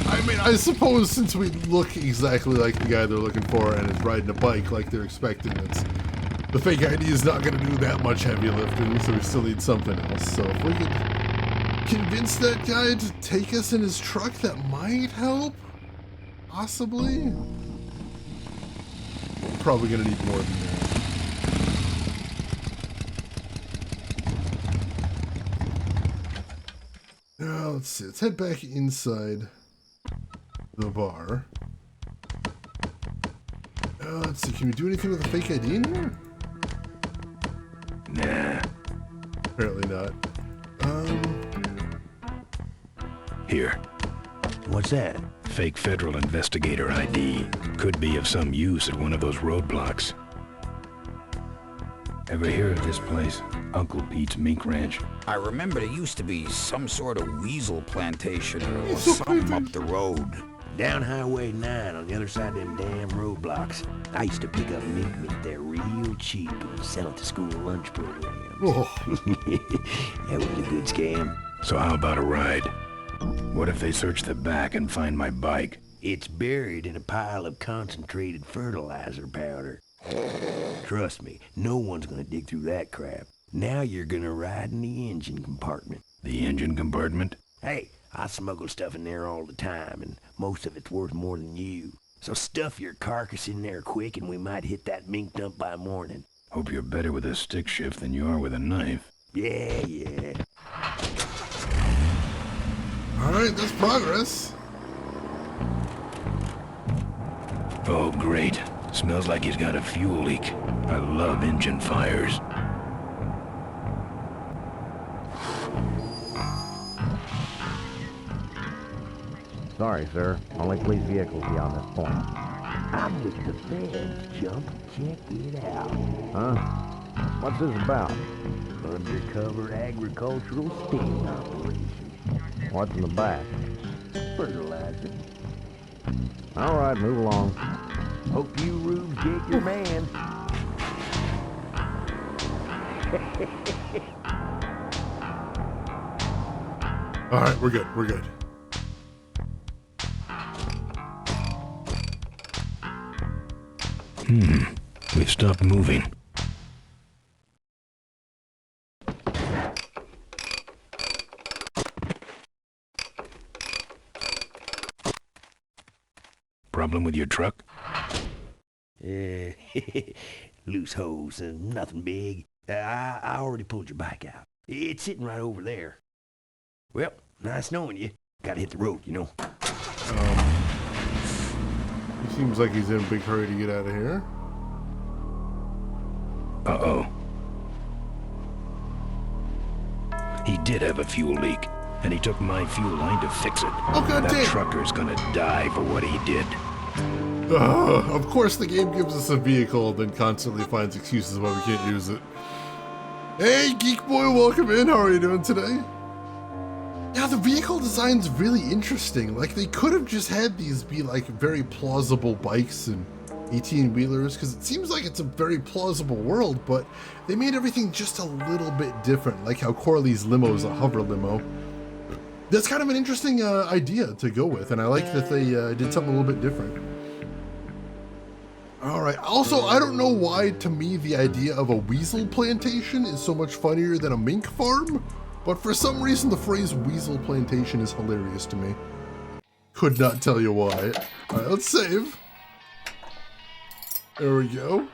Speaker 1: I suppose since we look exactly like the guy they're looking for and is riding a bike like they're expecting, the fake ID is not gonna do that much heavy lifting, so we still need something else. So if we could convince that guy to take us in his truck, that might help? Possibly? We're probably gonna need more than that. Now, let's see. Let's head back inside the bar. Let's see. Can we do anything with a fake ID in here?
Speaker 2: Nah.
Speaker 1: Apparently not.
Speaker 2: Here.
Speaker 4: What's that?
Speaker 2: Fake federal investigator ID. Could be of some use at one of those roadblocks. Ever hear of this place? Uncle Pete's Mink Ranch?
Speaker 7: I remember there used to be some sort of weasel plantation or something up the road.
Speaker 4: Down Highway 9 on the other side of them damn roadblocks. I used to pick up mink meat there real cheap and sell it to school lunch programs.
Speaker 1: Oh.
Speaker 4: That was a good scam.
Speaker 2: So how about a ride? What if they search the back and find my bike?
Speaker 4: It's buried in a pile of concentrated fertilizer powder. Trust me, no one's gonna dig through that crap. Now you're gonna ride in the engine compartment.
Speaker 2: The engine compartment?
Speaker 4: Hey, I smuggle stuff in there all the time, and most of it's worth more than you. So stuff your carcass in there quick, and we might hit that mink dump by morning.
Speaker 2: Hope you're better with a stick shift than you are with a knife.
Speaker 4: Yeah.
Speaker 1: Alright, that's progress.
Speaker 2: Oh, great. Smells like he's got a fuel leak. I love engine fires.
Speaker 11: Sorry, sir. Only police vehicles beyond this point.
Speaker 4: I'm with the feds, Jump. Check it out.
Speaker 11: Huh? What's this about?
Speaker 4: Undercover agricultural sting operation.
Speaker 11: What's in the back?
Speaker 4: Fertilizer.
Speaker 11: All right, move along.
Speaker 4: Hope you rubes get your man.
Speaker 1: Alright, we're good. We're good.
Speaker 2: We've stopped moving. Problem with your truck?
Speaker 4: Loose hose, nothing big. I already pulled your bike out. It's sitting right over there. Well, nice knowing you. Gotta hit the road, you know.
Speaker 1: He seems like he's in a big hurry to get out of here.
Speaker 2: Uh-oh. He did have a fuel leak, and he took my fuel line to fix it.
Speaker 1: Oh, God
Speaker 2: that
Speaker 1: damn.
Speaker 2: trucker's gonna die for what he did.
Speaker 1: Of course the game gives us a vehicle, then constantly finds excuses why we can't use it. Hey, Geek Boy, welcome in. How are you doing today? Yeah, the vehicle design's really interesting. Like, they could have just had these be, like, very plausible bikes and 18-wheelers, because it seems like it's a very plausible world, but they made everything just a little bit different, like how Corley's limo is a hover limo. That's kind of an interesting idea to go with, and I like that they did something a little bit different. Alright, also, I don't know why, to me, the idea of a weasel plantation is so much funnier than a mink farm, but for some reason the phrase weasel plantation is hilarious to me. Could not tell you why. Alright, let's save. There we go.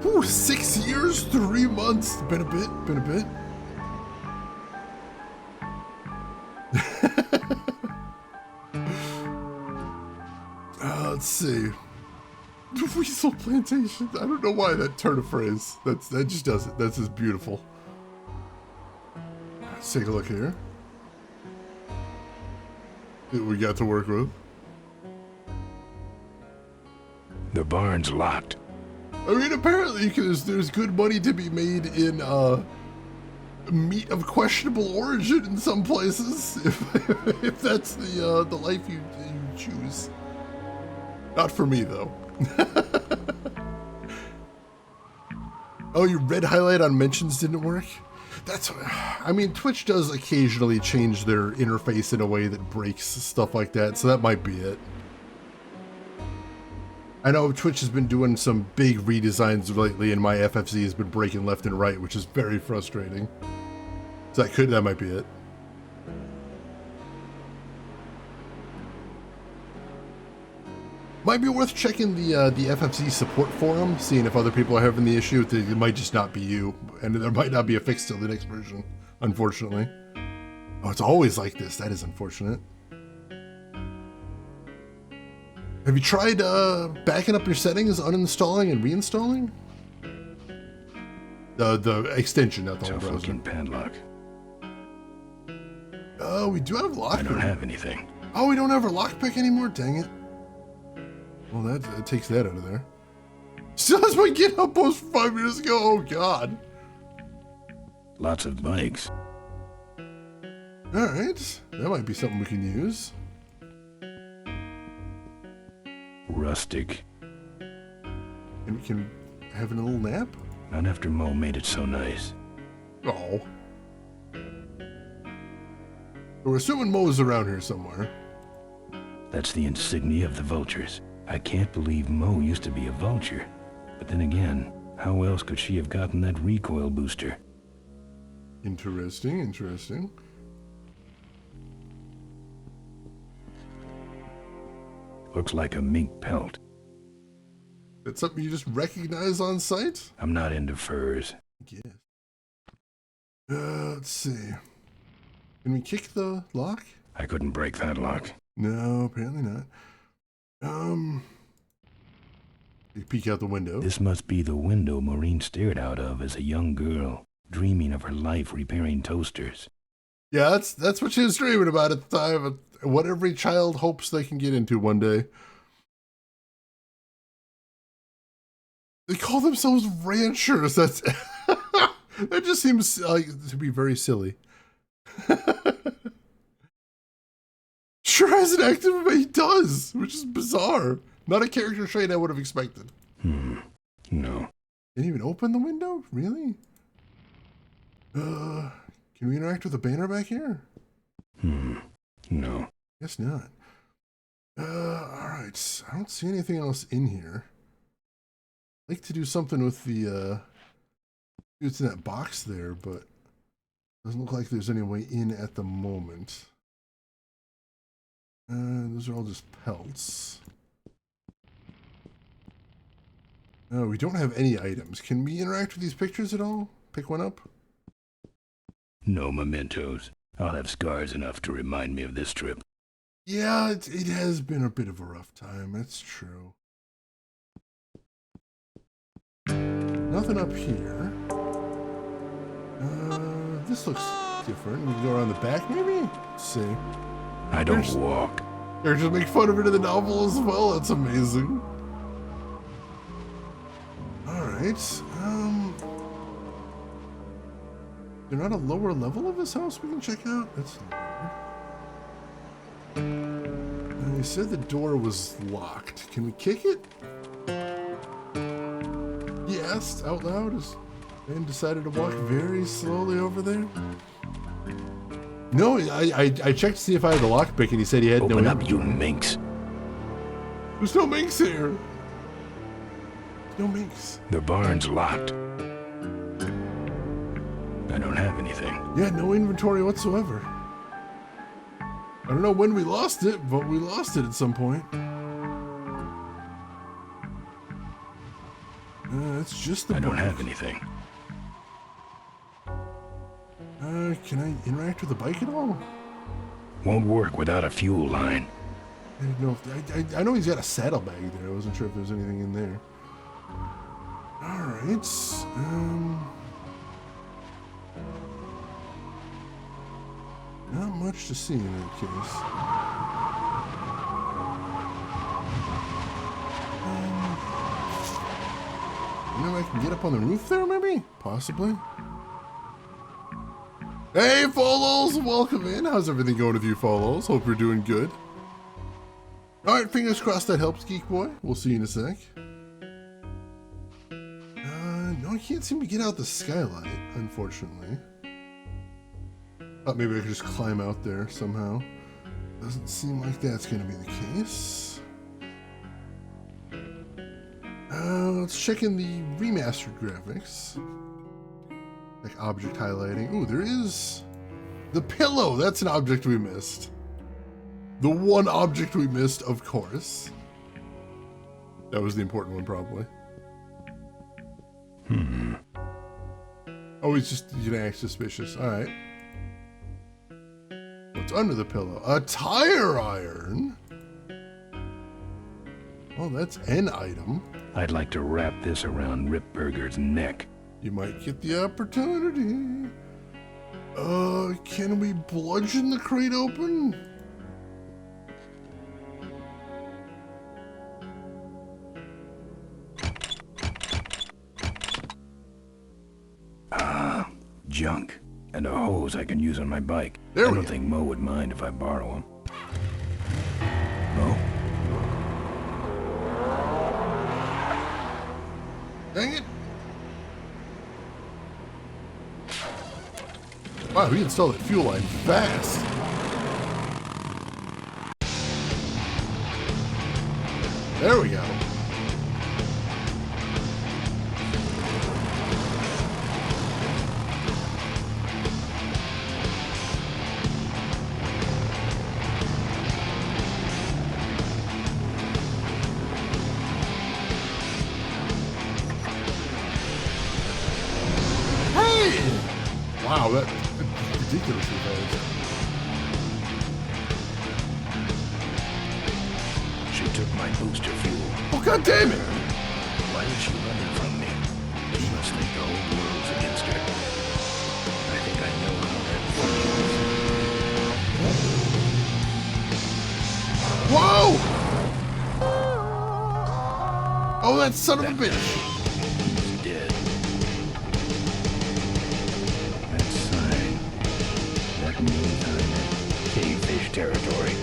Speaker 1: Ooh, 6 years, 3 months. Been a bit. Let's see. Weasel Plantation. I don't know why that turn of phrase. That just does it. That's just beautiful. Let's take a look here. See what we got to work with.
Speaker 2: The barn's locked.
Speaker 1: I mean, apparently, there's good money to be made in meat of questionable origin in some places, if that's the life you choose. Not for me, though. Oh, your red highlight on mentions didn't work? I mean, Twitch does occasionally change their interface in a way that breaks stuff like that, so that might be it. I know Twitch has been doing some big redesigns lately, and my FFZ has been breaking left and right, which is very frustrating. So that might be it. Might be worth checking the FFZ support forum, seeing if other people are having the issue. It might just not be you, and there might not be a fix till the next version, unfortunately. Oh, it's always like this. That is unfortunate. Have you tried backing up your settings, uninstalling and reinstalling? The extension, not the whole browser.
Speaker 2: Fucking padlock.
Speaker 1: Oh, we do have lockpick.
Speaker 2: I don't have anything.
Speaker 1: Oh, we don't have our lockpick anymore? Dang it. Well, that takes that out of there. Still has my GitHub post from 5 years ago. Oh, God.
Speaker 2: Lots of bikes.
Speaker 1: All right. That might be something we can use.
Speaker 2: Rustic.
Speaker 1: And we can have a little nap?
Speaker 2: Not after Mo made it so nice.
Speaker 1: Oh. We're assuming Mo's around here somewhere.
Speaker 2: That's the insignia of the vultures. I can't believe Mo used to be a vulture. But then again, how else could she have gotten that recoil booster?
Speaker 1: Interesting.
Speaker 2: Looks like a mink pelt.
Speaker 1: That's something you just recognize on sight?
Speaker 2: I'm not into furs.
Speaker 1: Yes. Let's see. Can we kick the lock?
Speaker 2: I couldn't break that lock.
Speaker 1: No, apparently not. You peek out the window.
Speaker 2: This must be the window Maureen stared out of as a young girl, dreaming of her life repairing toasters.
Speaker 1: Yeah, that's what she was dreaming about at the time. What every child hopes they can get into one day. They call themselves ranchers. That's that just seems like to be very silly. Sure has an active, but he does, which is bizarre. Not a character trait I would have expected.
Speaker 2: No.
Speaker 1: Didn't even open the window? Really? Can we interact with the banner back here?
Speaker 2: No.
Speaker 1: Guess not. Alright. I don't see anything else in here. I'd like to do something with the, it's in that box there, but doesn't look like there's any way in at the moment. Those are all just pelts. No, we don't have any items. Can we interact with these pictures at all? Pick one up?
Speaker 2: No mementos. I'll have scars enough to remind me of this trip.
Speaker 1: Yeah, it has been a bit of a rough time. That's true. Nothing up here. This looks different. We can go around the back, maybe? Let's see.
Speaker 2: I don't walk.
Speaker 1: Characters make fun of it in the novel as well. That's amazing. Alright. They're not a lower level of this house we can check out? That's weird. They said the door was locked. Can we kick it? He asked out loud as Ben decided to walk very slowly over there. No, I checked to see if I had the lockpick and he said he had no.
Speaker 2: Open up, you minx.
Speaker 1: There's no minx here. No minx.
Speaker 2: The barn's locked. I don't have anything.
Speaker 1: Yeah, no inventory whatsoever. I don't know when we lost it, but we lost it at some point. It's just the
Speaker 2: I don't
Speaker 1: bike.
Speaker 2: have anything.
Speaker 1: Can I interact with the bike at all?
Speaker 2: Won't work without a fuel line.
Speaker 1: I didn't know if I know he's got a saddlebag there. I wasn't sure if there was anything in there. All right. Not much to see in that case. You know, I can get up on the roof there, maybe? Possibly. Hey, Folos! Welcome in. How's everything going with you, Folos? Hope you're doing good. Alright, fingers crossed that helps, Geek Boy. We'll see you in a sec. No, I can't seem to get out the skylight, unfortunately. Thought maybe I could just climb out there somehow. Doesn't seem like that's going to be the case. Let's check in the remastered graphics. Like object highlighting. Ooh, there is the pillow. That's an object we missed. The one object we missed, of course. That was the important one, probably. Oh, it's just, you can act suspicious. All right. What's under the pillow? A tire iron. Oh, that's an item.
Speaker 2: I'd like to wrap this around Ripburger's neck.
Speaker 1: You might get the opportunity. Can we bludgeon the crate open?
Speaker 2: Junk. And a hose I can use on my bike.
Speaker 1: There
Speaker 2: I don't think Mo would mind if I borrow him. Mo?
Speaker 1: Dang it. Wow, we installed the fuel line fast. There we go. Wow, that's ridiculously fast.
Speaker 2: She took my booster fuel.
Speaker 1: Oh, God damn it!
Speaker 2: Why is she running from me? She must think the whole world's against her. I think I know how that
Speaker 1: works. Whoa! Oh, that son of a bitch!
Speaker 2: He's dead. That means I'm in cavefish territory.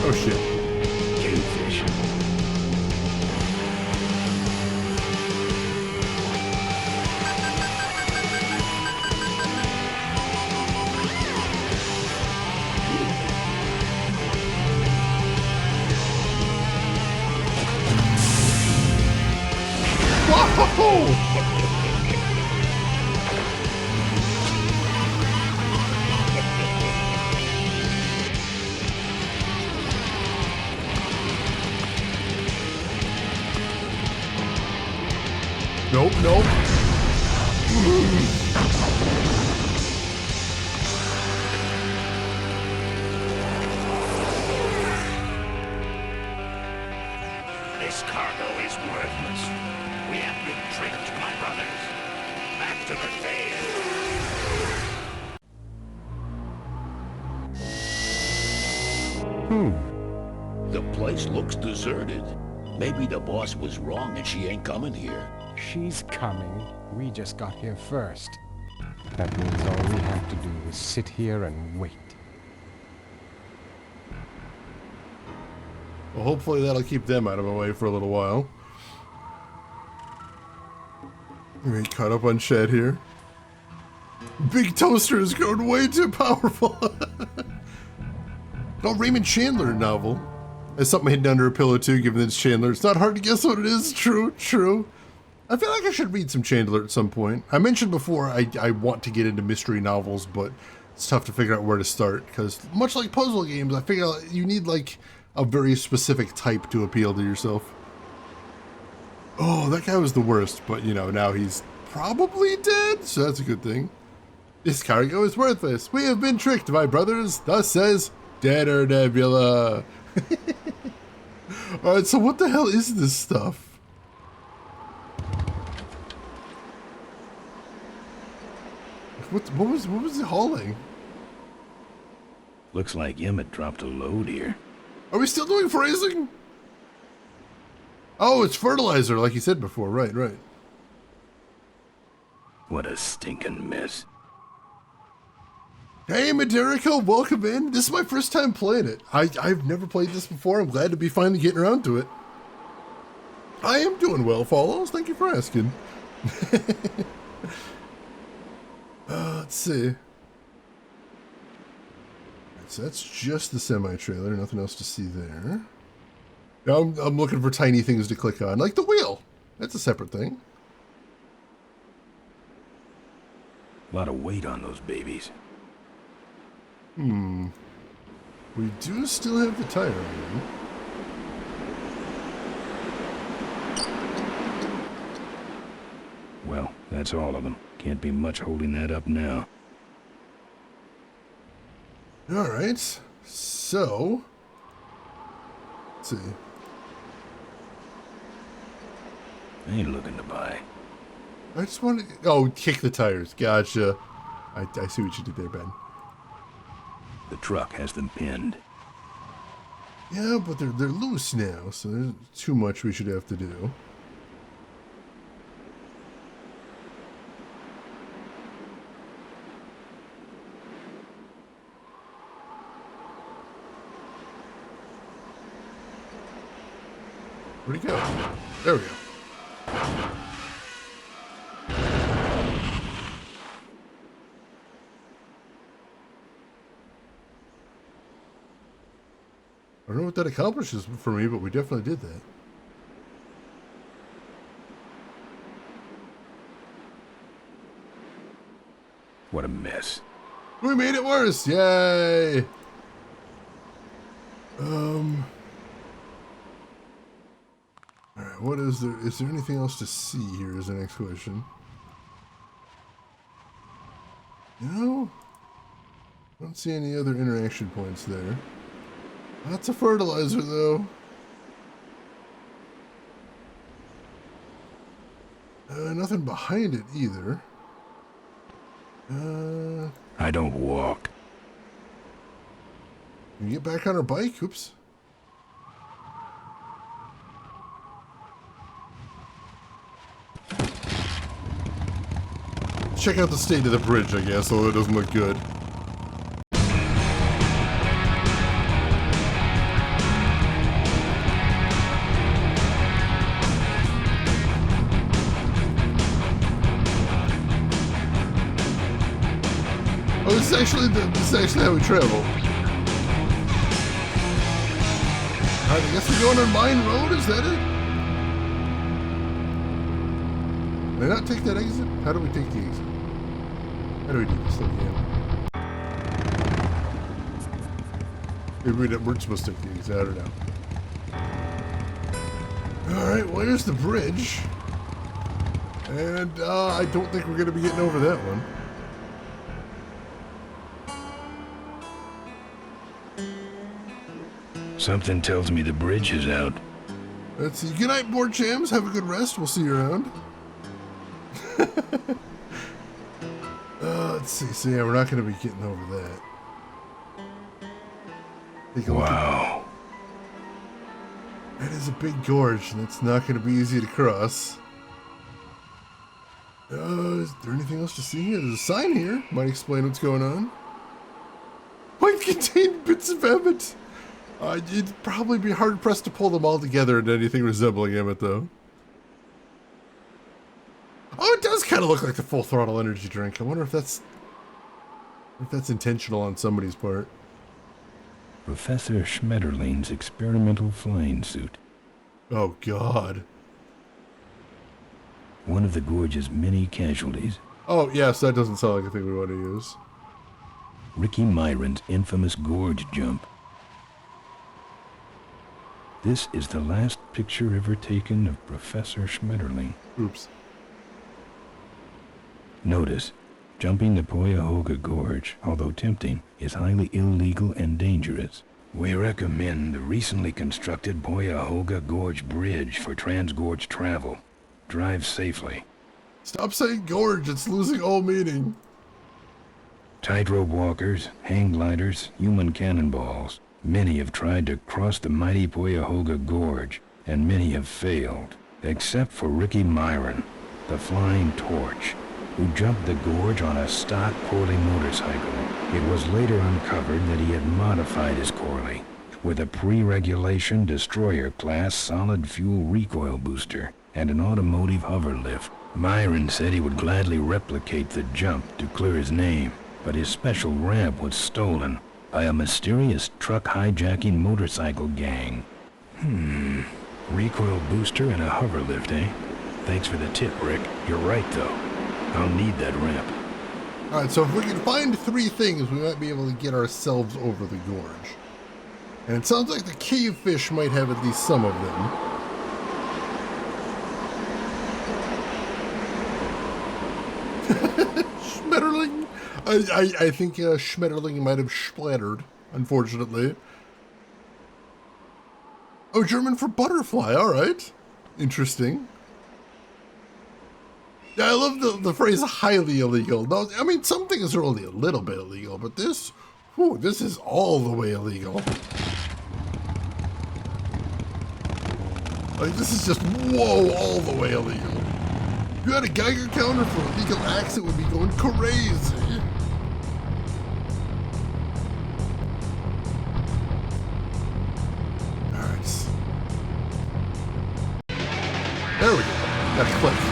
Speaker 1: Oh shit.
Speaker 2: Cavefish.
Speaker 1: Nope, nope.
Speaker 5: This cargo is worthless. We have been tricked, my brothers. Back to the cave.
Speaker 14: The place looks deserted. Maybe the boss was wrong and she ain't coming here.
Speaker 8: She's coming. We just got here first. That means all we have to do is sit here and wait.
Speaker 1: Well, hopefully that'll keep them out of my way for a little while. We caught up on Shed here. Big Toaster is going way too powerful. Oh, Raymond Chandler novel. There's something hidden under a pillow too, given that it's Chandler. It's not hard to guess what it is. True, true. I feel like I should read some Chandler at some point. I mentioned before I want to get into mystery novels, but it's tough to figure out where to start, because much like puzzle games, I figure you need like a very specific type to appeal to yourself. Oh, that guy was the worst, but you know, now he's probably dead, so that's a good thing. This cargo is worthless. We have been tricked, my brothers. Thus says Deader Nebula. Alright, so what the hell is this stuff? What was it hauling?
Speaker 2: Looks like Emmett dropped a load here.
Speaker 1: Are we still doing phrasing? Oh, it's fertilizer, like you said before. Right, right.
Speaker 2: What a stinking mess.
Speaker 1: Hey, Maderico, welcome in. This is my first time playing it. I've never played this before. I'm glad to be finally getting around to it. I am doing well, Follows. Thank you for asking. Let's see. So that's just the semi-trailer. Nothing else to see there. Now I'm looking for tiny things to click on, like the wheel. That's a separate thing.
Speaker 2: A lot of weight on those babies.
Speaker 1: We do still have the tire on.
Speaker 2: Well, that's all of them. Can't be much holding that up now.
Speaker 1: Alright, so... let's see.
Speaker 2: I ain't looking to buy.
Speaker 1: I just want to... oh, kick the tires. Gotcha. I see what you did there, Ben.
Speaker 2: The truck has them pinned.
Speaker 1: Yeah, but they're loose now, so there's too much we should have to do. Where'd he go? There we go. I don't know what that accomplishes for me, but we definitely did that.
Speaker 2: What a mess.
Speaker 1: We made it worse! Yay! Alright, what is there? Is there anything else to see here is the next question. No? I don't see any other interaction points there. Lots of fertilizer, though. Nothing behind it, either.
Speaker 2: I don't walk.
Speaker 1: Can we get back on our bike? Oops. Check out the state of the bridge, I guess, although it doesn't look good. Oh, this is actually how we travel. Alright, I guess we're going on Mine Road, is that it? Did I not take that exit? How do we take the exit? How do we do this thing again? Maybe we're supposed to take the exit, I don't know. Alright, well here's the bridge. And I don't think we're going to be getting over that one.
Speaker 2: Something tells me the bridge is out.
Speaker 1: Let's see. Good night, board jams. Have a good rest. We'll see you around. Let's see. So yeah, we're not going to be getting over that. Take a look at that. That is a big gorge, and it's not going to be easy to cross. Is there anything else to see here? There's a sign here. Might explain what's going on. Might contain bits of Emmett. You'd probably be hard-pressed to pull them all together into anything resembling Emmett, though. Oh, it does kind of look like the Full Throttle energy drink. I wonder if that's intentional on somebody's part.
Speaker 2: Professor Schmetterling's experimental flying suit.
Speaker 1: Oh, God.
Speaker 2: One of the gorge's many casualties.
Speaker 1: Oh, yes, that doesn't sound like a thing we want to use.
Speaker 2: Ricky Myron's infamous gorge jump. This is the last picture ever taken of Professor Schmetterling.
Speaker 1: Oops.
Speaker 2: Notice, jumping the Cuyahoga Gorge, although tempting, is highly illegal and dangerous. We recommend the recently constructed Cuyahoga Gorge Bridge for transgorge travel. Drive safely.
Speaker 1: Stop saying gorge, it's losing all meaning.
Speaker 2: Tightrope walkers, hang gliders, human cannonballs. Many have tried to cross the mighty Cuyahoga Gorge, and many have failed, except for Ricky Myron, the Flying Torch, who jumped the gorge on a stock Corley motorcycle. It was later uncovered that he had modified his Corley with a pre-regulation destroyer-class solid-fuel recoil booster and an automotive hover lift. Myron said he would gladly replicate the jump to clear his name, but his special ramp was stolen by a mysterious truck hijacking motorcycle gang. Recoil booster and a hover lift, eh? Thanks for the tip, Rick. You're right, though. I'll need that ramp.
Speaker 1: Alright, so if we can find 3 things, we might be able to get ourselves over the gorge. And it sounds like the cave fish might have at least some of them. Schmetterling? I think Schmetterling might have splattered, unfortunately. Oh, German for butterfly, alright. Interesting. Yeah, I love the phrase highly illegal. No, I mean, some things are only a little bit illegal, but this is all the way illegal. Like, this is just, whoa, all the way illegal. If you had a Geiger counter for illegal acts, it would be going crazy. Alright. There we go. That's cliff.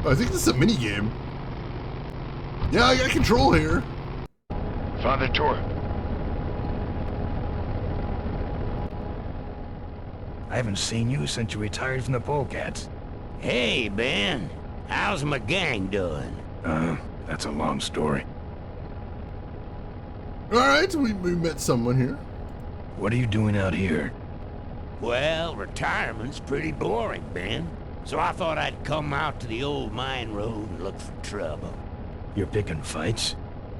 Speaker 1: I think this is a mini game. Yeah, I got control here.
Speaker 14: Father Tor.
Speaker 2: I haven't seen you since you retired from the Polecats.
Speaker 3: Hey, Ben. How's my gang doing?
Speaker 2: That's a long story.
Speaker 1: Alright, we met someone here.
Speaker 2: What are you doing out here?
Speaker 3: Well, retirement's pretty boring, Ben. So I thought I'd come out to the old mine road and look for trouble.
Speaker 2: You're picking fights?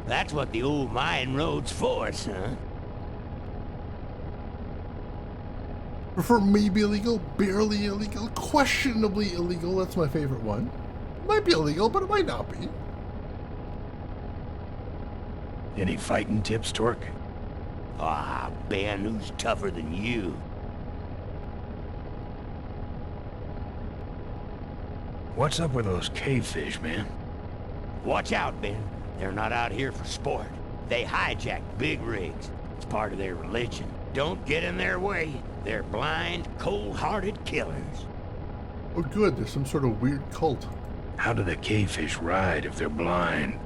Speaker 3: That's what the old mine road's for, son.
Speaker 1: Prefer maybe illegal, barely illegal, questionably illegal. That's my favorite one. Might be illegal, but it might not be.
Speaker 2: Any fighting tips, Torque?
Speaker 3: Ah, Ben, who's tougher than you?
Speaker 2: What's up with those cave fish, man?
Speaker 3: Watch out, Ben. They're not out here for sport. They hijack big rigs. It's part of their religion. Don't get in their way. They're blind, cold-hearted killers.
Speaker 1: Oh good, there's some sort of weird cult.
Speaker 2: How do the cave fish ride if they're blind?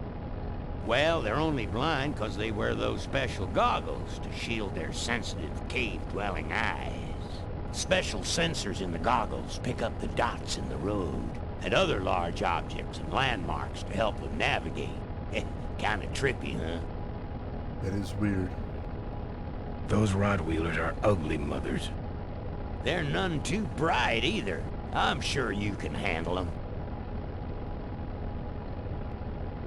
Speaker 3: Well, they're only blind because they wear those special goggles to shield their sensitive, cave-dwelling eyes. Special sensors in the goggles pick up the dots in the road and other large objects and landmarks to help them navigate. Kinda trippy, huh?
Speaker 1: That is weird.
Speaker 2: Those Rottweilers are ugly mothers.
Speaker 3: They're none too bright either. I'm sure you can handle them.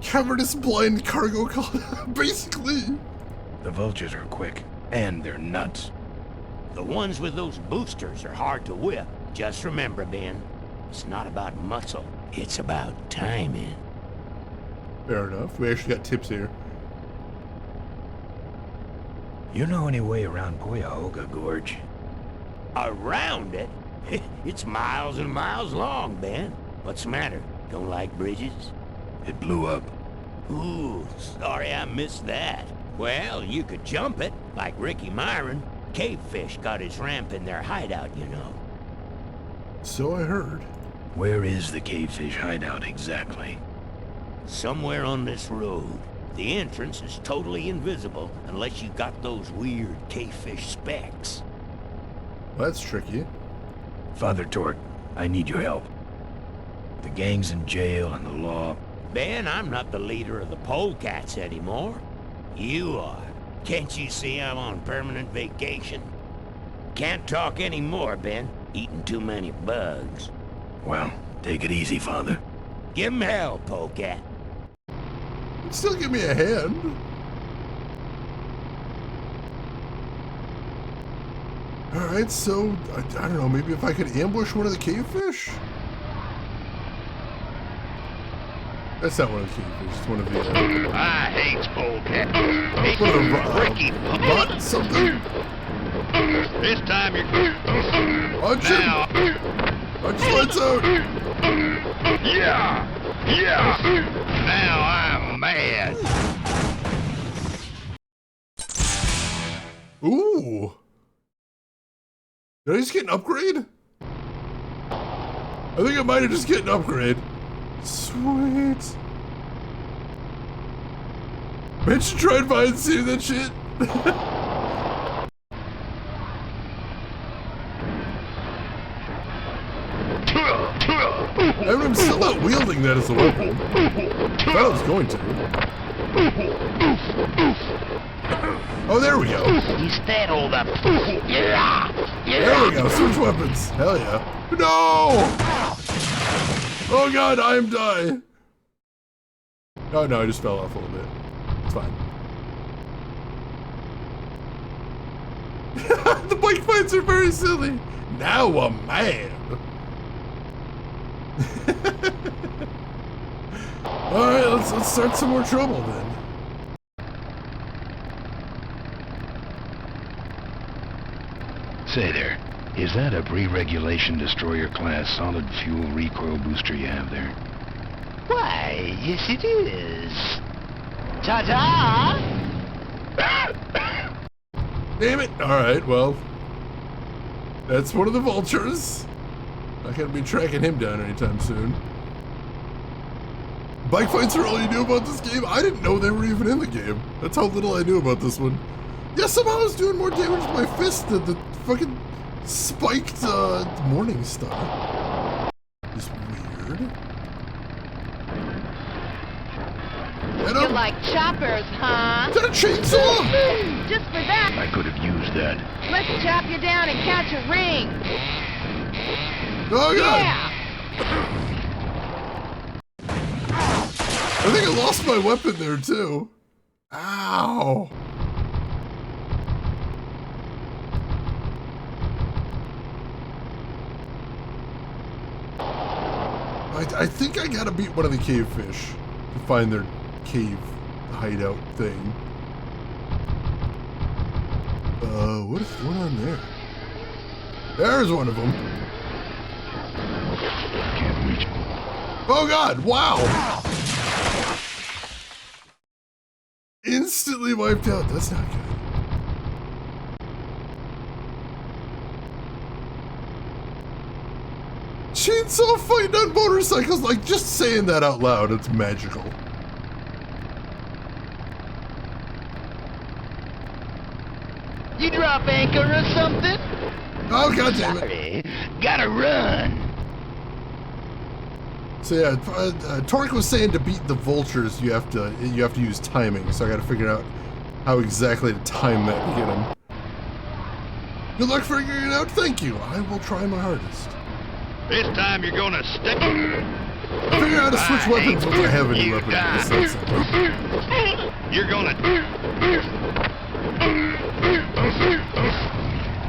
Speaker 1: Cavernous blind cargo cult, basically.
Speaker 2: The vultures are quick, and they're nuts.
Speaker 3: The ones with those boosters are hard to whip. Just remember, Ben, it's not about muscle. It's about timing.
Speaker 1: Fair enough. We actually got tips here.
Speaker 2: You know any way around Cuyahoga Gorge?
Speaker 3: Around it? It's miles and miles long, Ben. What's the matter? Don't like bridges?
Speaker 2: It blew up.
Speaker 3: Ooh, sorry I missed that. Well, you could jump it, like Ricky Myron. Cavefish got his ramp in their hideout, you know.
Speaker 1: So I heard.
Speaker 2: Where is the cavefish hideout exactly?
Speaker 3: Somewhere on this road. The entrance is totally invisible unless you got those weird cavefish specs.
Speaker 1: That's tricky.
Speaker 2: Father Torque, I need your help. The gang's in jail and the law...
Speaker 3: Ben, I'm not the leader of the polecats anymore. You are. Can't you see I'm on permanent vacation? Can't talk anymore, Ben. Eating too many bugs.
Speaker 2: Well, take it easy, Father.
Speaker 3: Give him hell, polecat.
Speaker 1: Still give me a hand. Alright, so, I don't know, maybe if I could ambush one of the cavefish? That's not one of the cavefish, it's one of the...
Speaker 14: I hate polecat.
Speaker 1: One of the rot something.
Speaker 14: This time you're...
Speaker 1: Punch him! Punch his lights out!
Speaker 14: Yeah! Yeah! Now I'm mad.
Speaker 1: Ooh! Did I just get an upgrade? I think I might have just get an upgrade. Sweet. Man should try and find see that shit. I'm still not wielding that as a weapon. I thought I was going to. Oh, there we go.
Speaker 14: You stand all up. Yeah!
Speaker 1: There we go. Switch weapons. Hell yeah. No! Oh god, I am dying. Oh no, I just fell off a little bit. It's fine. The bike fights are very silly. Now I'm mad. Alright, let's start some more trouble then.
Speaker 2: Say there, is that a pre-regulation destroyer class solid fuel recoil booster you have there?
Speaker 14: Why, yes it is. Ta-ta!
Speaker 1: Damn it! Alright, well. That's one of the vultures. Not gonna be tracking him down anytime soon. Bike fights are all you knew about this game? I didn't know they were even in the game. That's how little I knew about this one. Yeah, somehow I was doing more damage with my fist than the fucking spiked Morning Star. It's weird.
Speaker 15: You like choppers, huh?
Speaker 1: Is that a chainsaw?
Speaker 15: Just for that.
Speaker 2: I could have used that.
Speaker 15: Let's chop you down and catch a ring.
Speaker 1: Oh god!
Speaker 15: Yeah.
Speaker 1: I think I lost my weapon there too. Ow! I think I gotta beat one of the cavefish to find their cave hideout thing. What is going on there? There's one of them.
Speaker 2: Can't reach.
Speaker 1: Oh god, wow! Instantly wiped out, that's not good. Chainsaw fighting on motorcycles, like just saying that out loud, it's magical.
Speaker 14: You drop anchor or something?
Speaker 1: Oh god damn it.
Speaker 14: Sorry. Gotta run.
Speaker 1: So yeah, Torque was saying to beat the vultures, you have to use timing. So I got to figure out how exactly to time that to get them. Good luck figuring it out. Thank you. I will try my hardest.
Speaker 14: This time you're gonna stick.
Speaker 1: Figure out how to switch weapons once I have a new weapon.
Speaker 14: You're gonna.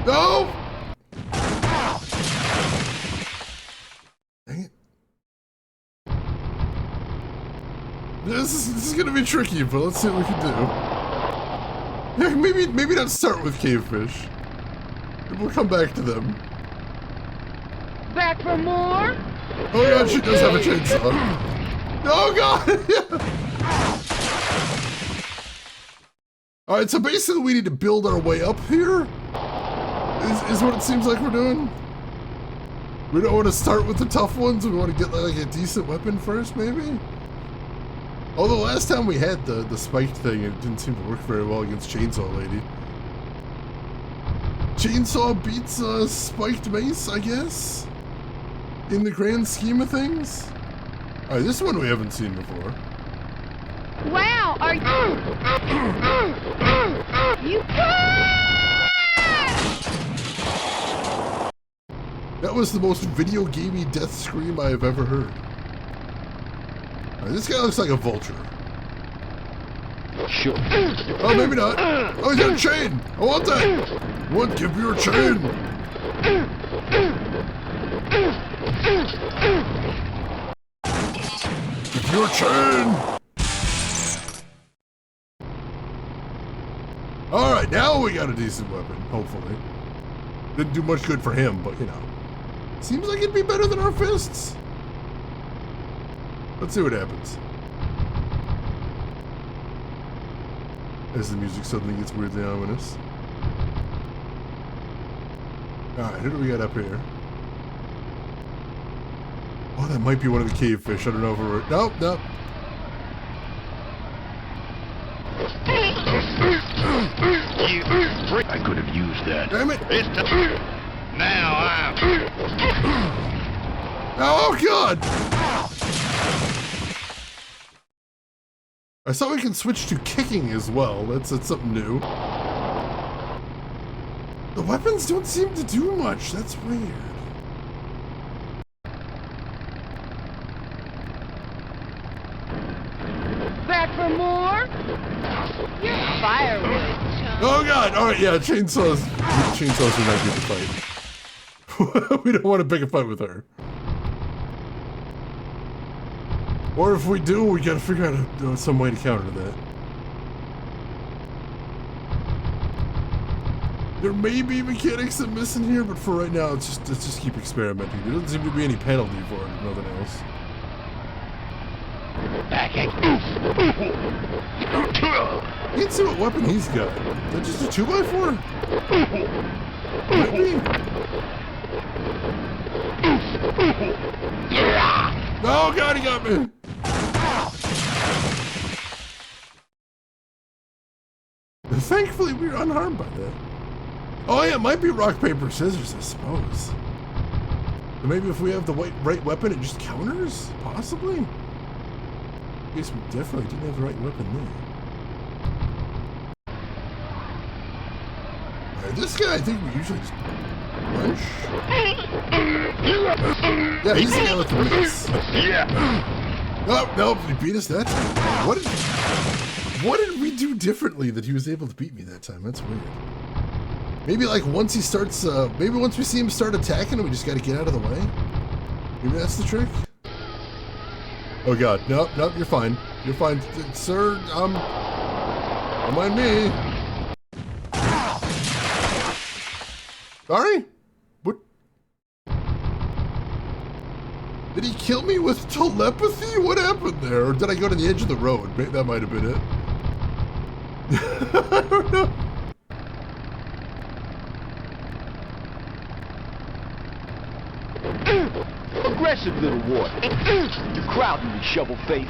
Speaker 1: No! Dang it. This is gonna be tricky, but let's see what we can do. Yeah, maybe not start with cavefish. We'll come back to them.
Speaker 15: Back for more?
Speaker 1: Oh god, she does have a chainsaw. Oh god! Alright, so basically we need to build our way up here? Is what it seems like we're doing? We don't want to start with the tough ones. We want to get like a decent weapon first, maybe? Although last time we had the spiked thing, it didn't seem to work very well against Chainsaw Lady. Chainsaw beats spiked mace, I guess? In the grand scheme of things? Alright, this one we haven't seen before.
Speaker 15: Wow, are you... You...
Speaker 1: That was the most video gamey death scream I have ever heard. Alright, this guy looks like a vulture.
Speaker 14: Sure.
Speaker 1: Oh, maybe not. Oh, he's got a chain! I want that! What? Give me your chain! Give me your chain! Alright, now we got a decent weapon, hopefully. Didn't do much good for him, but you know. Seems like it'd be better than our fists. Let's see what happens. As the music suddenly gets weirdly ominous. Alright, who do we got up here? Oh, that might be one of the cave fish. I don't know if we're... Nope, nope.
Speaker 14: I could have used that.
Speaker 1: Damn it!
Speaker 14: Now I'm...
Speaker 1: Oh, God! I saw we can switch to kicking as well. That's something new. The weapons don't seem to do much. That's weird.
Speaker 15: Back for more? You're firewood, chum.
Speaker 1: Oh God! All right, yeah, chainsaws are not good to fight. We don't want to pick a fight with her. Or if we do, we gotta figure out some way to counter that. There may be mechanics that miss in here, but for right now, let's just keep experimenting. There doesn't seem to be any penalty for it, if nothing else. You can see what weapon he's got. Is that just a 2x4? Maybe? Oh God, he got me! Thankfully, we were unharmed by that. Oh yeah, it might be rock, paper, scissors, I suppose. But maybe if we have the right weapon, it just counters? Possibly? I guess we definitely didn't have the right weapon there. Alright, this guy, I think we usually just punch. Yeah, he's the guy with the mace. Oh, no, he beat us that time. What did we do differently that he was able to beat me that time? That's weird. Maybe like once he starts, maybe once we see him start attacking, we just gotta get out of the way? Maybe that's the trick? Oh God, nope, you're fine. You're fine, sir, don't mind me. Sorry? What? Did he kill me with telepathy? What happened there? Or did I go to the edge of the road? That might have been it. I don't know.
Speaker 14: Aggressive little water. You're crowding me, shovel face.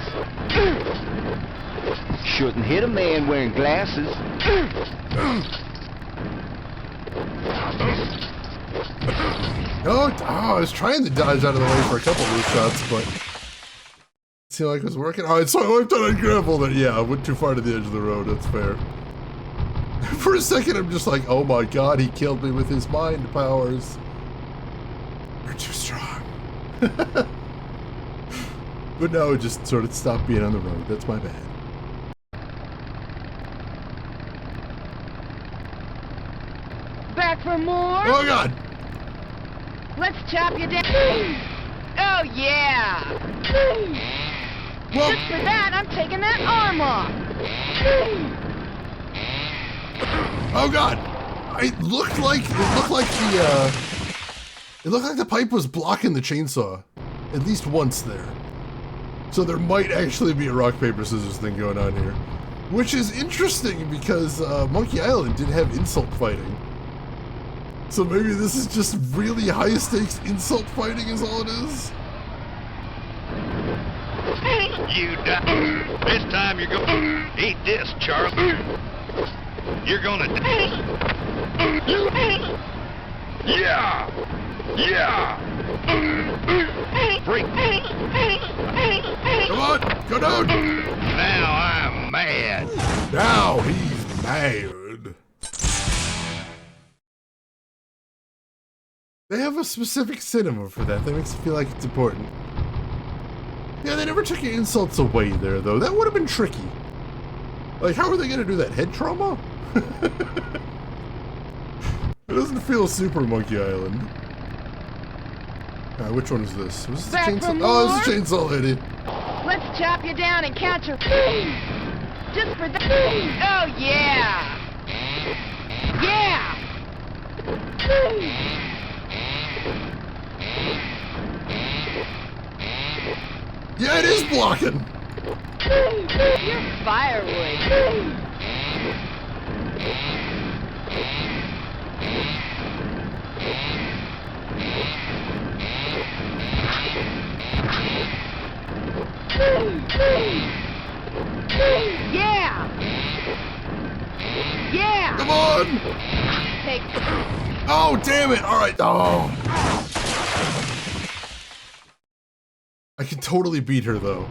Speaker 14: Shouldn't hit a man wearing glasses.
Speaker 1: Oh, I was trying to dodge out of the way for a couple of those shots, but it seemed like it was working. Alright, so I wiped out on grapple, then yeah, I went too far to the edge of the road, that's fair. For a second, I'm just like, oh my God, he killed me with his mind powers. You're too strong. But no, it just sort of stopped being on the road. That's my bad.
Speaker 15: Back for more?
Speaker 1: Oh God!
Speaker 15: Let's chop you down. Oh yeah!
Speaker 1: Whoa.
Speaker 15: Just for that, I'm taking that arm off.
Speaker 1: Oh God! It looked like the pipe was blocking the chainsaw, at least once there. So there might actually be a rock paper scissors thing going on here, which is interesting because Monkey Island did have insult fighting. So maybe this is just really high stakes insult fighting is all it is?
Speaker 16: You die. This time you're gonna eat this, Charlie. You're gonna die. Yeah! Yeah! Freak.
Speaker 1: Come on, go down!
Speaker 16: Now I'm mad.
Speaker 1: Now he's mad. They have a specific cinema for that. That makes it feel like it's important. Yeah, they never took your insults away there, though. That would have been tricky. Like, how are they going to do that? Head trauma? It doesn't feel super Monkey Island. Which one is this? Was this a chainsaw? Oh, this is a chainsaw lady.
Speaker 15: Let's chop you down and count your just for that. Oh, yeah. Yeah.
Speaker 1: Yeah, it is blocking.
Speaker 15: You're firewood. Yeah. Yeah.
Speaker 1: Come on.
Speaker 15: Take.
Speaker 1: Oh, damn it. All right. Oh. I can totally beat her, though.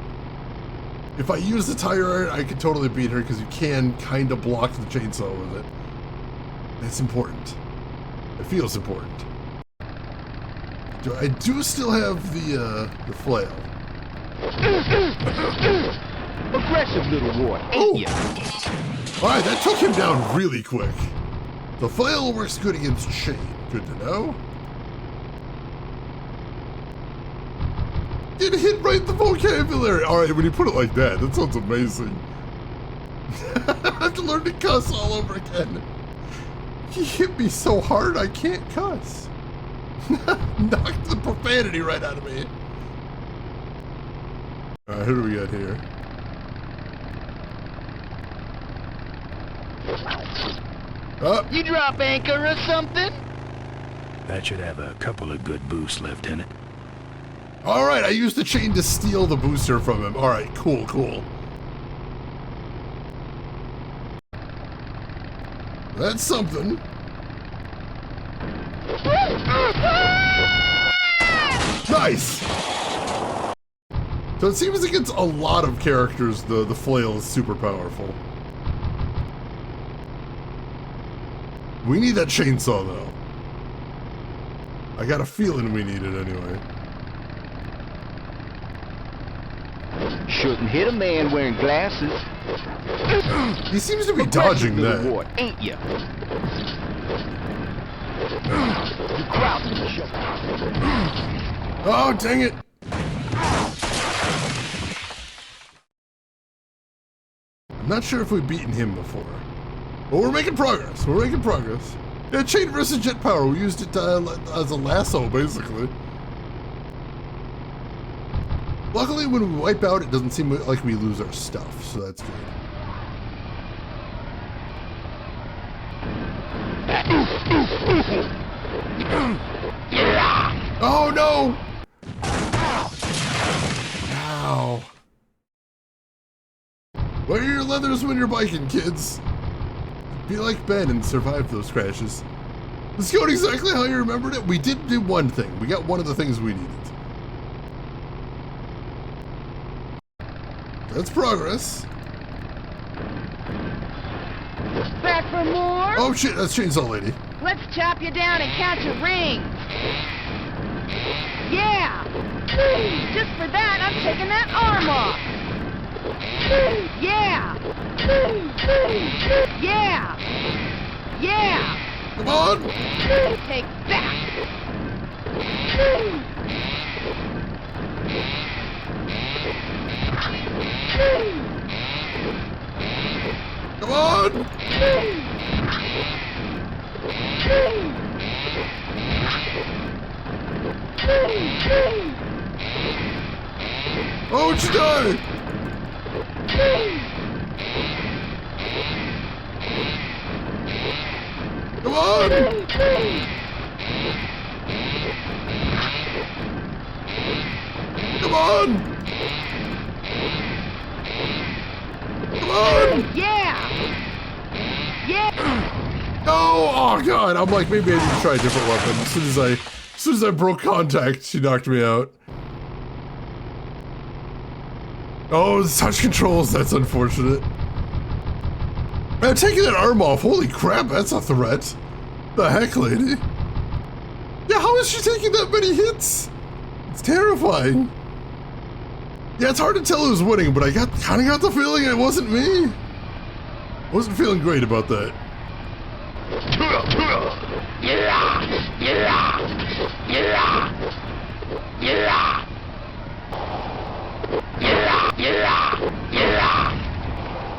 Speaker 1: If I use the tire iron, I can totally beat her because you can kind of block the chainsaw with it. That's important. It feels important. I do still have the flail.
Speaker 14: Aggressive little boy, ain't ya?
Speaker 1: Alright, that took him down really quick. The flail works good against Shane. Good to know. It hit right the vocabulary. Alright, when you put it like that, that sounds amazing. I have to learn to cuss all over again. He hit me so hard I can't cuss. Knocked the profanity right out of me. Alright, who do we got here?
Speaker 14: You drop anchor or something?
Speaker 2: That should have a couple of good boosts left in it.
Speaker 1: Alright, I used the chain to steal the booster from him. Alright, cool, cool. That's something. Nice! So it seems against a lot of characters, the flail is super powerful. We need that chainsaw, though. I got a feeling we need it anyway.
Speaker 14: Shouldn't hit a man wearing glasses.
Speaker 1: He seems to be dodging that.
Speaker 14: War, ain't ya? You crouching, show.
Speaker 1: Oh, dang it! I'm not sure if we've beaten him before. But we're making progress. We're making progress. Yeah, chain versus jet power. We used it as a lasso, basically. Luckily, when we wipe out, it doesn't seem like we lose our stuff, so that's good. Oh, no! Ow. Wear your leathers when you're biking, kids. Be like Ben and survive those crashes. This is going exactly how you remembered it. We did do one thing. We got one of the things we needed. That's progress.
Speaker 15: Back for more?
Speaker 1: Oh shit, that's Chainsaw Lady.
Speaker 15: Let's chop you down and count your rings. Yeah! Just for that, I'm taking that arm off. Yeah! Yeah! Yeah!
Speaker 1: Come on!
Speaker 15: Take that!
Speaker 1: Come on! Oh, she died! Come on! on! Come on!
Speaker 15: Yeah! Yeah!
Speaker 1: Oh God! I'm like, maybe I need to try a different weapon. As soon as I broke contact, she knocked me out. Oh, the touch controls. That's unfortunate. Man, taking that arm off. Holy crap! That's a threat. The heck, lady? Yeah, how is she taking that many hits? It's terrifying. Yeah, it's hard to tell who's winning, but I kind of got the feeling it wasn't me. Wasn't feeling great about that.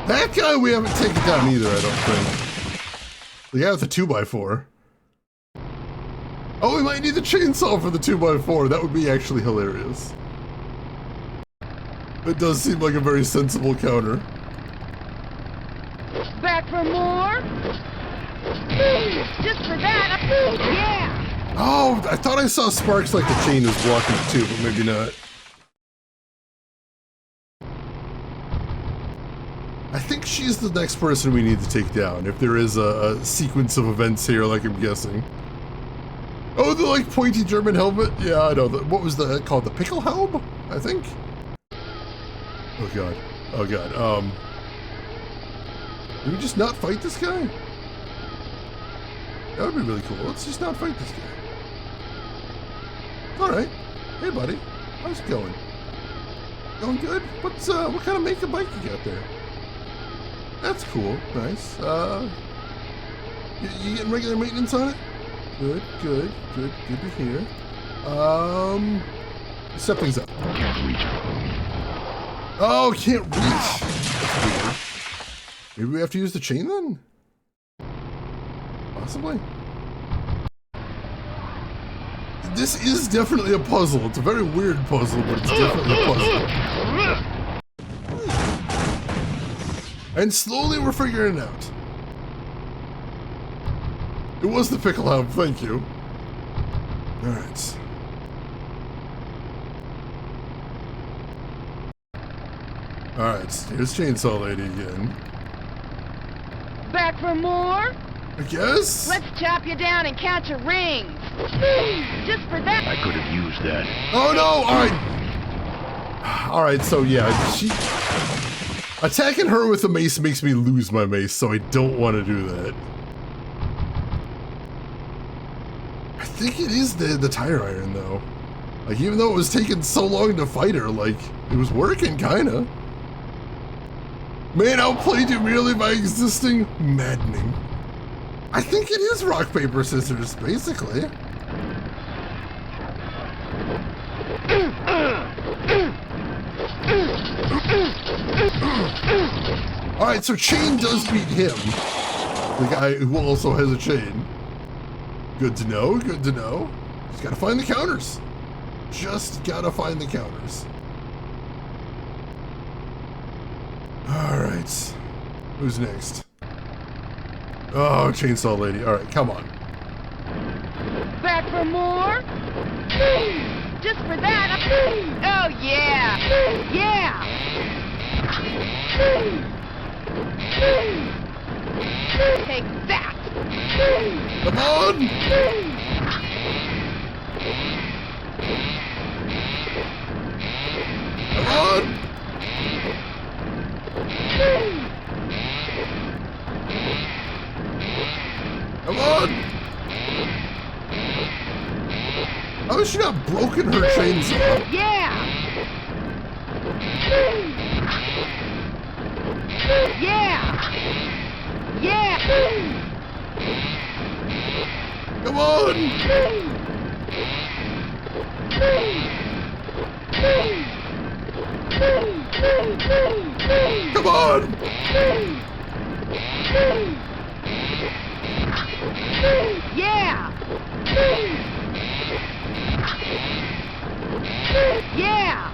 Speaker 1: That guy we haven't taken down either, I don't think. The guy with the 2x4. Oh, we might need the chainsaw for the 2x4. That would be actually hilarious. It does seem like a very sensible counter.
Speaker 15: Back for more? Just for that, yeah!
Speaker 1: Oh, I thought I saw sparks like the chain was blocking it too, but maybe not. I think she's the next person we need to take down, if there is a sequence of events here, like I'm guessing. Oh, the like pointy German helmet? Yeah, I know. What was that called? The pickle helm? I think? Oh God. Oh God. Did we just not fight this guy? That would be really cool. Let's just not fight this guy. Alright. Hey buddy. How's it going? Going good? What kind of make a bike you got there? That's cool. Nice. You getting regular maintenance on it? Good to hear. Set things up.
Speaker 2: Can't reach.
Speaker 1: Oh, can't reach. That's weird. Maybe we have to use the chain then? Possibly. This is definitely a puzzle. It's a very weird puzzle, but it's definitely a puzzle. And slowly we're figuring it out. It was the pickle helm, thank you. Alright. Alright, here's Chainsaw Lady again.
Speaker 15: Back for more?
Speaker 1: I guess?
Speaker 15: Let's chop you down and count your rings. Just for that.
Speaker 14: I could have used that.
Speaker 1: Oh no! Alright, so yeah, attacking her with a mace makes me lose my mace, so I don't want to do that. I think it is the tire iron though. Like, even though it was taking so long to fight her, like, it was working kinda. Man, outplayed you merely by existing? Maddening. I think it is rock, paper, scissors, basically. Alright, so chain does beat him. The guy who also has a chain. Good to know, good to know. Just gotta find the counters. Just gotta find the counters. Alright. Who's next? Oh, Chainsaw Lady. Alright, come on.
Speaker 15: Back for more? Just for that. Oh, yeah. Yeah. Take that.
Speaker 1: Come on. Come on. Come on! How has she not broken her chainsaw?
Speaker 15: Yeah! Yeah! Yeah!
Speaker 1: Come on! Come on!
Speaker 15: Yeah! Yeah!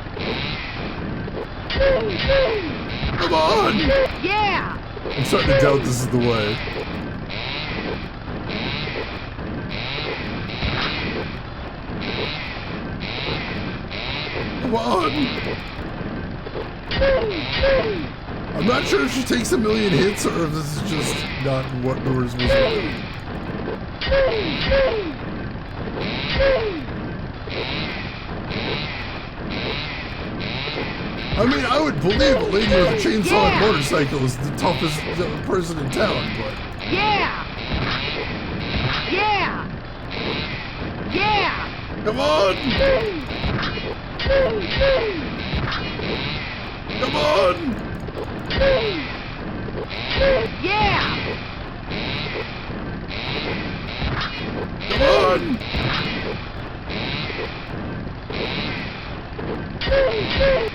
Speaker 1: Come on!
Speaker 15: Yeah!
Speaker 1: I'm starting to doubt this is the way. Come on. I'm not sure if she takes a million hits or if this is just not what we were supposed to do. I mean, I would believe a lady with a chainsaw and motorcycle is the toughest person in town, but...
Speaker 15: Yeah! Yeah! Yeah!
Speaker 1: Come on! Come on!
Speaker 15: Yeah!
Speaker 1: Come on!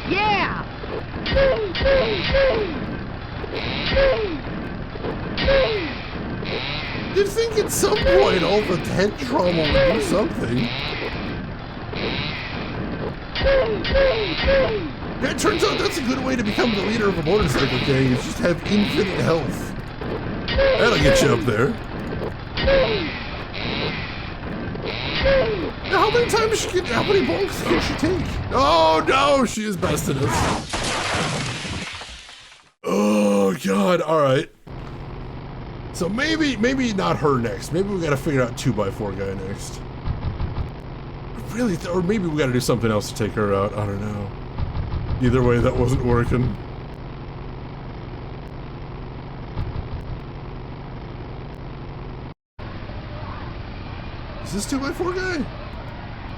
Speaker 15: Yeah!
Speaker 1: You'd think at some point all the head trauma would do something. Yeah, it turns out that's a good way to become the leader of a motorcycle gang, is just have infinite health. That'll get you up there. Now, how many times she get, how many bonks can she take? Oh no, she is besting us. Oh god, alright. So maybe not her next. Maybe we gotta figure out 2x4 guy next. Really, or maybe we gotta do something else to take her out. I don't know. Either way, that wasn't working. Is this 2x4 guy?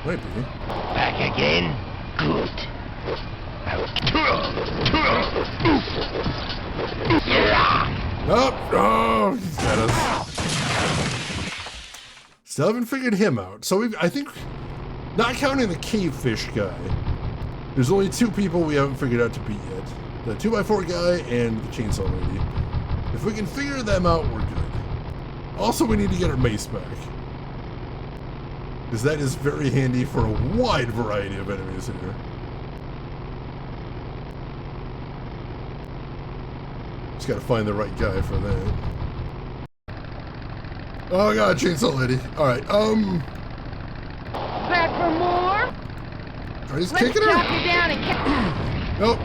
Speaker 1: Might be.
Speaker 14: Back again? Good.
Speaker 1: Nope. Oh, he's got us. Still haven't figured him out. So I think, not counting the cavefish guy, there's only 2 people we haven't figured out to beat yet. The 2x4 guy and the chainsaw lady. If we can figure them out, we're good. Also, we need to get our mace back, because that is very handy for a wide variety of enemies here. Just gotta find the right guy for that. Oh god, chainsaw lady. Alright,
Speaker 15: Back for more?
Speaker 1: Are you kicking her?
Speaker 15: Chop you down and
Speaker 1: Nope.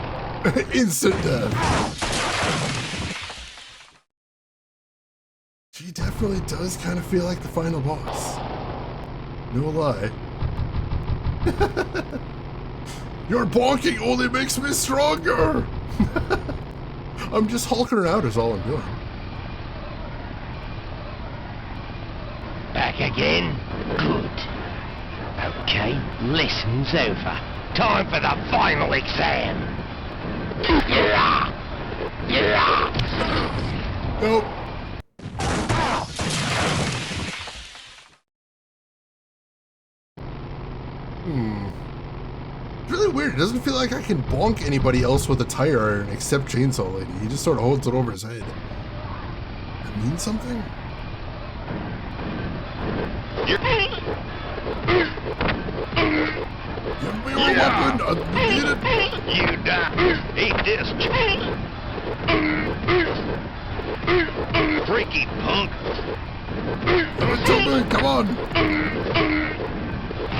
Speaker 1: Instant death. She definitely does kind of feel like the final boss. No lie. Your bonking only makes me stronger! I'm just hulking her out is all I'm doing.
Speaker 14: Back again? Good. Okay, lesson's over. Time for the final exam.
Speaker 1: Nope. It's really weird. It doesn't feel like I can bonk anybody else with a tire iron except Chainsaw Lady. He just sort of holds it over his head. That means something? Give me your weapon! I need it!
Speaker 16: You die! Eat this! Freaky punk!
Speaker 1: Come on!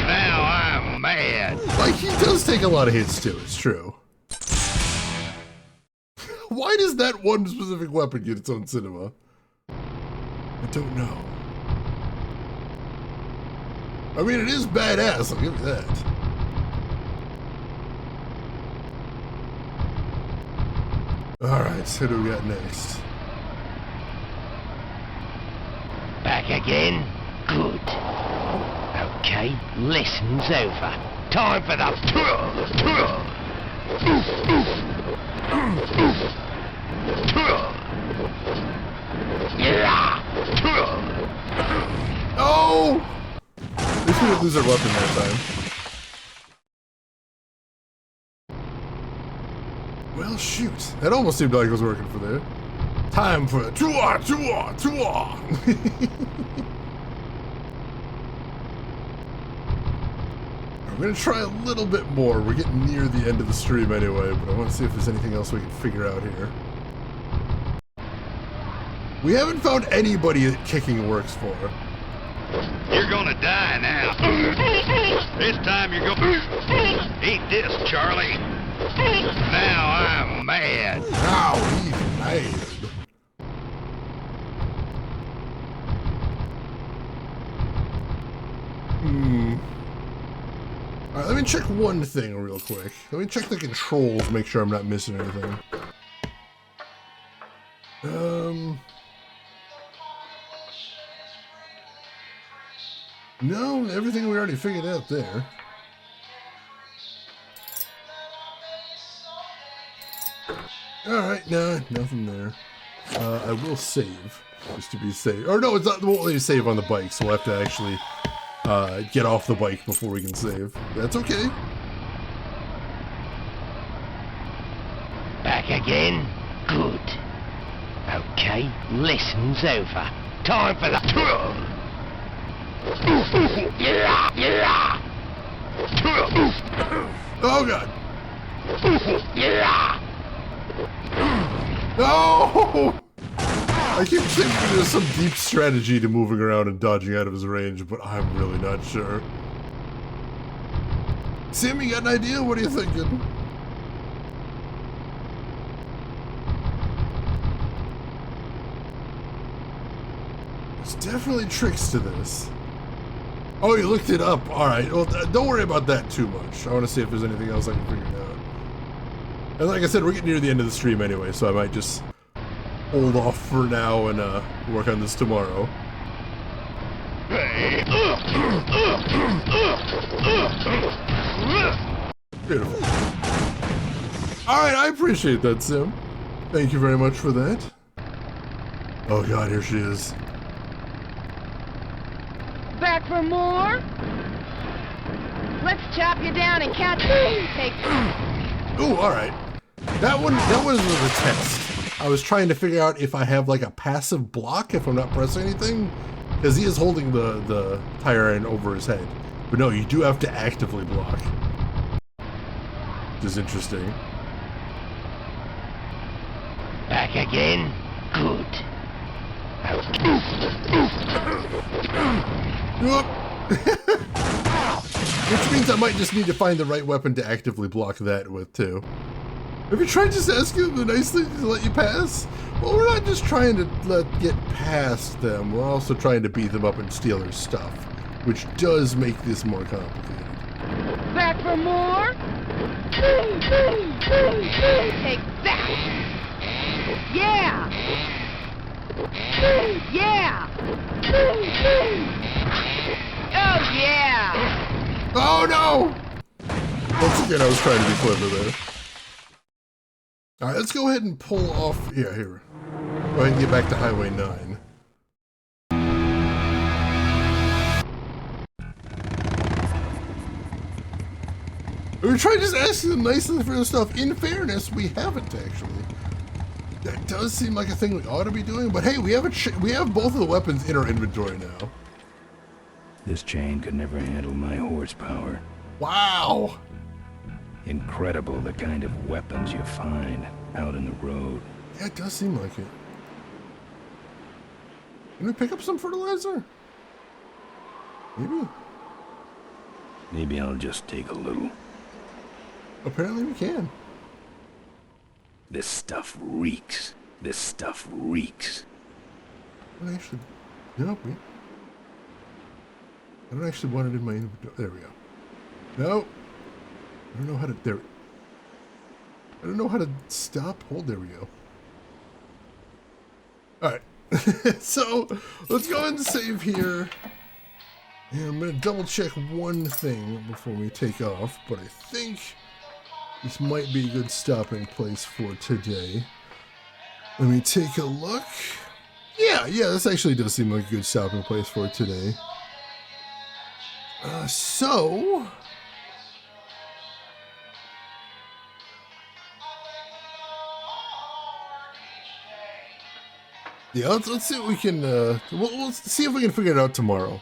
Speaker 16: Now I'm mad!
Speaker 1: Like, he does take a lot of hits too, it's true. Why does that one specific weapon get its own cinema? I don't know. I mean, it is badass, I'll give you that. Alright, so who do we got next?
Speaker 14: Back again? Good. Okay, lesson's over. Time for the...
Speaker 1: Oh! At least we didn't lose our weapon that time. Well, shoot. That almost seemed like it was working for there. Time for a chua. I'm gonna try a little bit more. We're getting near the end of the stream anyway, but I want to see if there's anything else we can figure out here. We haven't found anybody that kicking works for.
Speaker 16: You're gonna die now. This time you're gonna... Eat this, Charlie. Now I'm mad.
Speaker 1: Now he's mad. Alright, let me check one thing real quick. Let me check the controls, make sure I'm not missing anything. No, everything we already figured out there. Alright, nah, nothing there. I will save, just to be safe. Or no, it's not, won't let you save on the bike, so we'll have to actually get off the bike before we can save. That's okay.
Speaker 14: Back again? Good. Okay, lesson's over. Time for the twirl.
Speaker 1: Oh god. No! I keep thinking there's some deep strategy to moving around and dodging out of his range, but I'm really not sure. Sam, you got an idea? What are you thinking? There's definitely tricks to this. Oh, you looked it up. Alright, well, don't worry about that too much. I want to see if there's anything else I can figure out. And like I said, we're getting near the end of the stream anyway, so I might just hold off for now and work on this tomorrow. Beautiful. Alright, I appreciate that, Sim. Thank you very much for that. Oh god, here she is.
Speaker 15: Back for more? Let's chop you down and catch you. Take.
Speaker 1: Ooh, alright. That one was a test. I was trying to figure out if I have like a passive block if I'm not pressing anything. Because he is holding the tire iron over his head. But no, you do have to actively block. Which is interesting.
Speaker 14: Back again? Good.
Speaker 1: Which means I might just need to find the right weapon to actively block that with, too. Have you tried just asking them nicely to let you pass? Well, we're not just trying to get past them, we're also trying to beat them up and steal their stuff, which does make this more complicated.
Speaker 15: Back for more? Take that! Yeah! Yeah! Oh, yeah!
Speaker 1: Oh, no! Once again, I was trying to be clever there. Alright, let's go ahead and pull off... Yeah, here. Go ahead and get back to Highway 9. We were trying to just ask them nicely for the stuff. In fairness, we haven't, actually. That does seem like a thing we ought to be doing, but hey, we have both of the weapons in our inventory now.
Speaker 2: This chain could never handle my horsepower.
Speaker 1: Wow!
Speaker 2: Incredible the kind of weapons you find out in the road.
Speaker 1: Yeah, it does seem like it. Can we pick up some fertilizer? Maybe.
Speaker 2: Maybe I'll just take a little.
Speaker 1: Apparently we can.
Speaker 2: This stuff reeks. This stuff reeks.
Speaker 1: I actually... No, I don't actually want it in my inventory. There we go. No. I don't know how to... There. I don't know how to stop. Hold. There we go. Alright. So, let's go ahead and save here. And I'm going to double check one thing before we take off. But I think this might be a good stopping place for today. Let me take a look. Yeah, this actually does seem like a good stopping place for today. So... Yeah, let's see what we can, we'll see if we can figure it out tomorrow.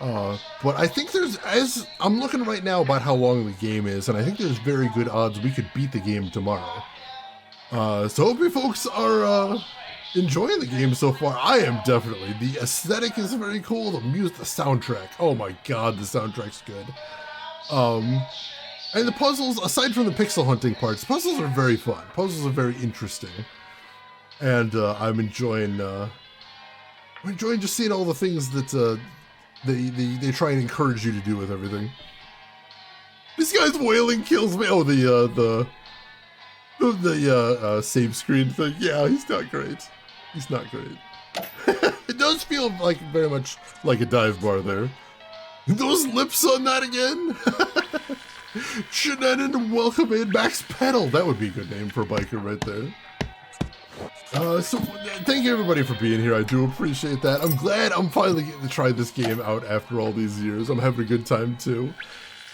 Speaker 1: But I think as I'm looking right now about how long the game is, and I think there's very good odds we could beat the game tomorrow. So hope you folks are, enjoying the game so far. I am definitely. The aesthetic is very cool, the music, the soundtrack. Oh my god, the soundtrack's good. And the puzzles, aside from the pixel hunting parts, puzzles are very fun. Puzzles are very interesting. And I'm enjoying just seeing all the things that they try and encourage you to do with everything. This guy's wailing kills me. Oh, the save screen thing. Yeah, he's not great. He's not great. It does feel like very much like a dive bar there. Those lips on that again. Shenanigans and welcome in Max Pedal. That would be a good name for a biker right there. So thank you everybody for being here. I do appreciate that. I'm glad I'm finally getting to try this game out after all these years. I'm having a good time too.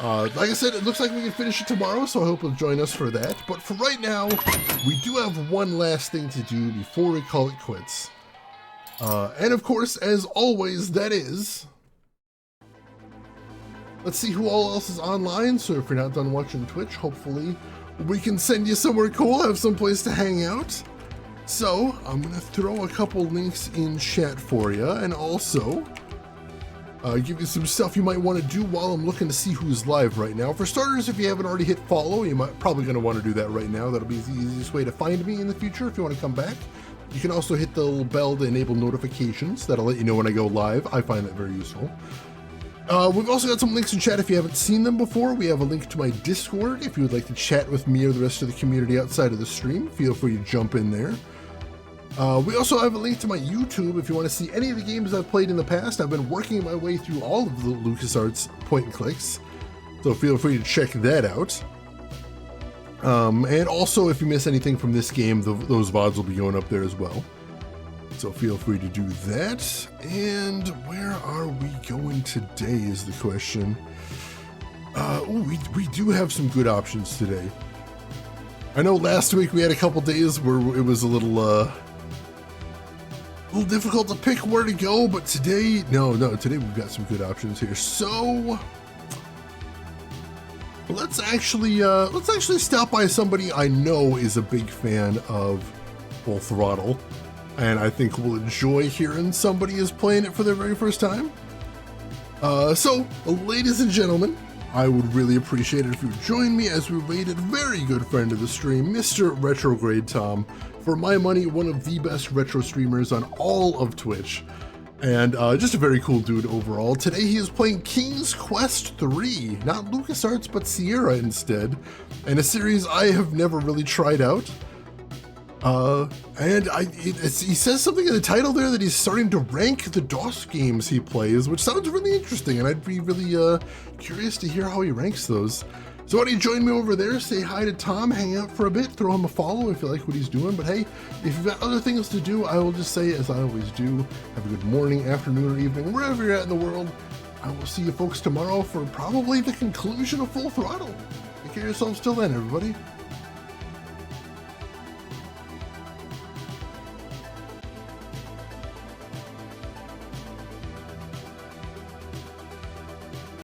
Speaker 1: Like I said, it looks like we can finish it tomorrow, so I hope you'll join us for that. But for right now, we do have one last thing to do before we call it quits. And of course, as always, that is... Let's see who all else is online, so if you're not done watching Twitch, hopefully we can send you somewhere cool, have some place to hang out. So, I'm going to throw a couple links in chat for you, and also give you some stuff you might want to do while I'm looking to see who's live right now. For starters, if you haven't already hit follow, you might probably going to want to do that right now. That'll be the easiest way to find me in the future if you want to come back. You can also hit the little bell to enable notifications. That'll let you know when I go live. I find that very useful. We've also got some links in chat if you haven't seen them before. We have a link to my Discord if you would like to chat with me or the rest of the community outside of the stream. Feel free to jump in there. We also have a link to my YouTube if you want to see any of the games I've played in the past. I've been working my way through all of the LucasArts point and clicks, so feel free to check that out. And also, if you miss anything from this game, those VODs will be going up there as well. So feel free to do that. And where are we going today is the question. We do have some good options today. I know last week we had a couple days where it was a little difficult to pick where to go, but today, today we've got some good options here. So let's actually stop by somebody I know is a big fan of Full Throttle, and I think we'll enjoy hearing somebody is playing it for their very first time. So, ladies and gentlemen, I would really appreciate it if you would join me as we rated a very good friend of the stream, Mr. Retrograde Tom. For my money, one of the best retro streamers on all of Twitch, and just a very cool dude overall. Today he is playing King's Quest III, not LucasArts, but Sierra instead, and a series I have never really tried out. He says something in the title there that he's starting to rank the DOS games he plays, which sounds really interesting, and I'd be really curious to hear how he ranks those. So why don't you join me over there, say hi to Tom, hang out for a bit, throw him a follow if you like what he's doing. But hey, if you've got other things to do, I will just say, as I always do, have a good morning, afternoon, or evening, wherever you're at in the world. I will see you folks tomorrow for probably the conclusion of Full Throttle. Take care of yourselves till then, everybody.